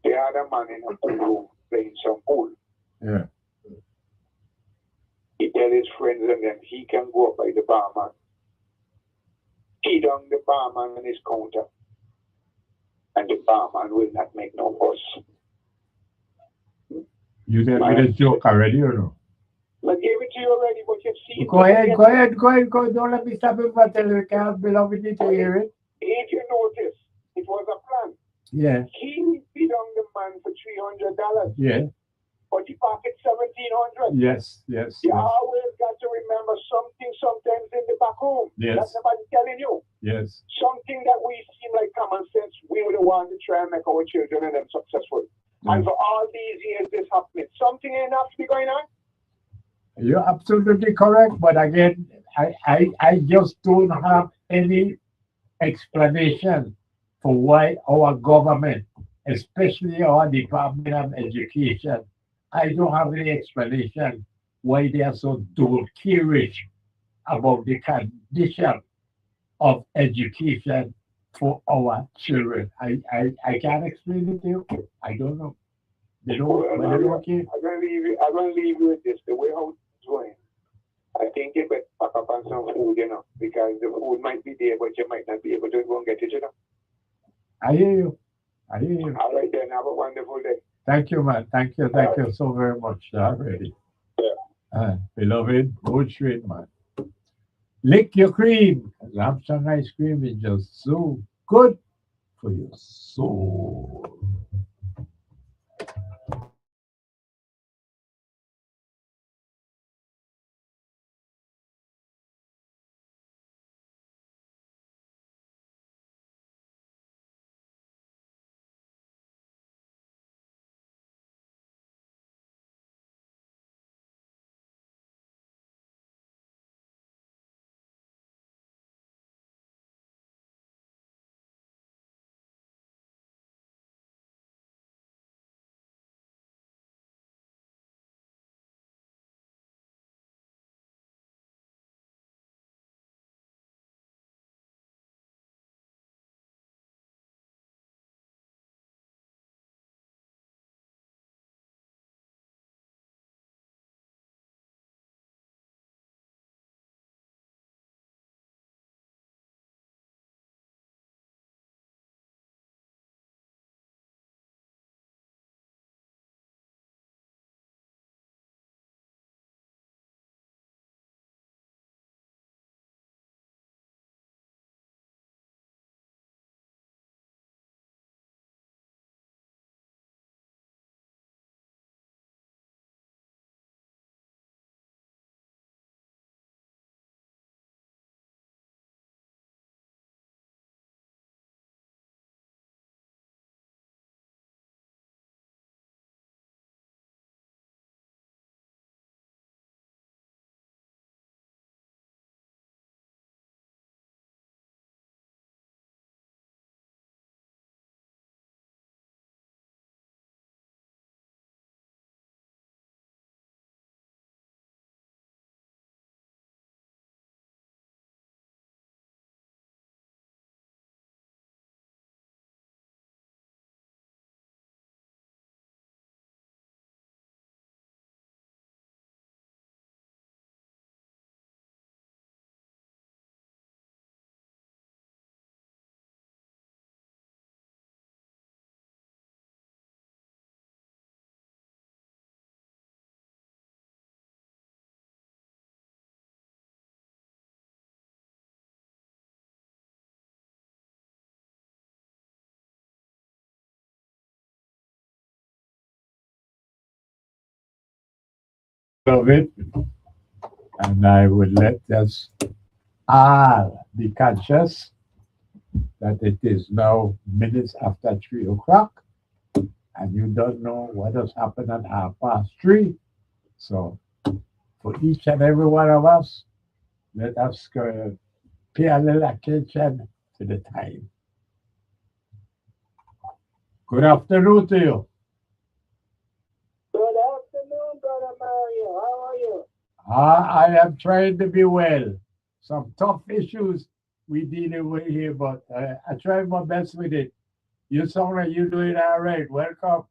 Speaker 3: They had a man in a room playing some pool.
Speaker 1: Yeah.
Speaker 3: He tell his friends and them he can go up by the barman. He down the barman on his counter. And the barman will not make no fuss.
Speaker 1: You did a joke already, or no?
Speaker 3: I gave it to you already, but you've seen.
Speaker 1: Go ahead. Don't let me stop you from telling you. Can't belong with you to hear it.
Speaker 3: If you notice, it was a plan.
Speaker 1: Yeah.
Speaker 3: He bid on the man for $300.
Speaker 1: Yeah.
Speaker 3: But he pocket $1,700.
Speaker 1: Yes.
Speaker 3: You always got to remember something sometimes in the back room.
Speaker 1: Yes.
Speaker 3: That's nobody telling you.
Speaker 1: Yes.
Speaker 3: Something that we seem like common sense, we would want to try and make our children and them successful. And for all these years this happening, something ain't have to be going on.
Speaker 1: You're absolutely correct, but again, I just don't have any explanation for why our government, especially our Department of Education, I don't have any explanation why they are so dulcich about the condition of education for our children. I can't explain it to you. I don't know. They don't care.
Speaker 3: I'm gonna leave you with this. The way how it's going, I think you better pack up on some food, because the food might be there, but you might not be able to go and get it,
Speaker 1: I hear you.
Speaker 3: All right then, have a wonderful day.
Speaker 1: Thank you, man. Thank you so very much already. Beloved, go straight, man. Lick your cream. Armstrong ice cream is just so good for your soul. Beloved, and I would let us all be conscious that it is now minutes after 3 o'clock, and you don't know what has happened at 3:30. So, for each and every one of us, let us pay a little attention to the time. Good afternoon to you.
Speaker 3: Good afternoon, Brother Mario. How are you?
Speaker 1: I am trying to be well. Some tough issues we dealing with here, but I try my best with it. You sound like you're doing all right. Welcome.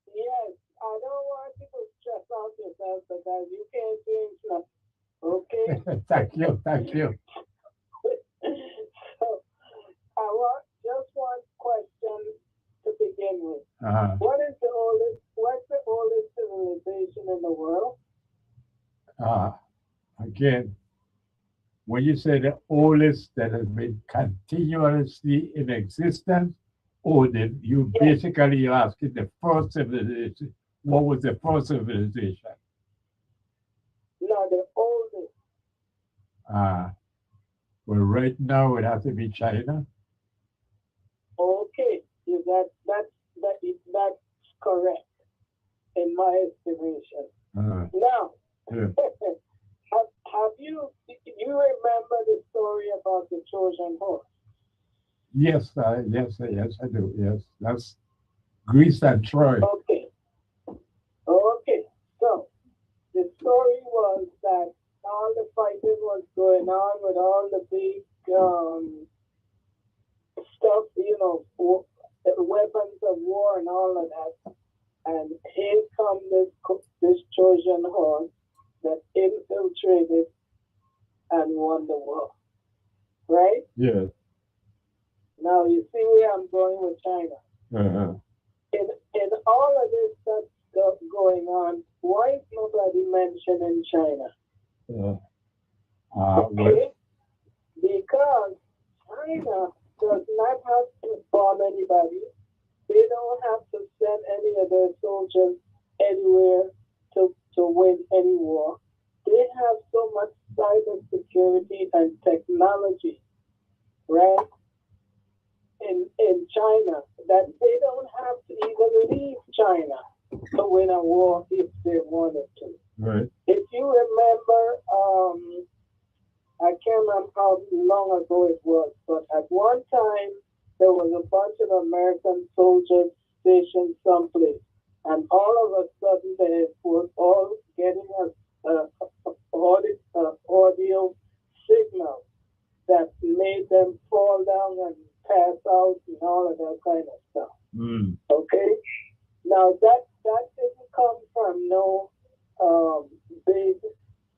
Speaker 3: Yes, I don't want you to stress out yourself because you can't change nothing. Okay?
Speaker 1: Thank you. Thank you.
Speaker 3: So, I want just one question to begin with.
Speaker 1: Uh,
Speaker 3: What's the oldest civilization in the world?
Speaker 1: uh, Again, when you say the oldest that has been continuously in existence, or that you
Speaker 3: Yes,
Speaker 1: basically you're asking the first civilization, what was the first civilization?
Speaker 3: no, the oldest.
Speaker 1: Uh, well, right now it has to be China.
Speaker 3: Okay, you got that's correct in my estimation.
Speaker 1: Uh,
Speaker 3: Now,
Speaker 1: yeah.
Speaker 3: have you remember the story about the Trojan horse?
Speaker 1: Yes, I do. Yes, that's Greece and Troy.
Speaker 3: Okay, okay. So the story was that all the fighting was going on with all the big stuff, weapons of war and all of that. And here come this Trojan horse that infiltrated and won the war. Right?
Speaker 1: Yes.
Speaker 3: Now you see where I'm going with China.
Speaker 1: Uh-huh.
Speaker 3: In going on, why is nobody mentioning China?
Speaker 1: Well,
Speaker 3: Okay? Because China does not have to bomb anybody. They don't have to send any of their soldiers anywhere to win any war. They have so much cyber security and technology, right, in China that they don't have to even leave China to win a war if they wanted to.
Speaker 1: right.
Speaker 3: If you remember, I can't remember how long ago it was, but at one time there was a bunch of American soldiers stationed someplace, and all of a sudden they were all getting audio signal that made them fall down and pass out and all of that kind of stuff.
Speaker 1: Mm.
Speaker 3: Okay, now that didn't come from no big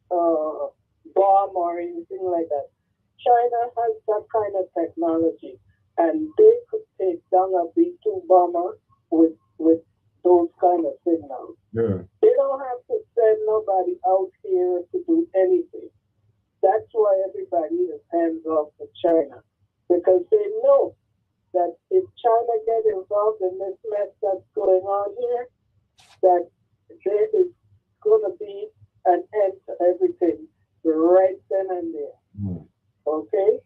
Speaker 3: bomb or anything like that. China has that kind of technology, and they could take down a B-2 bomber with those kind of signals.
Speaker 1: Yeah.
Speaker 3: They don't have to send nobody out here to do anything. That's why everybody is hands off to China, because they know that if China get involved in this mess that's going on here, that there is going to be an end to everything right then and there.
Speaker 1: Mm.
Speaker 3: Okay?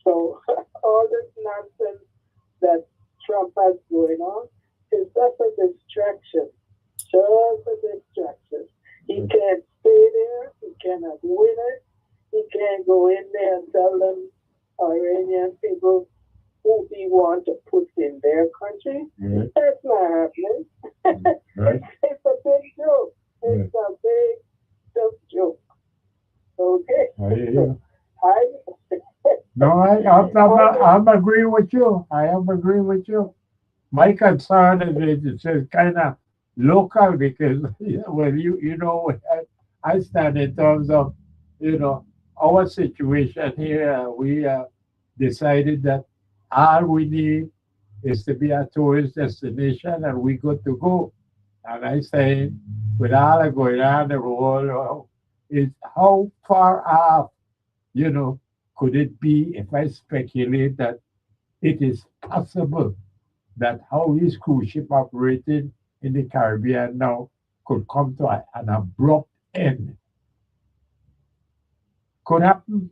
Speaker 3: So all this nonsense that Trump has going on is just a distraction. Just a distraction. He can't stay there. He cannot win it. He can't go in there and tell them Iranian people who he wants to put in their country.
Speaker 1: Right.
Speaker 3: That's not happening.
Speaker 1: Right.
Speaker 3: It's a big joke. It's a big joke. Okay?
Speaker 1: I hear you.
Speaker 3: No,
Speaker 1: I'm agreeing with you. I am agreeing with you. My concern is it's kind of local because, well, you know, I stand in terms of, our situation here. We decided that all we need is to be a tourist destination and we good to go. And I say, with all that going on in the world, is how far off, could it be if I speculate that it is possible that how this cruise ship operated in the Caribbean now could come to an abrupt end? Could happen.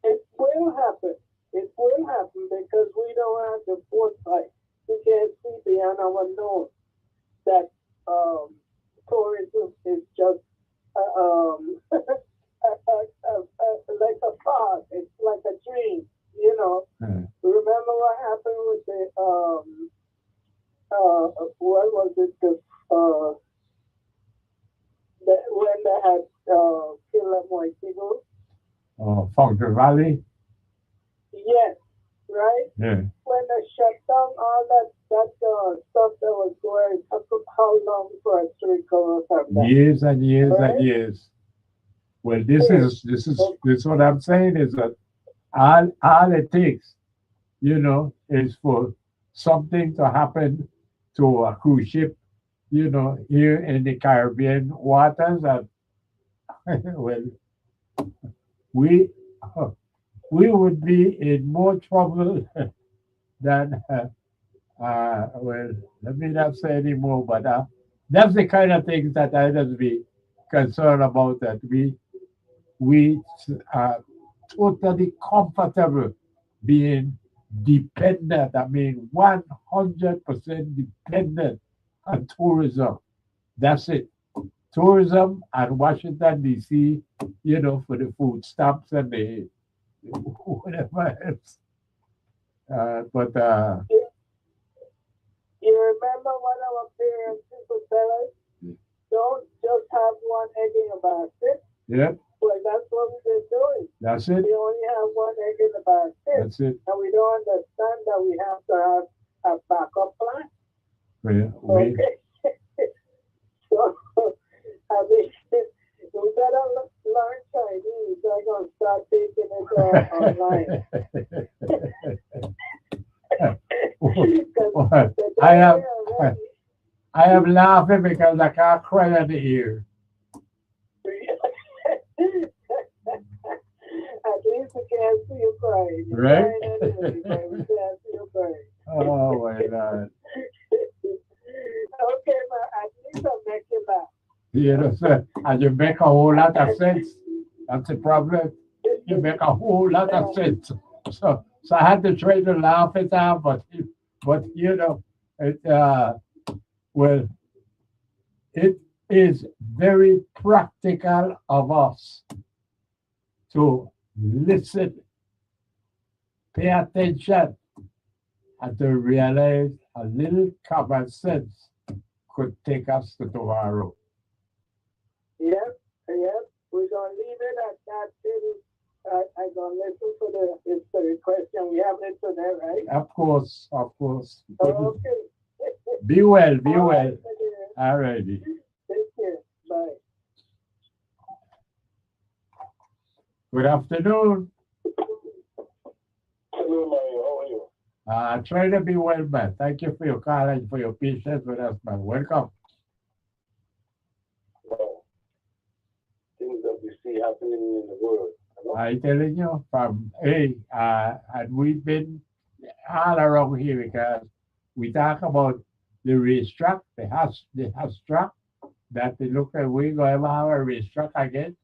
Speaker 3: it will happen. It will happen because we don't have the foresight. We can't see beyond our nose that tourism is just like a fog. It's like a dream, Remember what happened with the what was it? When they had killed them white people.
Speaker 1: Fountain Valley.
Speaker 3: Yes, right.
Speaker 1: Yeah.
Speaker 3: When they shut down all that stuff that was going, it took how long for us to recover from that?
Speaker 1: Years and years
Speaker 3: Right?
Speaker 1: and years. Well, this is what I'm saying is that all it takes, is for something to happen to a cruise ship, here in the Caribbean waters, and well, we would be in more trouble than well, let me not say anymore, but that's the kind of things that I just be concerned about, that we are totally comfortable being dependent. 100% dependent on tourism. That's it. Tourism and Washington D.C. For the food stamps and the whatever else. But
Speaker 3: You remember what our parents used to tell us? Don't just have one egg in a basket.
Speaker 1: yeah,
Speaker 3: Well, that's what we've been doing.
Speaker 1: that's it.
Speaker 3: We only have one egg in the basket,
Speaker 1: That's it.
Speaker 3: and we don't understand that we have to have a backup plan.
Speaker 1: We
Speaker 3: Okay. So, we better learn Chinese. I'm going to start taking it online.
Speaker 1: I have I am laughing because I can't cry in the ear.
Speaker 3: At least we can't see you crying. You're
Speaker 1: Right?
Speaker 3: crying anyway, but we can't see you crying.
Speaker 1: Oh my God.
Speaker 3: Okay, but at least I'll make you laugh.
Speaker 1: You know, sir, and you make a whole lot of sense. That's the problem. You make a whole lot of sense. So I had to try to laugh it out, but you know, well, it is very practical of us to listen, pay attention, and to realize a little common sense could take us to tomorrow.
Speaker 3: Yep. We're going to leave it at that. I'm going to listen to the history question. We have it today, right?
Speaker 1: Of course.
Speaker 3: Okay.
Speaker 1: Be well.
Speaker 3: All right,
Speaker 1: All righty.
Speaker 3: take care. Bye.
Speaker 1: Good afternoon.
Speaker 2: Hello, Mario. How are you?
Speaker 1: Try to be well, man. Thank you for your call and for your patience with us, man. Welcome.
Speaker 2: Well, things that we see happening in the world.
Speaker 1: I telling you, and we've been all around here because we talk about the racetrack, the house track, that they look like we're going to have a racetrack again.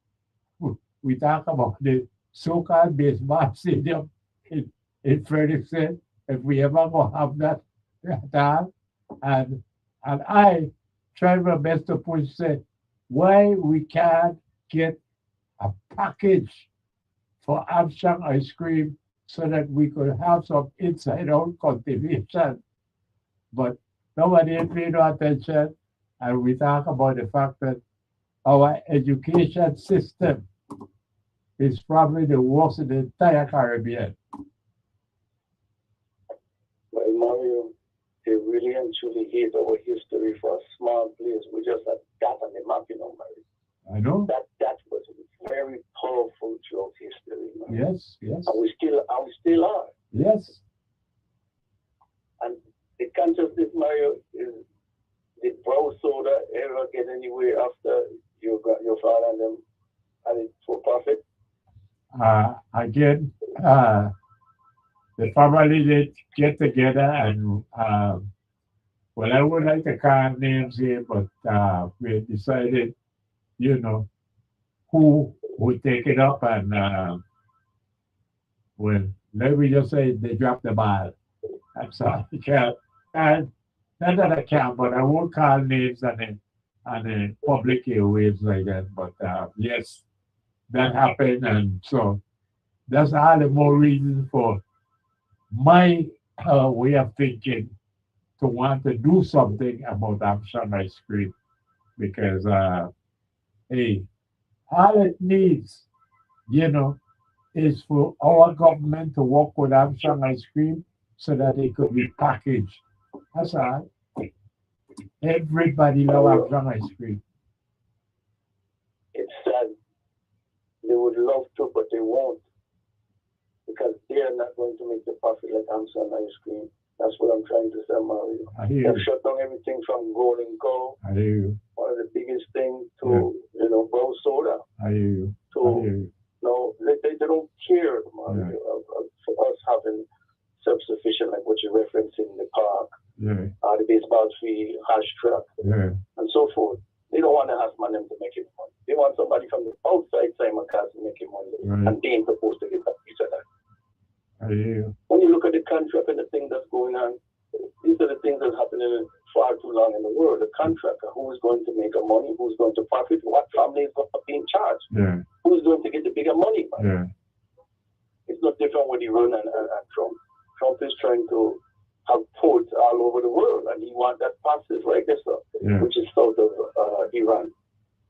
Speaker 1: We talk about the so-called baseball stadium in Frederickson, if we ever go have that at all. And I try my best to push say why we can't get a package for Armstrong ice cream so that we could have some inside out cultivation. But nobody paid no attention, and we talk about the fact that our education system is probably the worst in the entire Caribbean.
Speaker 2: Well, Mario, they really and truly hate our history for a small place. We just had that on the map, Mario.
Speaker 1: I know.
Speaker 2: That was very powerful throughout history. Mario.
Speaker 1: Yes.
Speaker 2: And we still are.
Speaker 1: Yes.
Speaker 2: And the consciousness, Mario, is did brown soda ever get anywhere after your father and them had it for profit?
Speaker 1: Again, the family did get together and well, I would like to call names here, but we decided, who would take it up, and well, let me just say they dropped the ball. I'm sorry, and not that I can't, but I won't call names on the public airwaves like that. But yes, that happened, and so that's all the more reason for my way of thinking to want to do something about Armstrong ice cream, because hey, all it needs, is for our government to work with Armstrong ice cream so that it could be packaged. That's all. Everybody loves Armstrong ice cream.
Speaker 2: It's sad. They would love to, but they won't, because they are not going to make the profit like Armstrong ice cream. That's what I'm trying to say, Mario.
Speaker 1: I hear
Speaker 2: They've
Speaker 1: you.
Speaker 2: shut down everything from Golden Cow,
Speaker 1: I hear you.
Speaker 2: one of the biggest things, to brown soda.
Speaker 1: I hear you. I
Speaker 2: To
Speaker 1: hear you.
Speaker 2: no, they don't care, Mario, for us having self-sufficient, like what you referenced in the park,
Speaker 1: Yeah.
Speaker 2: the baseball field, hash track,
Speaker 1: Yeah.
Speaker 2: and so forth. They don't want to ask man them to make it money. They want somebody from the outside Simon Castle making money,
Speaker 1: Right.
Speaker 2: and they ain't supposed to get a piece of that.
Speaker 1: I hear you.
Speaker 2: When you look at the contract and the thing that's going on, these are the things that's happening far too long in the world. The contractor, who is going to make a money, who's going to profit, what family is going to be in charge,
Speaker 1: Yeah.
Speaker 2: who's going to get the bigger money.
Speaker 1: Yeah.
Speaker 2: It's not different with Iran and Trump. Trump is trying to have ports all over the world, and he wants that passage right there, sir,
Speaker 1: Yeah.
Speaker 2: which is south of Iran.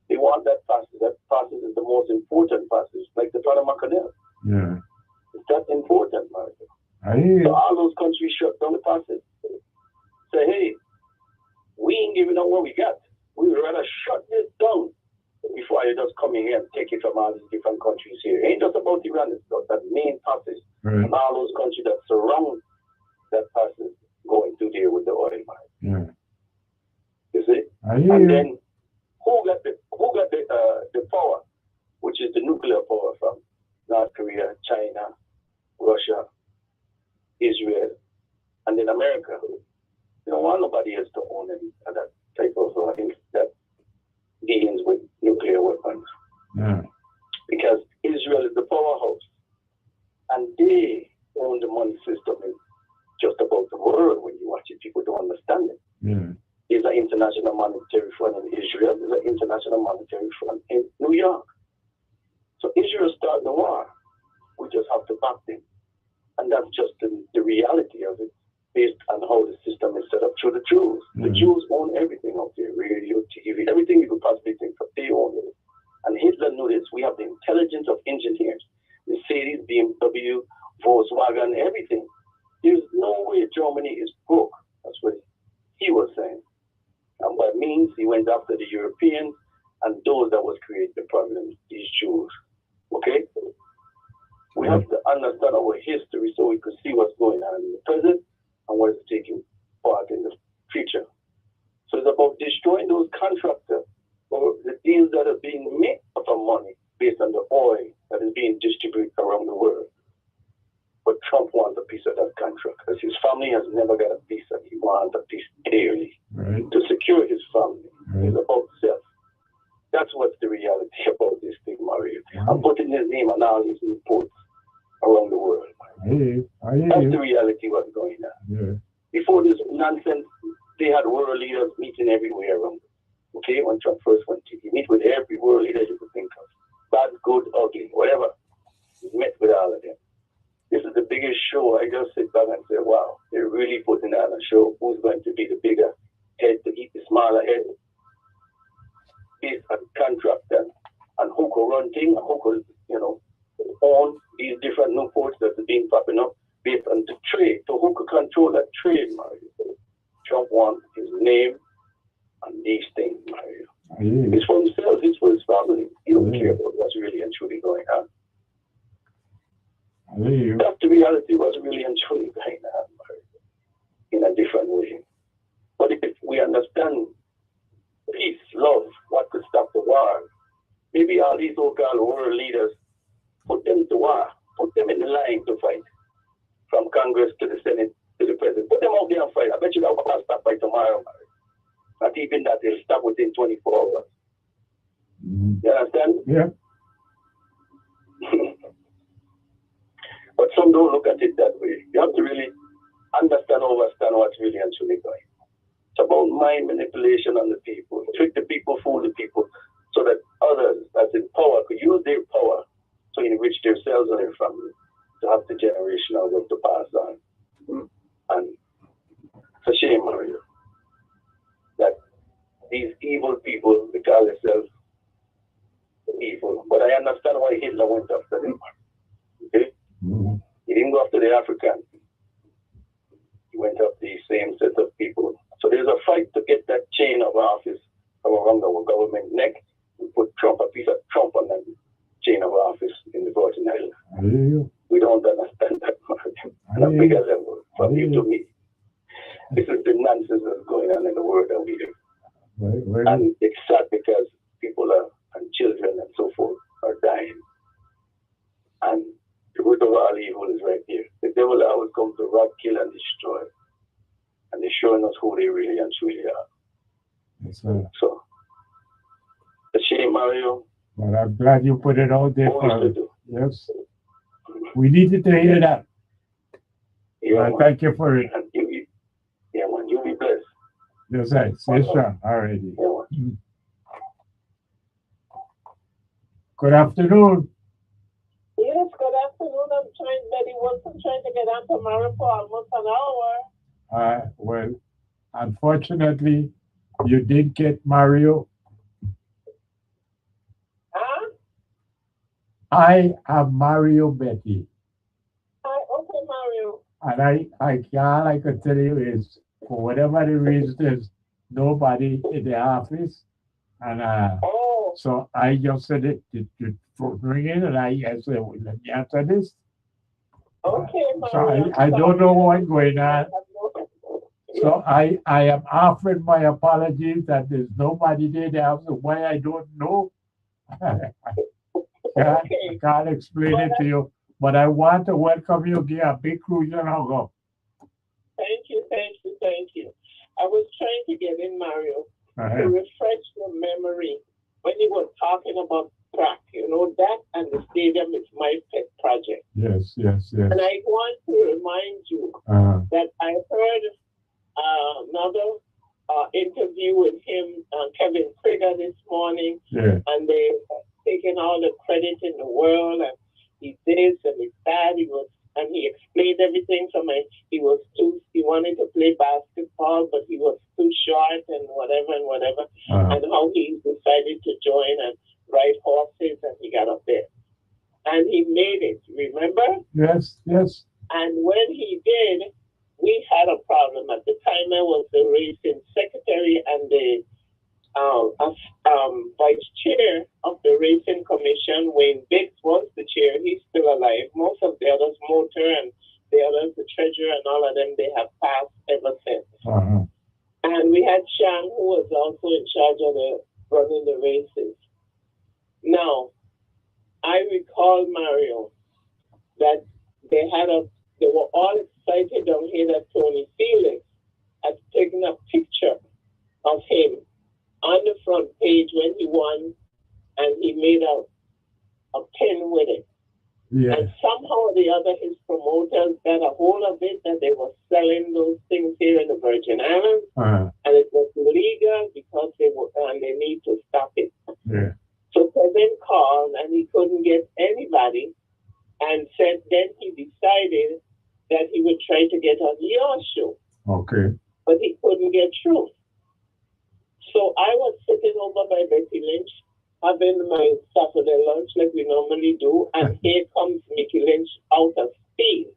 Speaker 2: They want that passage. That passage is the most important passage, like the Panama Canal.
Speaker 1: Yeah.
Speaker 2: It's that important, man.
Speaker 1: I hear
Speaker 2: So
Speaker 1: you.
Speaker 2: all those countries shut down the passage. Say, hey, we ain't giving up what we got. We would rather shut this down before you just come in here and take it from all these different countries here. It ain't just about Iran, it's about that main passage.
Speaker 1: Right.
Speaker 2: And all those countries that surround that passage going through there with the oil mine.
Speaker 1: Yeah.
Speaker 2: The see?
Speaker 1: I hear
Speaker 2: And
Speaker 1: you.
Speaker 2: then who got the power, which is the nuclear power from North Korea, China, Russia, Israel, and then America. They don't want nobody else to own any of that type of thing that deals with nuclear weapons.
Speaker 1: Yeah.
Speaker 2: Because Israel is the powerhouse. And they own the money system in just about the world. When you watch it, people don't understand it.
Speaker 1: Yeah.
Speaker 2: There's an international monetary fund in Israel. There's an international monetary fund in New York. So Israel started the war. We just have to back them. And that's just the reality of it, based on how the system is set up through the Jews. The Jews own everything out there, radio, TV, everything you could possibly think of, they own it. And Hitler knew this. We have the intelligence of engineers, Mercedes, BMW, Volkswagen, everything. There's no way Germany is broke. That's what he was saying. And by means, he went after the Europeans and those that was creating the problem, these Jews. Okay? We have to understand our history so we could see what's going on in the present and what is taking part in the future. So it's about destroying those contractors or the deals that are being made for money based on the oil that is being distributed around the world. But Trump wants a piece of that contract because his family has never got a piece and he wants a piece daily to secure his family. It's about self. That's what's the reality about this thing, Mario. I'm putting his name on all these reports around the world. That's the reality what's going on.
Speaker 1: Yeah.
Speaker 2: Before this nonsense, they had world leaders meeting everywhere around. Okay, when Trump first went to, he meet with every world leader you could think of. Bad, good, ugly, whatever. He met with all of them. This is the biggest show. I just sit back and say, wow, they're really putting on a show. Who's going to be the bigger head to eat the smaller head? Based on contract and who could run things and who could, own these different new ports that are being popping up based on the trade. So who could control that trade, Mario? Trump wants his name and these things, Mario. It's for himself, it's for his family. He don't care about what's really and truly going on. That's the reality, what's really and truly going on, Mario, in a different way. But if we understand peace, love, what could stop the war, maybe all these so-called world leaders, put them to war, put them in the line to fight, from Congress to the Senate to the President. Put them out there and fight. I bet you that will stop by tomorrow, Mario. Not even that, they'll stop within 24 hours. You understand?
Speaker 1: Yeah.
Speaker 2: But some don't look at it that way. You have to really understand, overstand what's really and truly going. It's about mind manipulation on the people. Trick the people, fool the people, so that others that's in power could use their power to enrich themselves and their family, to have the generational wealth to pass on. And it's a shame, Mario, that these evil people, they call themselves evil. But I understand why Hitler went after them. Okay? He didn't go after the Africans. He went after the same set of people. So there's a fight to get that chain of office around our government neck and put Trump, a piece of Trump on that chain of office in the Virgin Islands. We don't understand that on a bigger level from you to me. This is the nonsense that's going on in the world that we live. And it's sad because people and children and so forth are dying. And the root of all evil is right here. The devil always comes to rob, kill, and destroy. And they're showing us who they really and truly are.
Speaker 1: Yes, sir.
Speaker 2: So, a shame, Mario.
Speaker 1: Well, I'm glad you put it out there for us.
Speaker 2: Do.
Speaker 1: Yes. We needed to hear that.
Speaker 2: Yeah,
Speaker 1: well, thank you for it.
Speaker 2: Yeah, man, you be blessed.
Speaker 1: Yes, sir. Yes, sir. Alrighty.
Speaker 2: Yeah,
Speaker 5: Good afternoon.
Speaker 6: Yes, good afternoon. Betty Wilson trying to get on tomorrow for almost an hour.
Speaker 1: Well, unfortunately, you did get Mario.
Speaker 6: Huh?
Speaker 1: I am Mario Betty.
Speaker 6: Hi, okay, Mario.
Speaker 1: And all I can tell you is, for whatever the reason, there's nobody in the office. And so I just said it to ring in, and I said, well, let me answer this.
Speaker 6: Okay,
Speaker 1: So I don't know what's going on.
Speaker 5: So I am offering my apologies that there's nobody there to ask why I don't know. I can't explain it to you, but I want to welcome you again. A big cruise and hug up.
Speaker 6: Thank you, thank you, thank you. I was trying to get in, Mario, to
Speaker 5: Uh-huh.
Speaker 6: refresh your memory when you were talking about track. You know, that and the stadium is my pet project.
Speaker 5: Yes, yes, yes.
Speaker 6: And I want to remind you
Speaker 5: Uh-huh.
Speaker 6: that I heard another interview with him, Kevin Krieger, this morning,
Speaker 5: Yeah.
Speaker 6: and they taking all the credit in the world, and he this and he that. And he explained everything from it. He wanted to play basketball, but he was too short and whatever,
Speaker 5: Uh-huh.
Speaker 6: and how he decided to join and ride horses, and he got up there. And he made it, remember?
Speaker 5: Yes, yes.
Speaker 6: And when he did, we had a problem. At the time, I was the racing secretary and the vice chair of the racing commission. Wayne Biggs was the chair. He's still alive. Most of the others, Motor and the others, the treasurer and all of them, they have passed ever since.
Speaker 5: Uh-huh.
Speaker 6: And we had Shang, who was also in charge of running the races. Now, I recall, Mario, that they were all excited down here that Tony Felix had taken a picture of him on the front page when he won, and he made a pin with it.
Speaker 5: Yeah.
Speaker 6: And somehow or the other, his promoters got a hold of it, that they were selling those things here in the Virgin Islands,
Speaker 5: Uh-huh.
Speaker 6: and it was illegal because they need to stop it.
Speaker 5: Yeah.
Speaker 6: So Kevin called, and he couldn't get anybody, and said then he decided that he would try to get on your show,
Speaker 5: Okay.
Speaker 6: but he couldn't get through. So I was sitting over by Betty Lynch, having my Saturday lunch like we normally do, and here comes Mickey Lynch out of speed.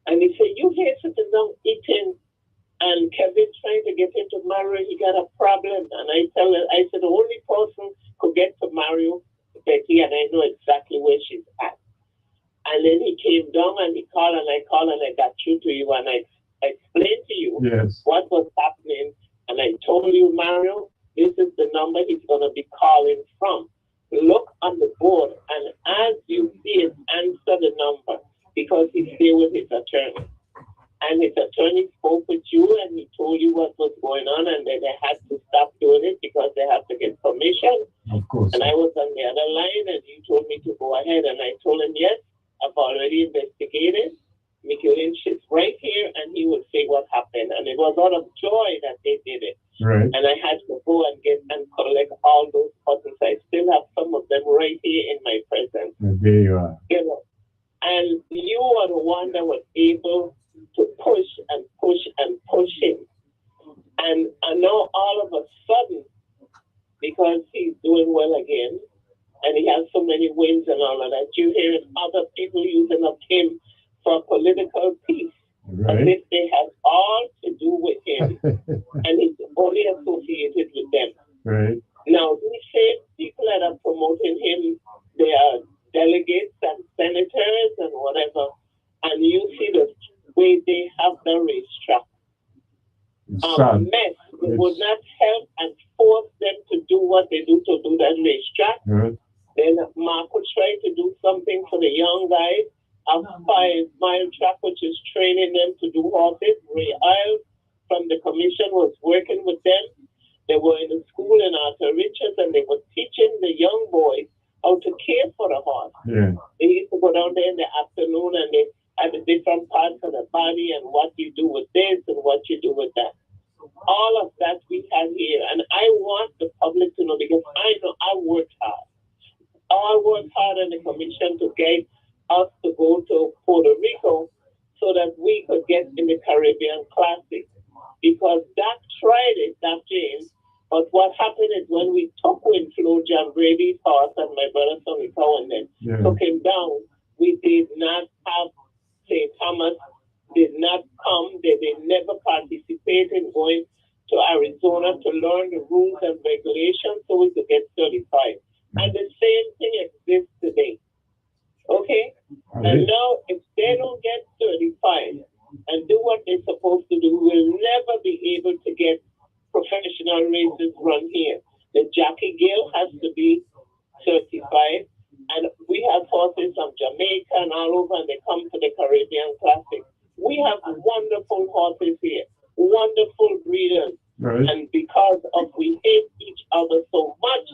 Speaker 6: And he said, "You here sitting down eating, and Kevin trying to get into Mario, he got a problem." And I said, the only person could get to Mario, Betty, and I know exactly where she's at. And then he came down and he called and I got through to you, and I explained to you
Speaker 5: Yes.
Speaker 6: what was happening. And I told you, Mario, this is the number he's going to be calling from. Look on the board, and as you see it, answer the number, because he's there with his attorney. And his attorney spoke with you, and he told you what was going on, and then they had to stop doing it because they have to get permission.
Speaker 5: Of course.
Speaker 6: And I was on the other line, and you told me to go ahead, and I told him, yes, I've already investigated. Mickey Lynch is right here, and he will say what happened. And it was out of joy that they did it.
Speaker 5: Right.
Speaker 6: And I had to go and get and collect all those buttons. I still have some of them right here in my presence.
Speaker 5: And there you are.
Speaker 6: You know, and you are the one that was able to push and push and push him. And now all of a sudden, because he's doing well again, and he has so many wins and all of that, you're hearing other people using up him for political peace. As
Speaker 5: Right.
Speaker 6: if they have all to do with him, and he's only associated with them.
Speaker 5: Right.
Speaker 6: Now, these same people that are promoting him, they are delegates and senators and whatever, and you see the way they have the racetrack.
Speaker 5: It's
Speaker 6: A
Speaker 5: sad.
Speaker 6: mess. It would not help and force them to do what they do to do that racetrack.
Speaker 5: Right.
Speaker 6: Then Marco tried to do something for the young guys, a 5-mile track, which is training them to do horses. Ray Isles from the commission was working with them. They were in the school in Arthur Richards, and they were teaching the young boys how to care for the horse.
Speaker 5: Yeah.
Speaker 6: They used to go down there in the afternoon, and they had the different parts of the body and what you do with this and what you do with that. All of that we have here, and I want the public to know, because I know I worked hard. I worked hard in the commission to get us to go to Puerto Rico so that we could get in the Caribbean Classic. Because Doc tried it, Doc James, but what happened is when we took Winflow, John Brady's horse, and my brother Sonny Cowan then took him down, we did not have St. Thomas, did not come, they never participate in going to Arizona to learn the rules and regulations so we could get certified. And the same thing exists today. Okay?
Speaker 5: Right.
Speaker 6: And now, if they don't get certified and do what they're supposed to do, we'll never harbor so much.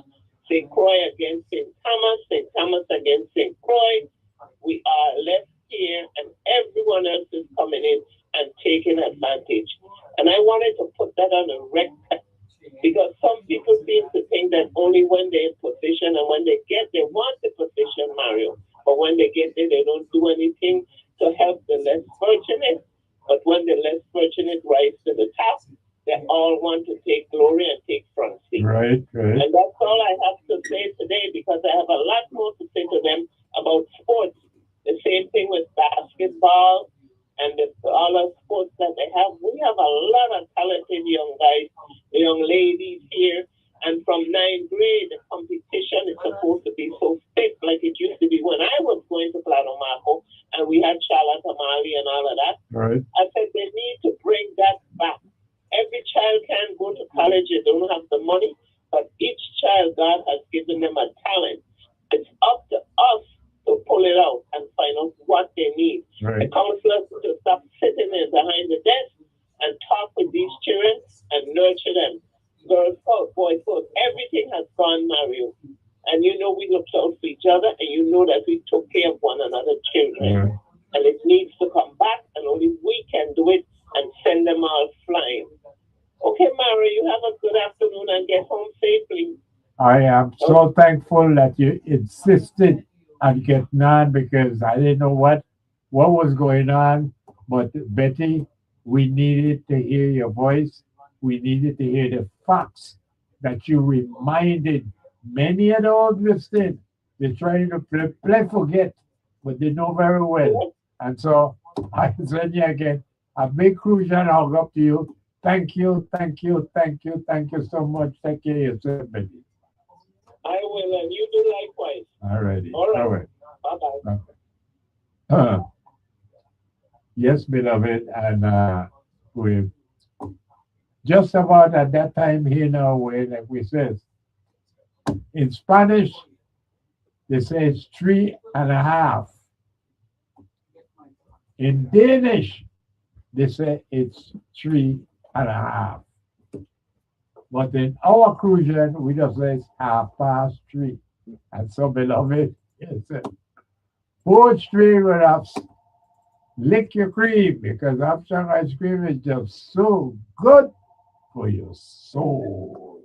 Speaker 6: St. Croix against St. Thomas against St. Croix. We are left here and everyone else is coming in and taking advantage. And I wanted to put that on a record because some people seem to think that only when they're in position and when they want the position, Mario. But when they get there, they don't do anything to help the less fortunate. But when the less fortunate rise to the top, they all want to take glory and take front seat.
Speaker 5: Right.
Speaker 6: And that's all I have to say today because I have a lot more to say to them about sports. The same thing with basketball and all the sports that they have. We have a lot of talented young guys, young ladies here. And from 9th grade, the competition is supposed to be so thick like it used to be when I was going to Plano Marco and we had Charlotte Amali and all of that.
Speaker 5: Right.
Speaker 6: I said they need to bring that back. Every child can go to college, they don't have the money, but each child, God has given them a talent. It's up to us to pull it out and find out what they need.
Speaker 5: Right.
Speaker 6: The counselors to stop sitting there behind the desk and talk with these children and nurture them. Girls first, boys first, everything has gone, Mario. And you know we looked out for each other and you know that we took care of one another children.
Speaker 5: Yeah.
Speaker 6: And it needs to come back and only we can do it and send them all flying. Okay, Mario, you have a good afternoon and get home safely.
Speaker 5: I am so thankful that you insisted on getting on because I didn't know what was going on. But Betty, we needed to hear your voice. We needed to hear the facts that you reminded many of the old listeners. They're trying to play forget, but they know very well. And so I send you again a big crucial hug up to you. Thank you so much. Take care of yourself, Betty.
Speaker 6: I will, and you do likewise.
Speaker 5: All righty.
Speaker 6: All right.
Speaker 5: All right.
Speaker 6: Bye-bye.
Speaker 5: Yes, beloved, and we just about at that time here now, where like we says in Spanish, they say it's 3.5. In Danish, they say it's 3.5. But in our crucian, we just say it's 3:30. And so, beloved, it's poetry with us. Lick your cream because Armstrong ice cream is just so good for your soul.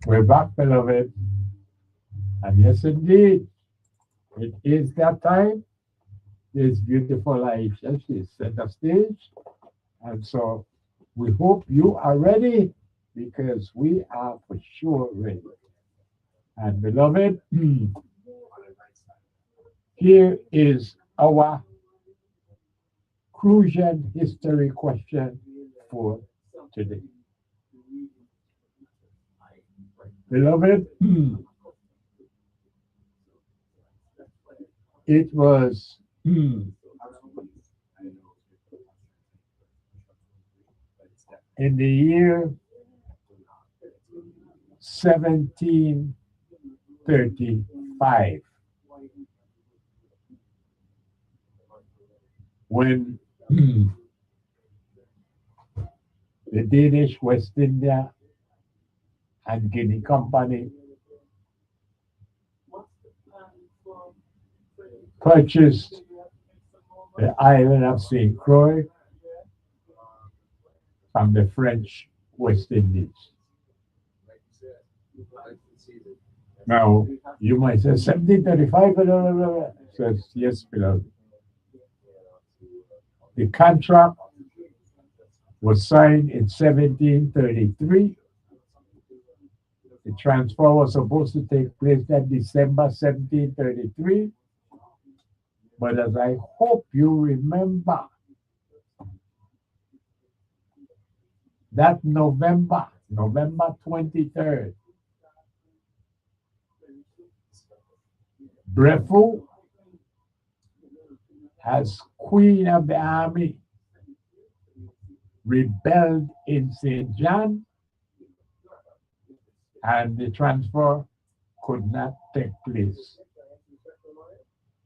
Speaker 5: We're back, beloved. And yes, indeed, it is that time. This beautiful life is set the stage. And so we hope you are ready because we are for sure ready. And beloved, here is our crucial history question for today. Beloved, it was in the year 1735 when the Danish West India and Guinea Company purchased the island of St. Croix from the French West Indies. Now, you might say 1735, blah, blah, blah. Says, yes, beloved. The contract was signed in 1733. The transfer was supposed to take place that December 1733. But as I hope you remember, that November 23rd, Brefu, as Queen of the Army, rebelled in St. John, and the transfer could not take place.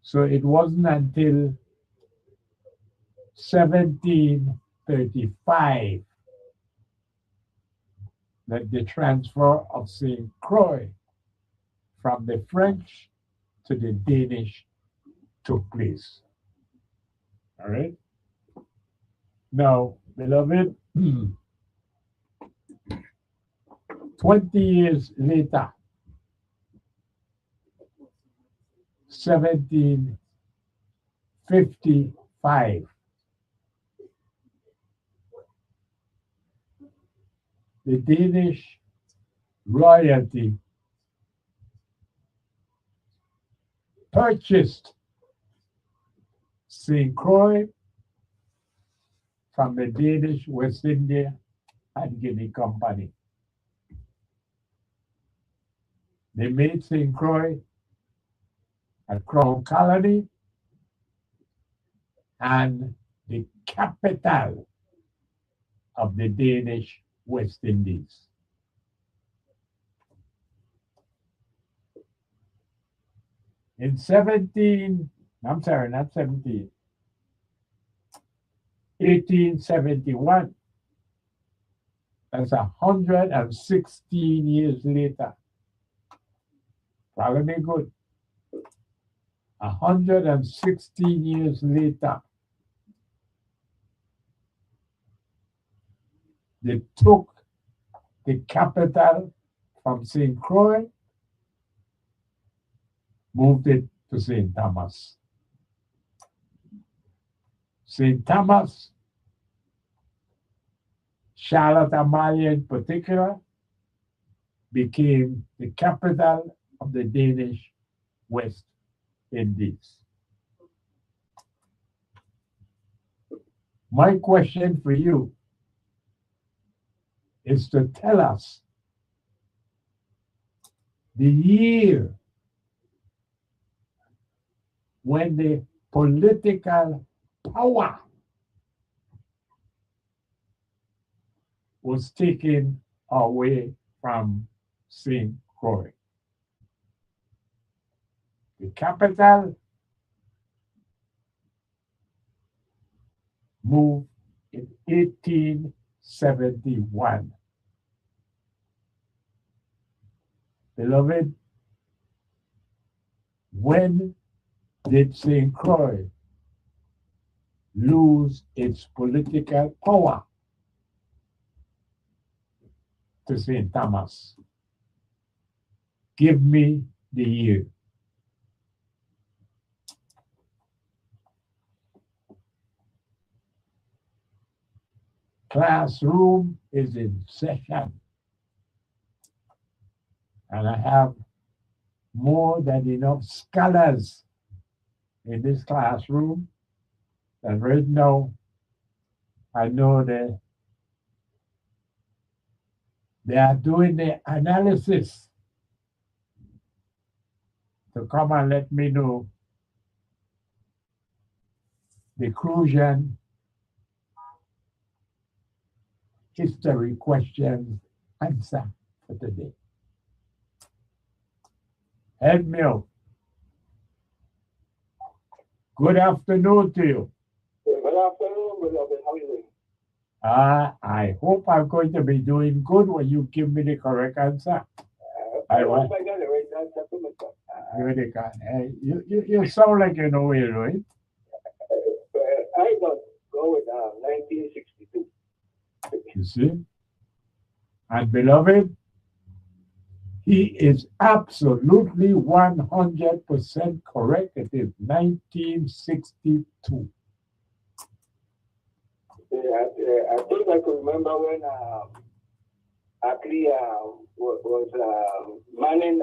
Speaker 5: So it wasn't until 1735 that the transfer of St. Croix from the French to the Danish took place. All right? Now, beloved, 20 years later, 1755, the Danish royalty purchased St. Croix from the Danish West India and Guinea Company. They made St. Croix a crown colony and the capital of the Danish West Indies. In 1871, that's 116 years later. Follow me good. 116 years later, they took the capital from St. Croix, moved it to St. Thomas. St. Thomas, Charlotte Amalie in particular, became the capital of the Danish West Indies. My question for you is to tell us the year when the political power was taken away from St. Croix. The capital moved in 1871. Beloved, when did St. Croix lose its political power to St. Thomas? give me the year. Classroom is in session. And I have more than enough scholars in this classroom that right now I know that they are doing the analysis to come and let me know the Crucian history questions answer for today. Help me out. Good afternoon to you.
Speaker 2: Good afternoon, beloved. How are you doing?
Speaker 5: I hope I'm going to be doing good when you give me the correct answer. I want.
Speaker 2: I got it right. That's what
Speaker 5: You sound like you know it, right?
Speaker 2: I don't go with 1962.
Speaker 5: You see? And beloved, he is absolutely 100% correct. It is 1962.
Speaker 2: I think I could remember when Akli was manning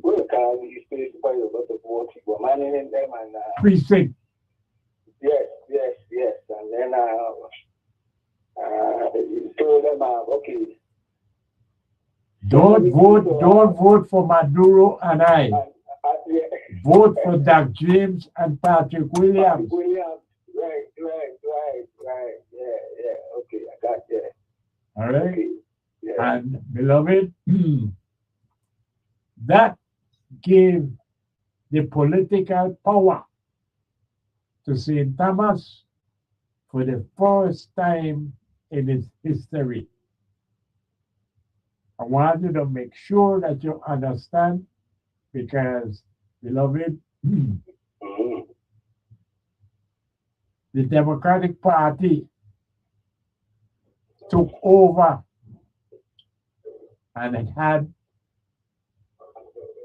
Speaker 2: what the car used to quite a lot of work. Were manning them and
Speaker 5: Precinct.
Speaker 2: yes, and then told them okay.
Speaker 5: Don't vote for Maduro and I.
Speaker 2: Yeah.
Speaker 5: Vote for Doug James and Patrick Williams.
Speaker 2: Right. Yeah. Okay, I got that.
Speaker 5: All right.
Speaker 2: Okay. Yeah.
Speaker 5: And beloved, that gave the political power to St. Thomas for the first time in its history. I want you to make sure that you understand, because, beloved, the Democratic Party took over and it had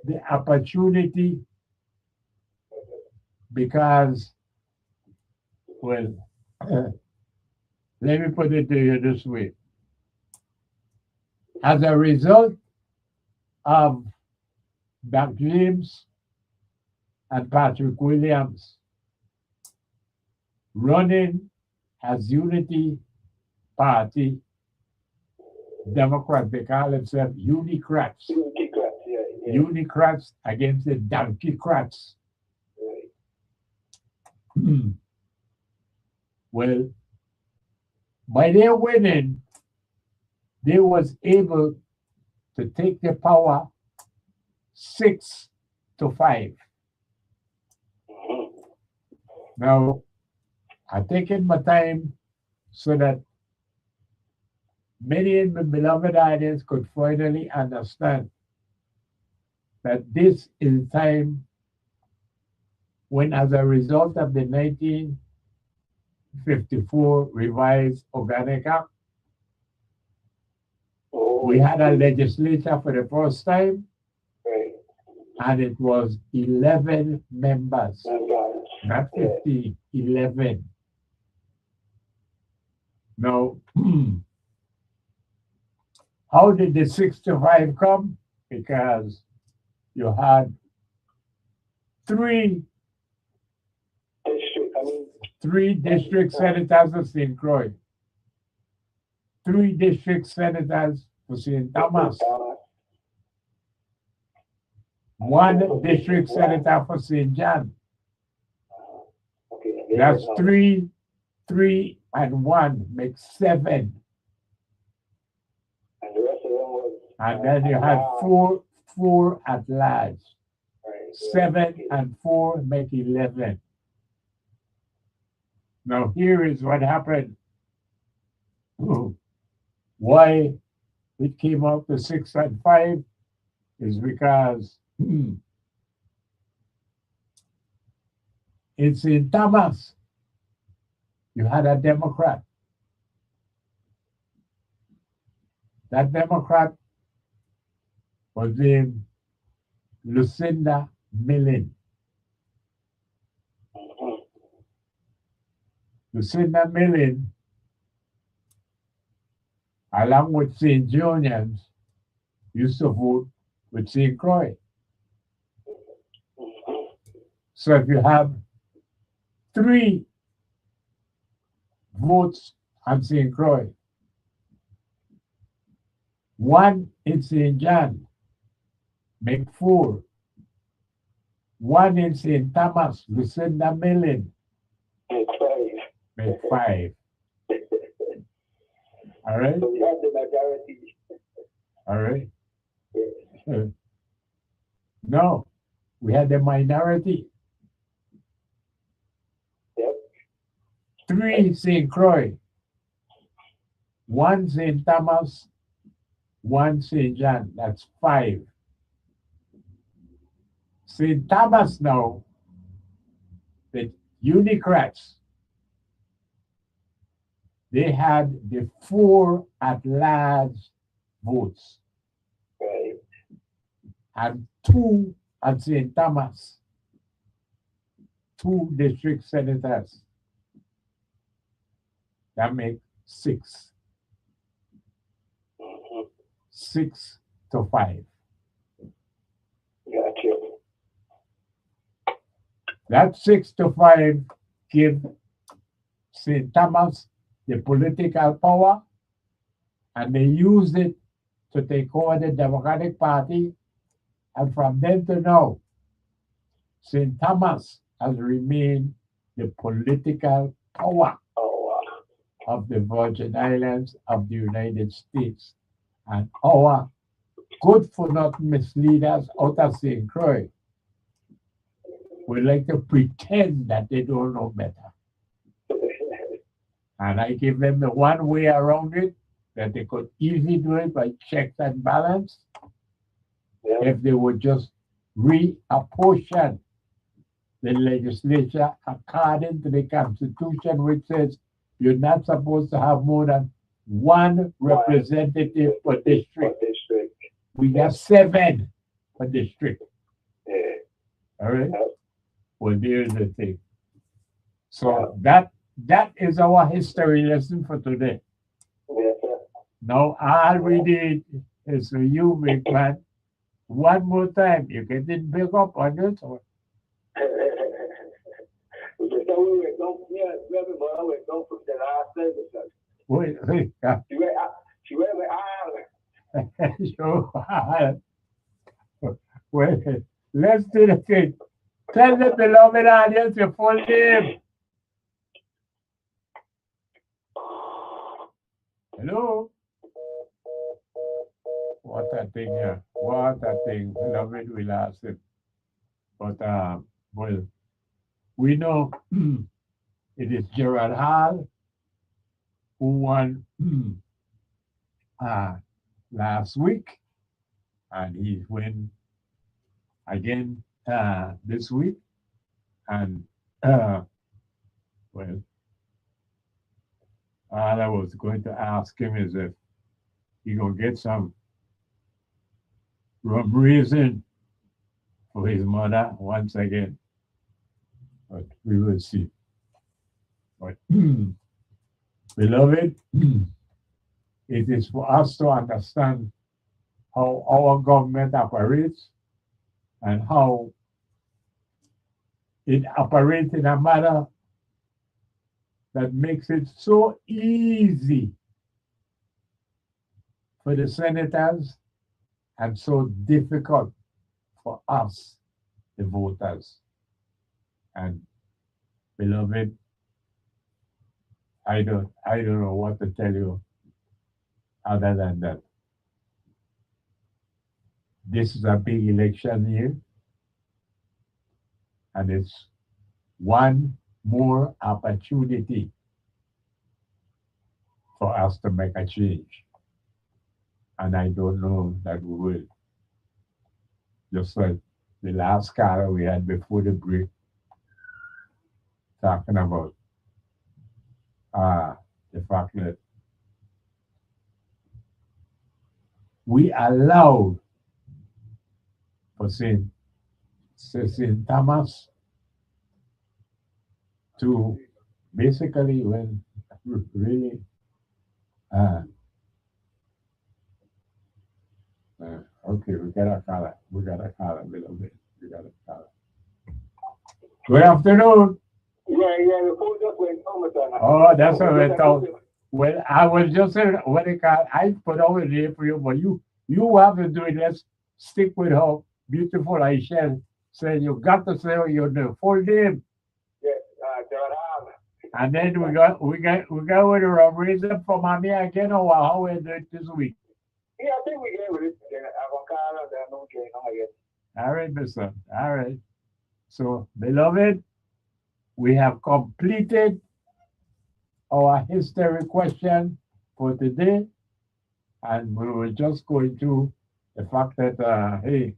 Speaker 5: the opportunity because, well, let me put it to you this way. As a result of Doug James and Patrick Williams running as Unity Party, Democrats, they call themselves Unicrats. Unicrats against the Donkeycrats. Well, by their winning, they was able to take the power 6-5. Now, I taken my time so that many of my beloved audience could finally understand that this is a time when, as a result of the 1954 revised Organic Act, we had a legislature for the first time, and it was 11 members, not 50, 11. Now, how did the 6-5 come? Because you had three district senators for St. Croix, 3 district senators for St. Thomas, 1 district senator for St. John. That's 3, and 1 makes 7.
Speaker 2: And the rest of them was.
Speaker 5: And then you had 4 at large. 7 and 4 make 11. Now here is what happened. Why it came out to 6-5 is because in St. Thomas, you had a Democrat. That Democrat was named Lucinda Millen. Lucinda Millen, along with St. Julian's, used to vote with St. Croix. So if you have 3 votes on St. Croix, 1 in St. John, make 4. 1 in St. Thomas, Lucinda Millen, make 5. All right?
Speaker 2: So we have the majority.
Speaker 5: All right? No, we had the minority.
Speaker 2: Yep.
Speaker 5: 3 St. Croix, 1 St. Thomas, 1 St. John. That's 5. St. Thomas now, the Unicrats, they had the 4 at-large votes
Speaker 2: Right.
Speaker 5: and 2 at St. Thomas, 2 district senators. That makes 6. 6 to 5.
Speaker 2: Gotcha.
Speaker 5: That 6 to 5 give St. Thomas the political power, and they used it to take over the Democratic Party. And from then to now, St. Thomas has remained the political power
Speaker 2: Oh,
Speaker 5: of the Virgin Islands of the United States. And our good for nothing misleaders out of St. Croix would like to pretend that they don't know better. And I give them the one way around it, that they could easily do it by checks and balance
Speaker 2: yeah.
Speaker 5: if they would just reapportion the legislature according to the Constitution, which says you're not supposed to have more than 1 representative per district. We got 7 per district.
Speaker 2: Yeah.
Speaker 5: All right?
Speaker 2: Yeah.
Speaker 5: Well, there's the thing. So that is our history lesson for today.
Speaker 2: Yes, sir.
Speaker 5: Now, all we did is for you, big man, one more time. You can then pick up on this one. Wait. Sure. Well, let's do the thing. Tell the beloved audience your full name. Hello? What a thing, yeah. What a thing. Beloved, we lost him. But, well, we know it is Gerald Hall who won last week, and he's win again this week. And well, all I was going to ask him is if he gonna get some rum raisin for his mother once again, but we will see. But beloved, it is for us to understand how our government operates and how it operates in a manner that makes it so easy for the senators and so difficult for us, the voters. And beloved, I don't know what to tell you other than that. This is a big election year, and it's one more opportunity for us to make a change. And I don't know that we will. Just like the last caller we had before the break, talking about the fact that we allowed for St. Thomas to basically, when really okay, we gotta call it a little bit. We gotta call it. Good afternoon.
Speaker 2: Yeah, the phone just went home.
Speaker 5: Oh, that's what I thought. Well, I was just saying what they call. I put over there for you, but you have to do it. Let's stick with how beautiful Aisha said. You got to say your full name.
Speaker 2: Yeah, John.
Speaker 5: And then we got with the reason for mommy again or how we do it this week.
Speaker 2: Yeah, I think we get with it. Avocado, then no gain again.
Speaker 5: All right, my son. All right. So, beloved, we have completed our history question for today, and we were just going to the fact that hey,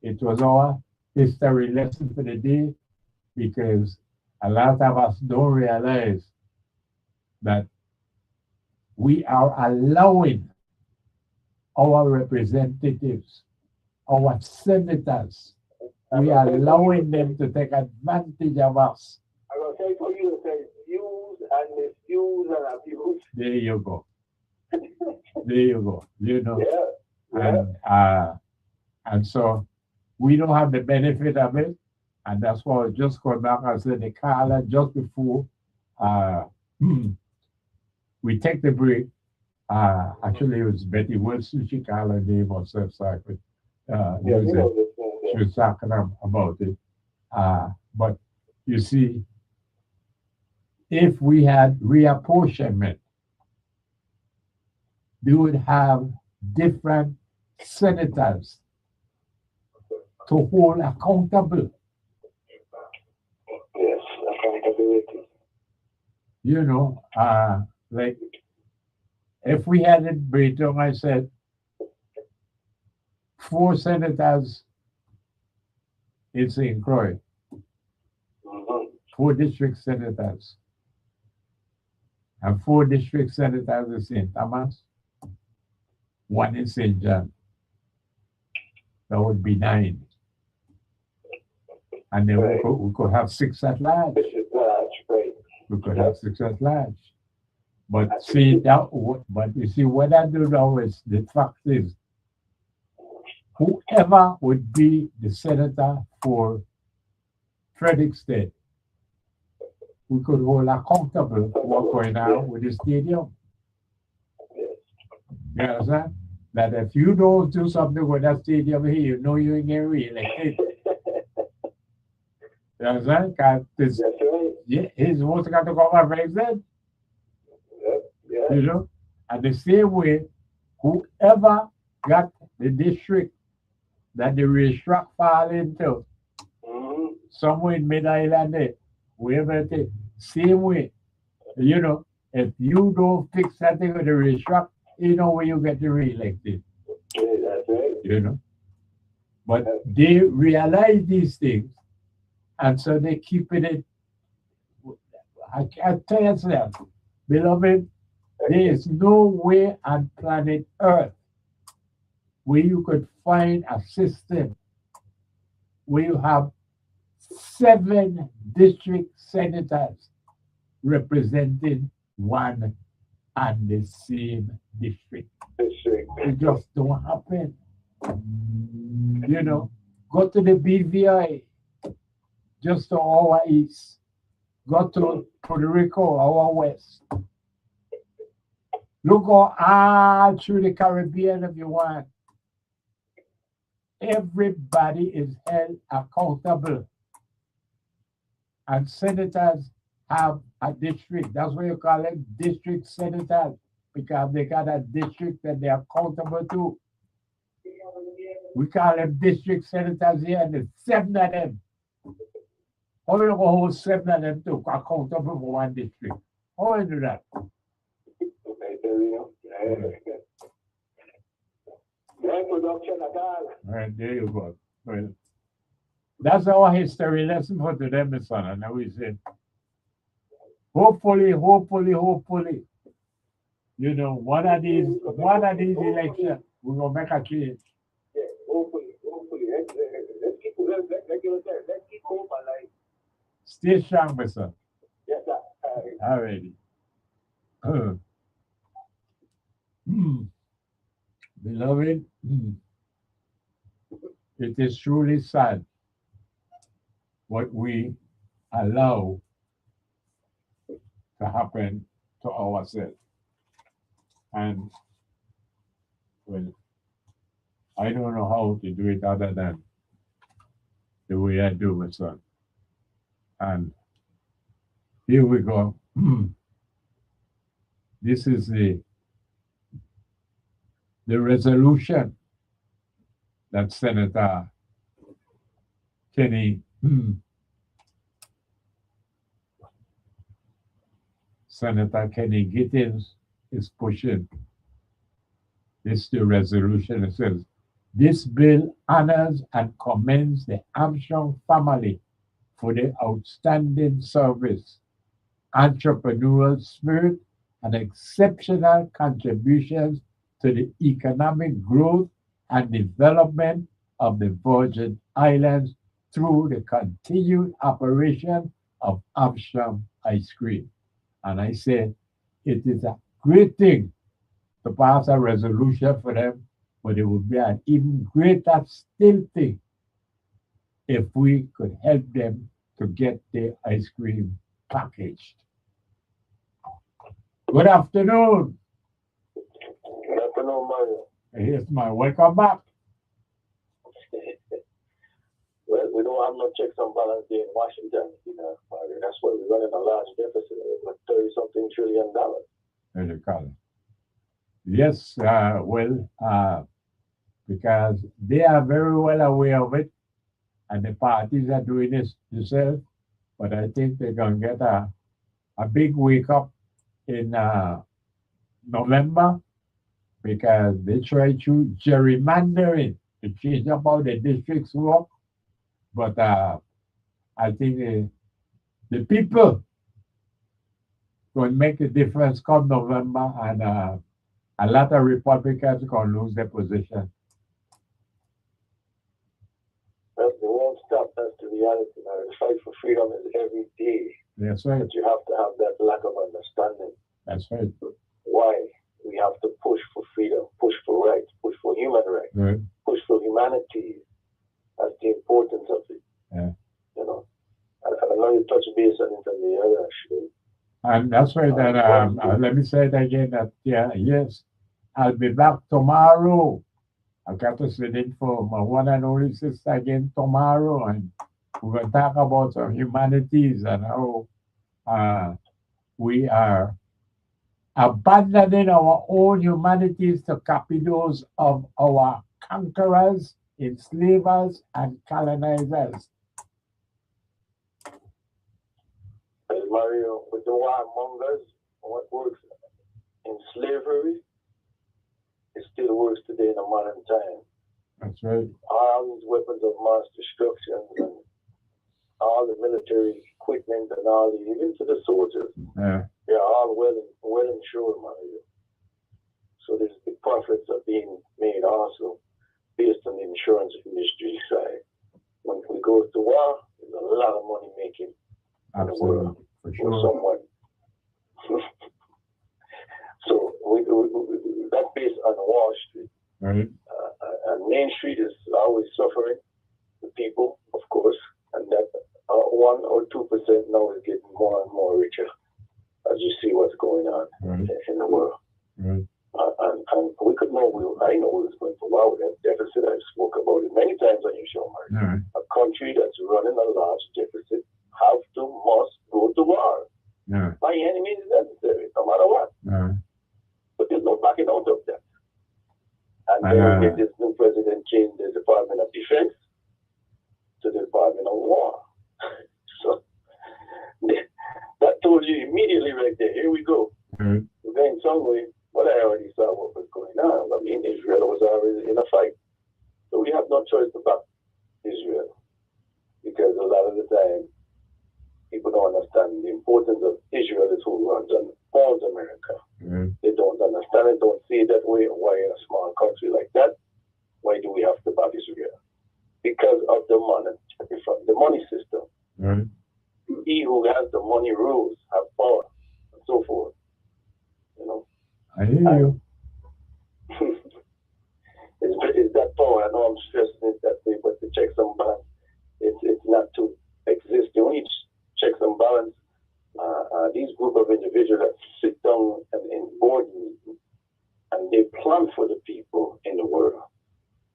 Speaker 5: it was our history lesson for the day, because a lot of us don't realize that we are allowing our representatives, our senators, we are allowing them to take advantage of us.
Speaker 2: I will say for you to say use and misuse and abuse.
Speaker 5: There you go. There you go. You know.
Speaker 2: Yeah.
Speaker 5: And so we don't have the benefit of it. And that's why I just called back and said the caller just before we take the break. Actually, it was Betty Wilson. She called her name or so I could use it. She was talking about it. But you see, if we had reapportionment, they would have different senators to hold accountable.
Speaker 2: Yes, accountability.
Speaker 5: You know, like if we had it, Brito, I said 4 senators in St. Croix, 4 district senators, and 4 district senators in St. Thomas, 1 in St. John. That would be 9. And then we could have 6 at large. We could have 6 at large. But see that. But you see what I do now is the fact is, whoever would be the senator for Frederick State, we could hold accountable for what's going on with the stadium. You understand? That if you don't do something with that stadium here, you know you ain't getting reelected. You understand? Because he's supposed to come to cover president. You know? And the same way, whoever got the district that the racetrack fall into, somewhere in Mid-Island there, wherever it is, same way. You know, if you don't fix that thing with the racetrack, you know where you get reelected.
Speaker 2: That's right.
Speaker 5: You know? But they realize these things, and so they keep it. I tell you that, beloved, there is no way on planet Earth where you could find a system where you have 7 district senators representing one and the same district. It just don't happen. You know, go to the BVI, just to our east. Go to Puerto Rico, our west. Look all through the Caribbean if you want. Everybody is held accountable. And senators have a district. That's why you call it district senators, because they got a district that they're accountable to. We call them district senators here, and there's 7 of them. How you go hold 7 of them to accountable for one district? How you do that? Right, there you go. Well, that's our history lesson for today, my son. And now we said, hopefully, you know, one of these elections, We're gonna make a change.
Speaker 2: Yeah, hopefully. Let's keep hope alive.
Speaker 5: Stay strong, my son.
Speaker 2: Yes, sir.
Speaker 5: Alrighty. Beloved, it is truly sad what we allow to happen to ourselves. And well, I don't know how to do it other than the way I do, my son. And here we go. This is the resolution that Senator Kenny Senator Kenny Gittins is pushing. This is the resolution. It says, this bill honors and commends the Armstrong family for their outstanding service, entrepreneurial spirit, and exceptional contributions to the economic growth and development of the Virgin Islands through the continued operation of Armstrong Ice Cream. And I said, it is a great thing to pass a resolution for them, but it would be an even greater still thing if we could help them to get their ice cream packaged. Good afternoon.
Speaker 2: Good afternoon, Mario.
Speaker 5: Here's my welcome back.
Speaker 2: Well, we don't have no checks and balance there in Washington, Mario. That's why we're running a large deficit of $30-something trillion.
Speaker 5: What do you call it? Yes, because they are very well aware of it, and the parties are doing this themselves. But I think they're going to get a big wake up in November, because they try to gerrymandering to change up how the districts work. But I think the people going to make a difference come November, and a lot of Republicans are going to lose their position.
Speaker 2: Well, they won't stop. That's the reality. The fight for freedom is every day.
Speaker 5: That's right.
Speaker 2: But you have to have that lack of understanding.
Speaker 5: That's right.
Speaker 2: Why we have to push for freedom, push for rights, push for human rights,
Speaker 5: Right.
Speaker 2: push for humanity. That's the importance of it.
Speaker 5: Yeah.
Speaker 2: And I know you touched base on it on the other actually.
Speaker 5: And that's why that let me say it again that yes, I'll be back tomorrow. I've got to sit in for my one and only sister again tomorrow, and we're going to talk about some humanities and how we are abandoning our own humanities to copy those of our conquerors, enslavers, and colonizers.
Speaker 2: Mario, with the warmongers, what works in slavery, it still works today in a modern time.
Speaker 5: That's right.
Speaker 2: All these weapons of mass destruction and all the military equipment and all the, even to the soldiers, they're all well insured, Mario. So there's the profits are being made also based on the insurance industry side. When we go to war, there's a lot of money making in the world.
Speaker 5: For
Speaker 2: For
Speaker 5: sure.
Speaker 2: someone. So that's based on Wall Street.
Speaker 5: Right.
Speaker 2: And Main Street is always suffering, the people, of course, and that 1 or 2% now is getting more and more richer as you see what's going on in the world.
Speaker 5: Right.
Speaker 2: And we could know, I know we was going to war with that deficit. I spoke about it many times on your show, Mark.
Speaker 5: Right.
Speaker 2: A country that's running a large deficit must go to war.
Speaker 5: Yeah.
Speaker 2: By any means necessary, no matter what. But there's no backing out of that. And then we get this new president changed the Department of Defense to the Department of War. So that told you immediately right there, here we go. Then in some way, well, I already saw what was going on. I mean, Israel was already in a fight. So we have no choice to back Israel. Because a lot of the time, people don't understand the importance of Israel is who runs owns America. They don't understand it, don't see it that way. Why in a small country like that, why do we have to bow Israel? Because of the money system. He who has the money rules, have power, and so forth. You know.
Speaker 5: I hear you.
Speaker 2: It's that power. I know I'm stressing it that way, but the checks and balance, it's not to exist. You need checks and balance. These group of individuals that sit down in board meetings and they plan for the people in the world.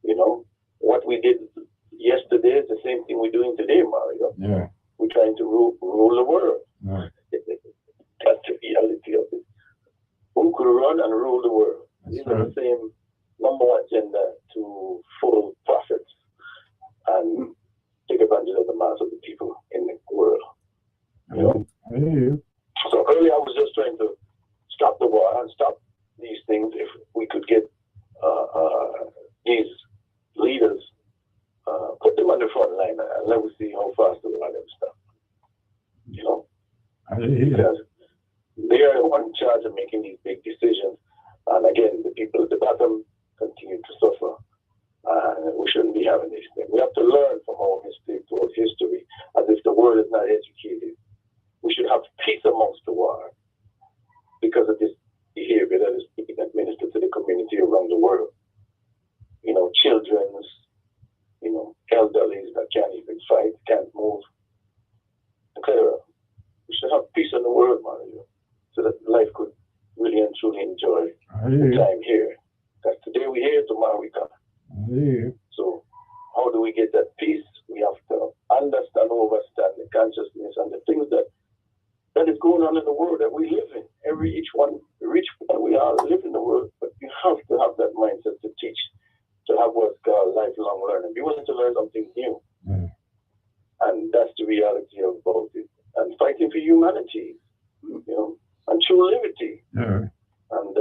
Speaker 2: You know, what we did yesterday is the same thing we're doing today, Mario.
Speaker 5: Yeah.
Speaker 2: We're trying to rule the world.
Speaker 5: Yeah.
Speaker 2: That's the reality of it. Who could run and rule the world? These are the same number one agenda to follow profits and take advantage of the mass of the people in the world. You know?
Speaker 5: I hear you.
Speaker 2: So earlier I was just trying to stop the war and stop these things. If we could get these leaders, put them on the front line and let us see how fast they let them stop. You know?
Speaker 5: I hear you.
Speaker 2: Because they are the one in charge of making these big decisions. And again, the people at the bottom continue to suffer. And we shouldn't be having this thing. We have to learn from our mistakes, our history, as if the world is not educated. We should have peace amongst the world because of this behavior that is being administered to the community around the world. You know, children's, you know, elderly that can't even fight, can't move, etc. We should have peace in the world, Mario, so that life could really and truly enjoy the time here. Because today we're here, tomorrow we can't. So how do we get that peace? We have to understand, overstand the consciousness and the things that is going on in the world that we live in. Each one, we all live in the world, but you have to have that mindset to teach, to have what's called lifelong learning. Be willing to learn something new. And that's the reality about it. And fighting for humanity, you know, and true liberty. And,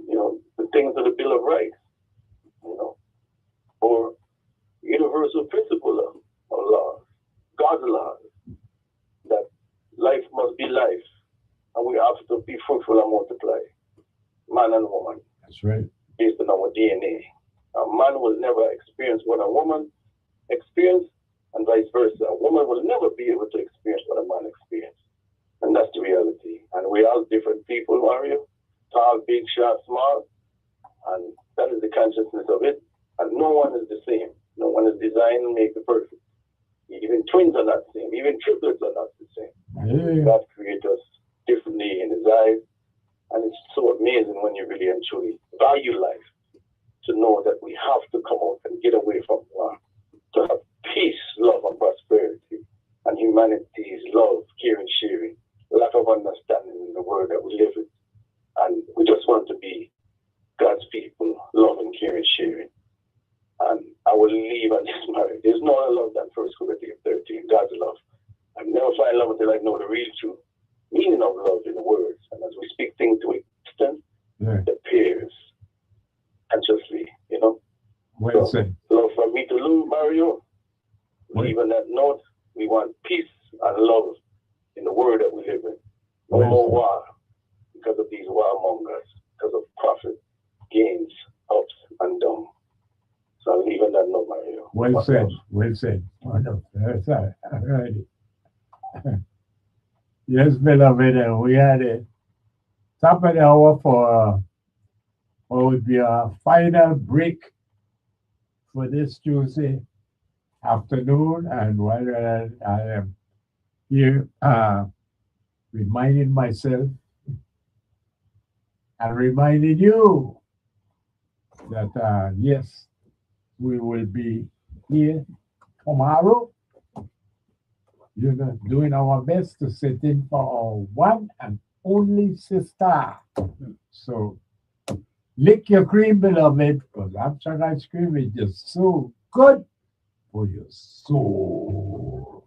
Speaker 2: you know, the things of the Bill of Rights, you know, or universal principle of laws, God's laws, that life must be life, and we have to be fruitful and multiply, man and woman.
Speaker 5: That's right.
Speaker 2: Based on our DNA. A man will never experience what a woman experiences, and vice versa. A woman will never be able to experience what a man experiences. And that's the reality. And we're all different people, Mario. Tall, big, short, small. And that is the consciousness of it. And no one is the same. No one is designed to make the perfect. Even twins are not the same. Even triplets are not the same. God created us differently in his eyes. And it's so amazing when you really and truly value life, to know that we have to come out and get away from war, to have peace, love, and prosperity, and humanity's love, caring, sharing, lack of understanding in the world that we live in. And we just want to be God's people, loving, caring, sharing. And I will leave on this marriage. There's no other love than 1 Corinthians 13, God's love. I've never find love until I know the real true meaning of love in the words. And as we speak things to extent, it appears consciously, you know.
Speaker 5: Well said.
Speaker 2: Love from me to Lou, Mario. Even that note, we want peace and love in the world that we live in. No more war because of these warmongers, because of profit, gains, ups and downs. So I'll leave on that note, Mario.
Speaker 5: Well said. Well said. Wonderful. That's all right. Yes, beloved, we had a top of the hour for what would be a final break for this Tuesday afternoon. And while I am here reminding myself and reminding you that, yes, we will be here tomorrow. You know, doing our best to sit in for our one and only sister. So, lick your cream, beloved, because Amtrak ice cream is just so good for your soul.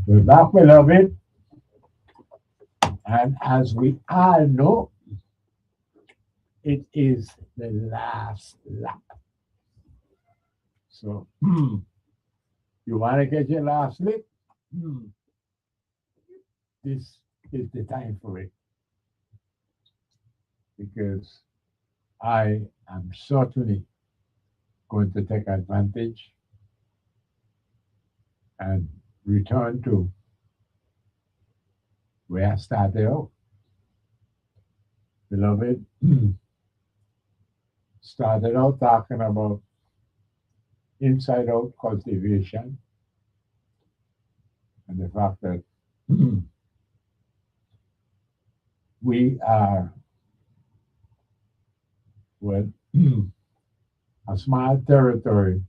Speaker 5: We're back, beloved. And as we all know, it is the last lap. So, you want to get your last lick? This is the time for it. Because I am certainly going to take advantage and return to where I started out. Beloved, started out talking about inside out cultivation and the fact that we are, well, a small territory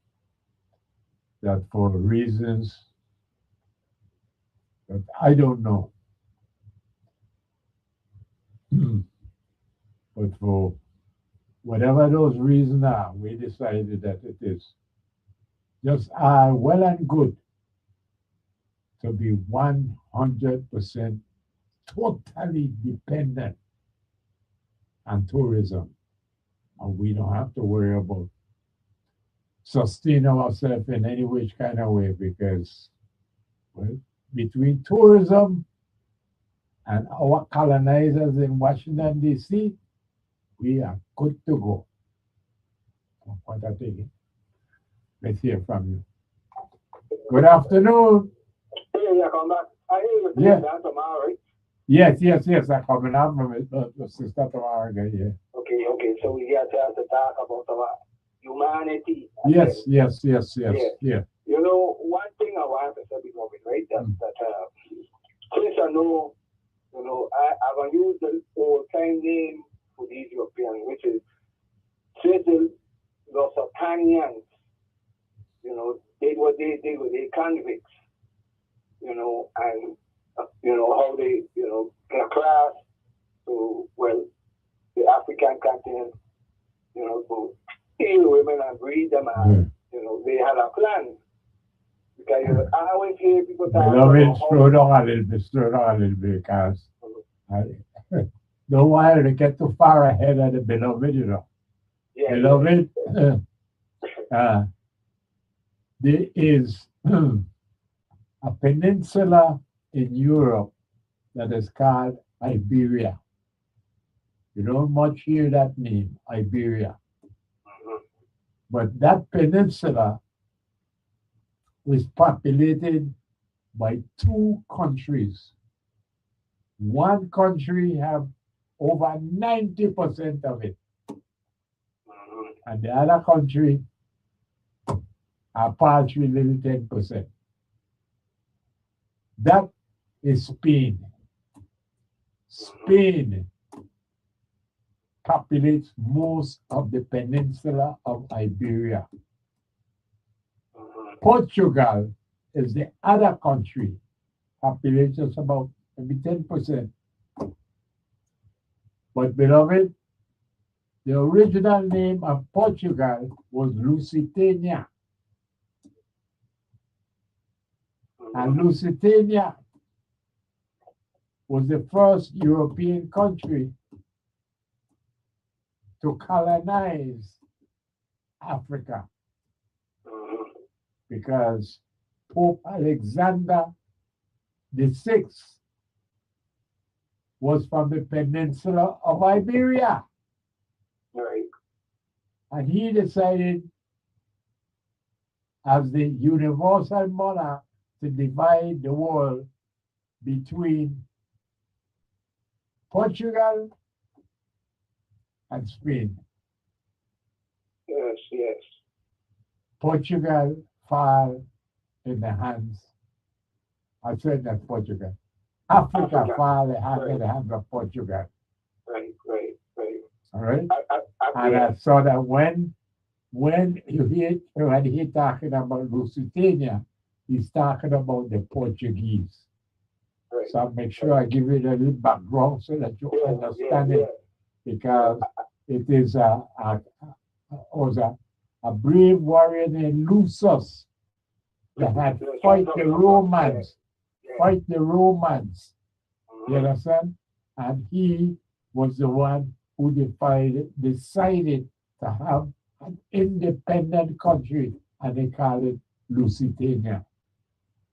Speaker 5: that for reasons that I don't know, but for whatever those reasons are, we decided that it is just well and good to be 100% totally dependent on tourism. And we don't have to worry about sustaining ourselves in any which kind of way because, well, between tourism and our colonizers in Washington, D.C., we are good to go. What I think. Let's hear from you. Good afternoon.
Speaker 3: Hey, yeah, come back. I hear you
Speaker 5: Yeah.
Speaker 3: that tomorrow, right?
Speaker 5: Yes. I'm coming out from it. Sister tomorrow again, yeah.
Speaker 3: Okay. So we got to talk about our humanity.
Speaker 5: Yes.
Speaker 3: Yeah.
Speaker 4: You know, one thing I want to say before we right Chris, I know, I'm going to use the old time name for these Europeans, which is Cecil the Sultanians. They were convicts, and how they, get across to, well, the African continent, to steal women and breed them and, they had a plan. Because I always hear people talk
Speaker 5: Beloved, slow down a little bit, because I don't want to get too far ahead of the beloved,
Speaker 4: Yeah.
Speaker 5: Beloved, there is a peninsula in Europe that is called Iberia. You don't much hear that name, Iberia. But that peninsula is populated by two countries. One country have over 90% of it, and the other country are paltry little 10%. That is Spain. Spain populates most of the peninsula of Iberia. Portugal is the other country, population about maybe 10%. But beloved, the original name of Portugal was Lusitania. And Lusitania was the first European country to colonize Africa, because Pope Alexander VI was from the peninsula of Iberia.
Speaker 4: Right.
Speaker 5: And he decided, as the universal monarch, to divide the world between Portugal and Spain.
Speaker 4: Yes.
Speaker 5: Portugal fell in the hands. I said that Portugal. Africa fell in the hands of Portugal.
Speaker 4: Right.
Speaker 5: All right.
Speaker 4: And
Speaker 5: I saw that when he talking about Lusitania, he's talking about the Portuguese.
Speaker 4: right.
Speaker 5: So I'll make sure I give you a little background so that you understand it, because it is a brave warrior named Lusus that had fight the Romans fight the Romans. You
Speaker 2: Mhm.
Speaker 5: understand? And he was the one who decided to have an independent country, and they called it Lusitania.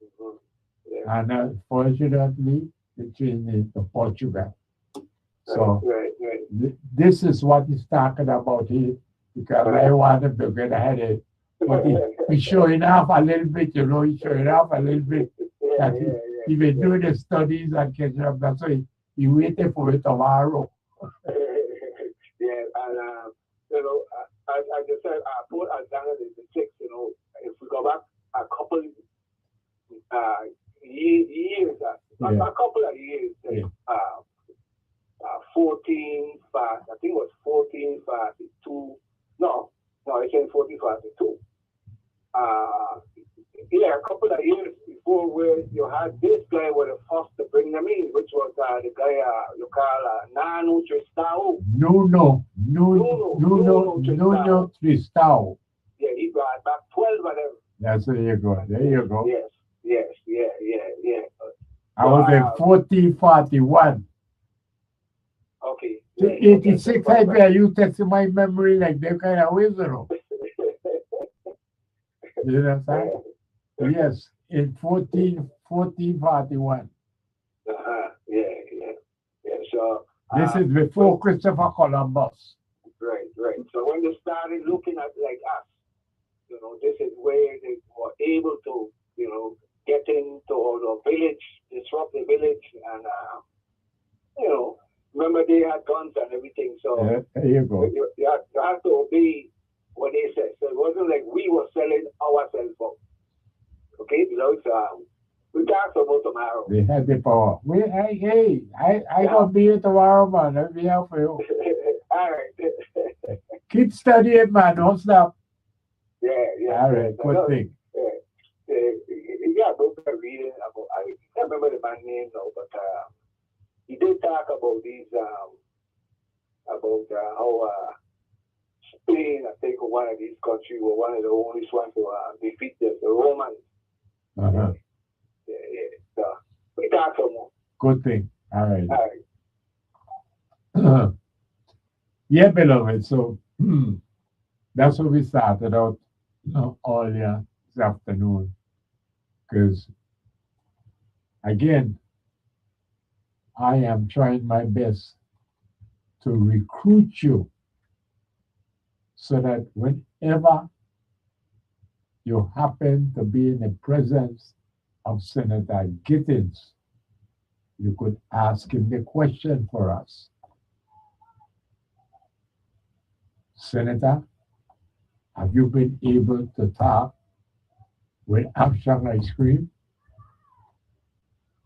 Speaker 2: Mhm. Yeah.
Speaker 5: And unfortunately, they changed it to Portugal. So
Speaker 2: Right.
Speaker 5: this is what he's talking about here, because I wanted to get ahead of it. But he's showing off a little bit, he's showing off a little bit that he been doing the studies and catching up. That's why he waited for it tomorrow.
Speaker 2: Yeah, and as I just said, I put as down as the six. If we go back a couple years, a couple of years,
Speaker 5: Yeah.
Speaker 2: 14 fast. I think it was 1452. No, it's in 1452. Yeah, a couple of years before, where you had this guy was the first to bring them in, which was the guy you call Nano Tristão.
Speaker 5: Nuno Tristão.
Speaker 2: Yeah, he brought back 12 of them.
Speaker 5: That's there you go. There you go.
Speaker 2: Yes.
Speaker 5: I was in 1441.
Speaker 2: Okay.
Speaker 5: The 86, I you testing my memory like that kind of ways, You understand? Yes, in 1441.
Speaker 2: Yeah. So
Speaker 5: This is before Christopher Columbus.
Speaker 2: Right. So when they started looking at like us, this is where they were able to, get into the village, disrupt the village, and remember they had guns and everything. So
Speaker 5: There you go.
Speaker 2: you have to obey what they said. So it wasn't like we were selling ourselves out. Okay, we talk about tomorrow.
Speaker 5: They had the power. I gonna be here tomorrow, man. I'll be here for you.
Speaker 2: All right.
Speaker 5: Keep studying, man. Don't stop.
Speaker 2: Yeah.
Speaker 5: All right, good thing.
Speaker 2: Yeah, book a reading about. I can't remember the man name now, but he did talk about these about how Spain, I think, one of these countries were one of the only ones to defeat the Romans.
Speaker 5: Uh-huh.
Speaker 2: Yeah. So we talk some more.
Speaker 5: Good thing. All right.
Speaker 2: All right.
Speaker 5: Yeah, beloved. So that's what we started out earlier this afternoon. Because again, I am trying my best to recruit you so that whenever you happen to be in the presence of Senator Gittins, you could ask him the question for us. Senator, have you been able to talk with Armstrong Ice Cream?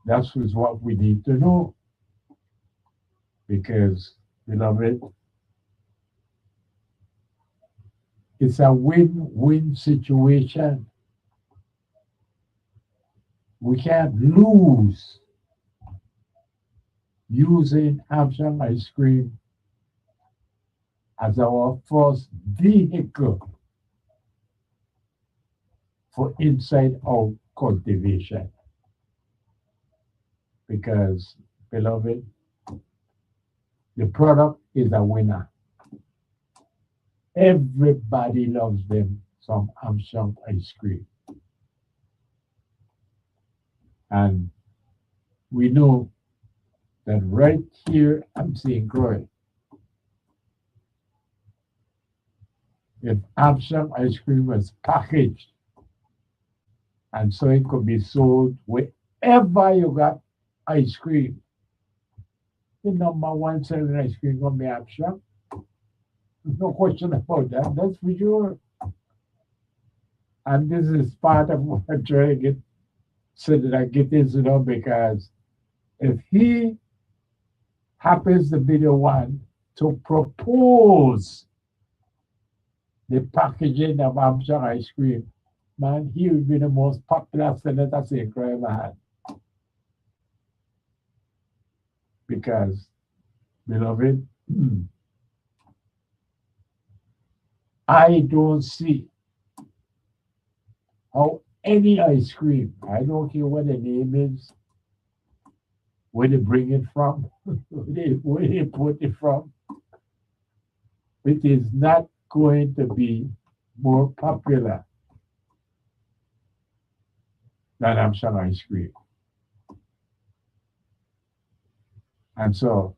Speaker 5: That is what we need to know. Because, beloved, it's a win-win situation. We can't lose using Armstrong Ice Cream as our first vehicle for inside-out cultivation. Because, beloved, the product is a winner. Everybody loves them some Armstrong Ice Cream. And we know that right here I'm St. Croix, if Armstrong Ice Cream was packaged and so it could be sold wherever you got ice cream, the number one selling ice cream gonna be Armstrong. There's no question about that. That's for sure. And this is part of what I'm trying to get so that I get this, because if he happens to be the one to propose the packaging of Armstrong Ice Cream, man, he would be the most popular senator St. Croix ever had. Because, beloved, I don't see how any ice cream, I don't care what the name is, where they bring it from, where they put it from. It is not going to be more popular than Armstrong ice cream. And so,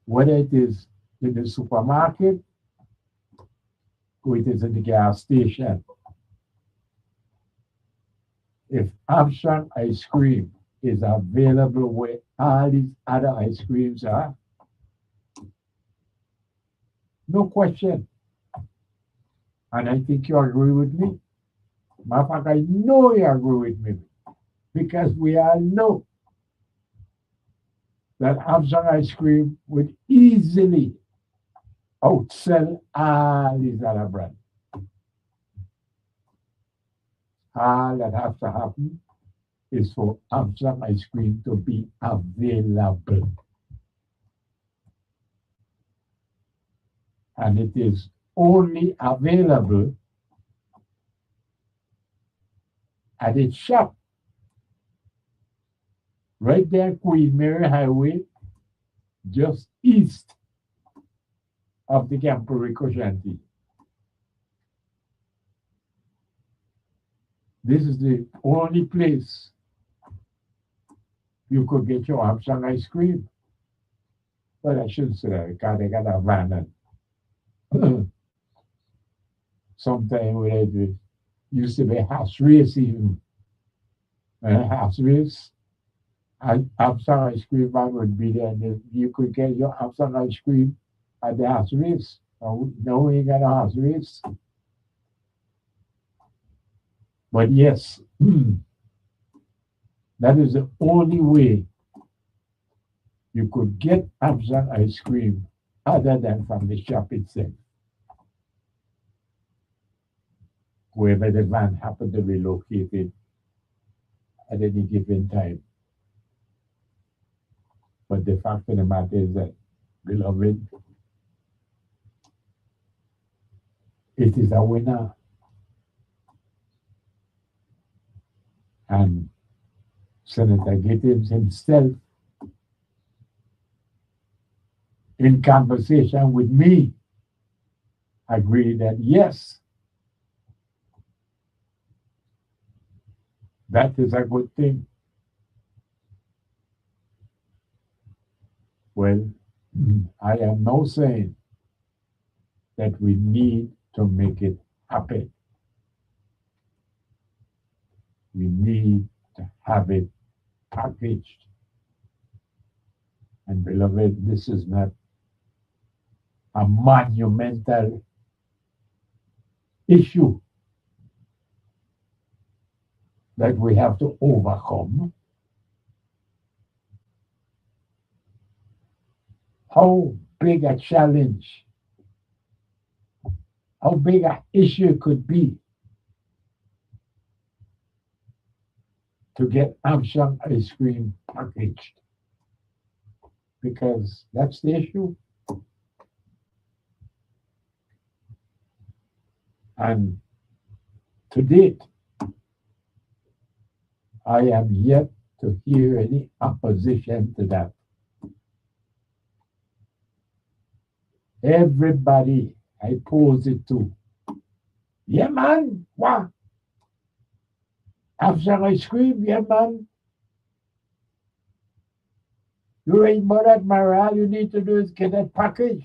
Speaker 5: whether it is in the supermarket or it is in the gas station, if Armstrong ice cream is available where all these other ice creams are, no question. And I think you agree with me. Matter of fact, I know you agree with me because we all know that Armstrong ice cream would easily outsell all these other brands. All that has to happen is for Armstrong ice cream to be available. And it is only available at its shop right there, Queen Mary Highway, just east of the Campo Rico Shanty. This is the only place you could get your Armstrong ice cream. But I shouldn't say that because they got a van and sometime when it used to be a horse race even. And a horse race, Armstrong ice cream van would be there and you could get your Armstrong ice cream at the horse race. No, we ain't got a horse race. But yes, that is the only way you could get Armstrong ice cream other than from the shop itself, wherever the van happened to be located at any given time. But the fact of the matter is that, beloved, it is a winner. And Senator Gittins himself, in conversation with me, agreed that yes, that is a good thing. Well, I am now saying that we need to make it happen. We need to have it packaged. And beloved, this is not a monumental issue that we have to overcome. How big a challenge, how big an issue could be to get Armstrong ice cream packaged. Because that's the issue. And to date, I am yet to hear any opposition to that. Everybody I pose it to, yeah man, what? Armstrong ice cream, yeah man. You ain't bought that, Mara. All you need to do is get that package.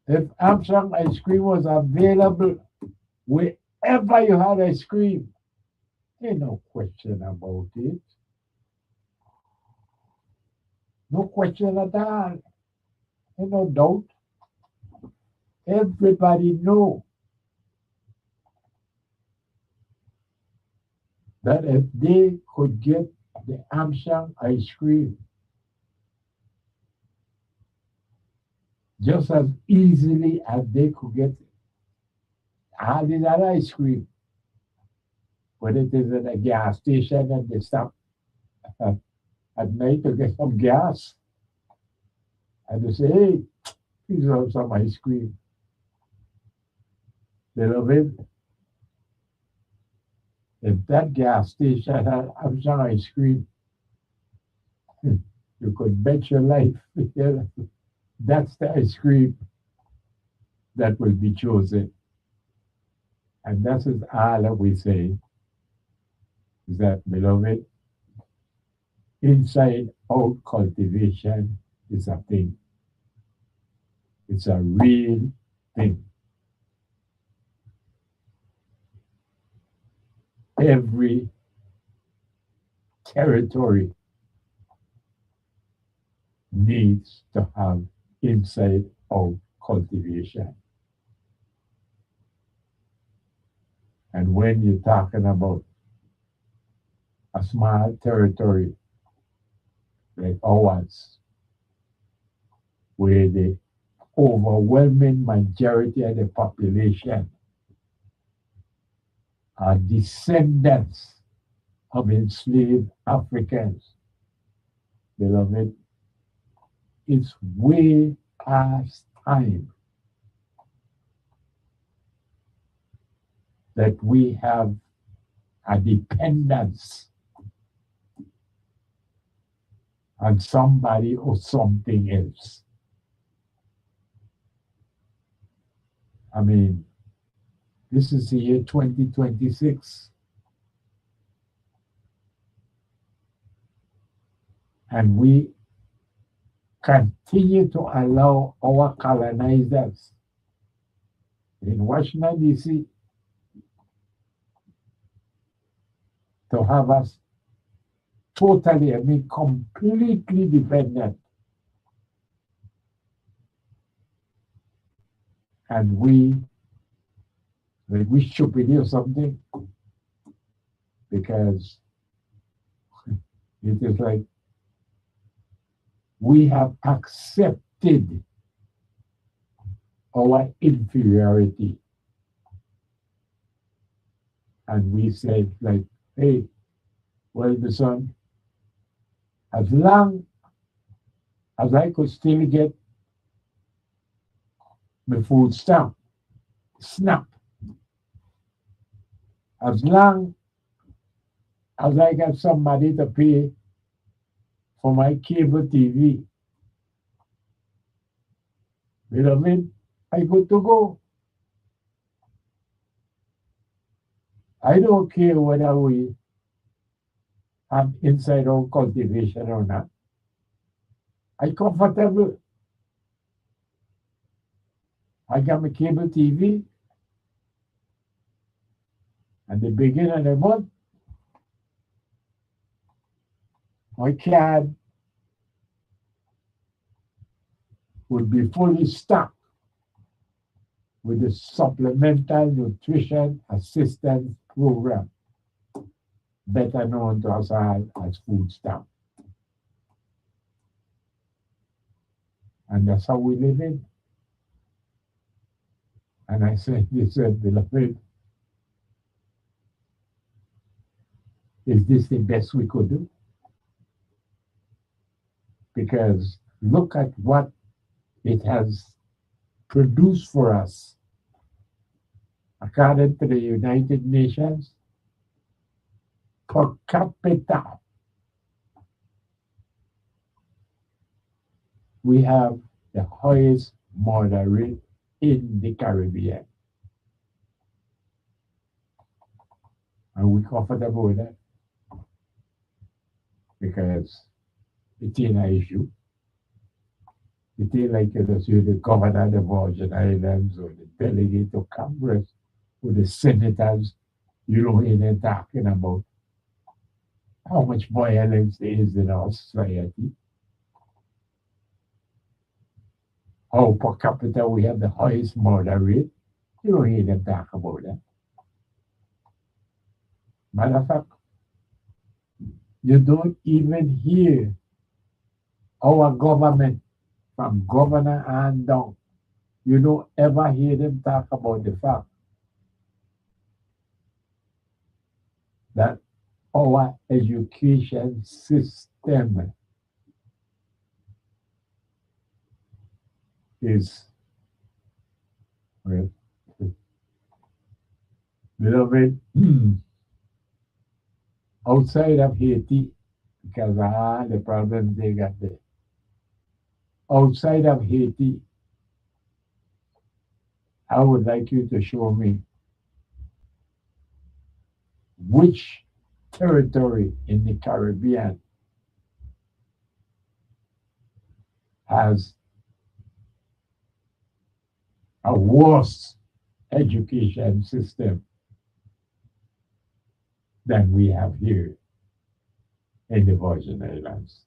Speaker 5: If Armstrong ice cream was available wherever you had ice cream, ain't no question about it. No question at all. Ain't no doubt. Everybody know that if they could get the Armstrong ice cream just as easily as they could get all the other ice cream, whether it is at a gas station and they stop at night to get some gas, and they say, hey, please have some ice cream. Beloved, If that gas station had some ice cream, you could bet your life that's the ice cream that will be chosen. And that is all that we say is that, beloved, inside out cultivation is a thing. It's a real thing. Every territory needs to have inside out cultivation. And when you're talking about a small territory like ours, where the overwhelming majority of the population are descendants of enslaved Africans, beloved, it's way past time that we have a dependence on somebody or something else. I mean, this is the year 2026. And we continue to allow our colonizers in Washington, D.C. to have us totally, I mean, completely dependent. And we should do something, because it is like we have accepted our inferiority. And we said, like, hey, well, the son, as long as I could still get the food stamp, SNAP, as long as I got somebody to pay for my cable TV, beloved, I good to go. I don't care whether we have inside out cultivation or not. I'm comfortable. I got my cable TV. At the beginning of the month, my card would be fully stocked with the Supplemental Nutrition Assistance Program, better known to us all as food stamp. And that's how we live in. And I said, beloved, is this the best we could do? Because look at what it has produced for us. According to the United Nations, per capita, we have the highest murder rate in the Caribbean. Are we comfortable with that? Because it ain't an issue. It ain't like the governor of the Virgin Islands or the delegate of Congress or the senators. You don't hear them talking about how much violence there is in our society. How per capita we have the highest murder rate. You don't hear them talk about that. Matter of fact, you don't even hear our government, from governor and down, you don't ever hear them talk about the fact that our education system is, well, beloved, outside of Haiti, because of all the problems they got there. Outside of Haiti, I would like you to show me which territory in the Caribbean has a worse education system than we have here in the Virgin Islands.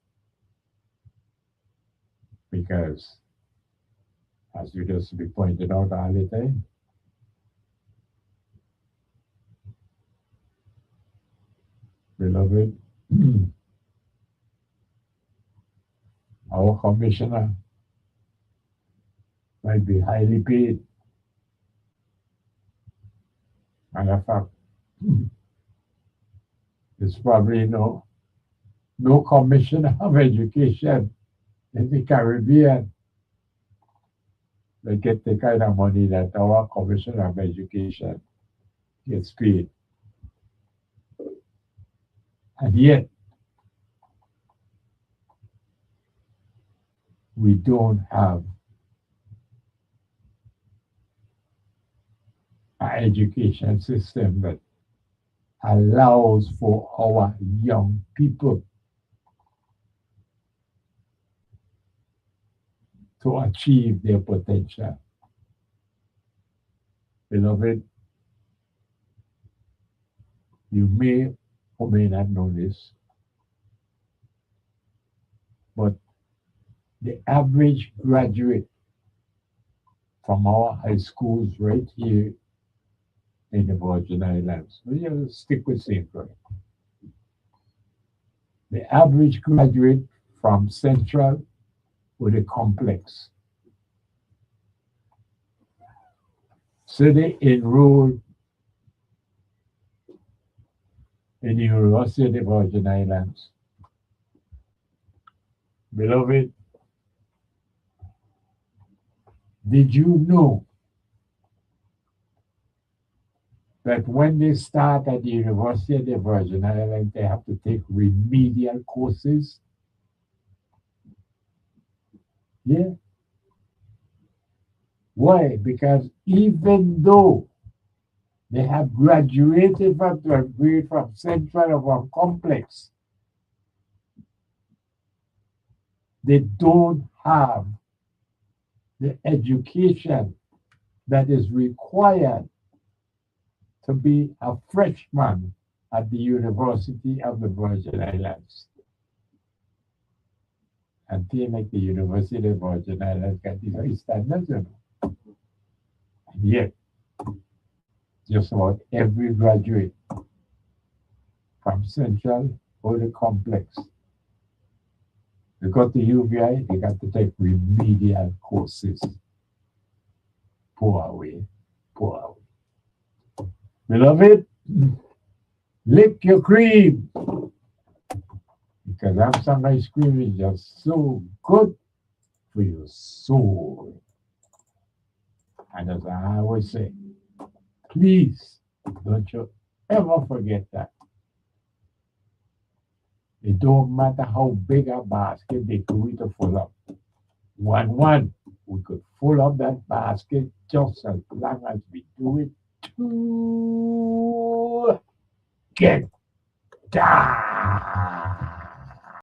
Speaker 5: Because, as you just be pointed out all the time, beloved, our commissioner might be highly paid. Matter of fact, there's probably no commissioner of education in the Caribbean that get the kind of money that our commissioner of education gets paid. And yet, we don't have an education system that allows for our young people to achieve their potential. Beloved, you may or may not know this, but the average graduate from our high schools right here in the Virgin Islands, we just stick with St. Croix. The average graduate from Central with a complex, so they enroll in the University of the Virgin Islands. Beloved, did you know that when they start at the University of the Virgin Islands, they have to take remedial courses? Yeah. Why? Because even though they have graduated from 12th grade from Central or from Complex, they don't have the education that is required to be a freshman at the University of the Virgin Islands. And things like the University of the Virgin Islands got these high standards, you know. And yet, just about every graduate from Central or the Complex, they got the UVI, they got to take remedial courses. Poor away, poor away. Beloved, lick your cream. Because that some ice cream is just so good for your soul. And as I always say, please don't you ever forget that. It don't matter how big a basket they do it to full up. One, we could full up that basket just as long as we do it to get down.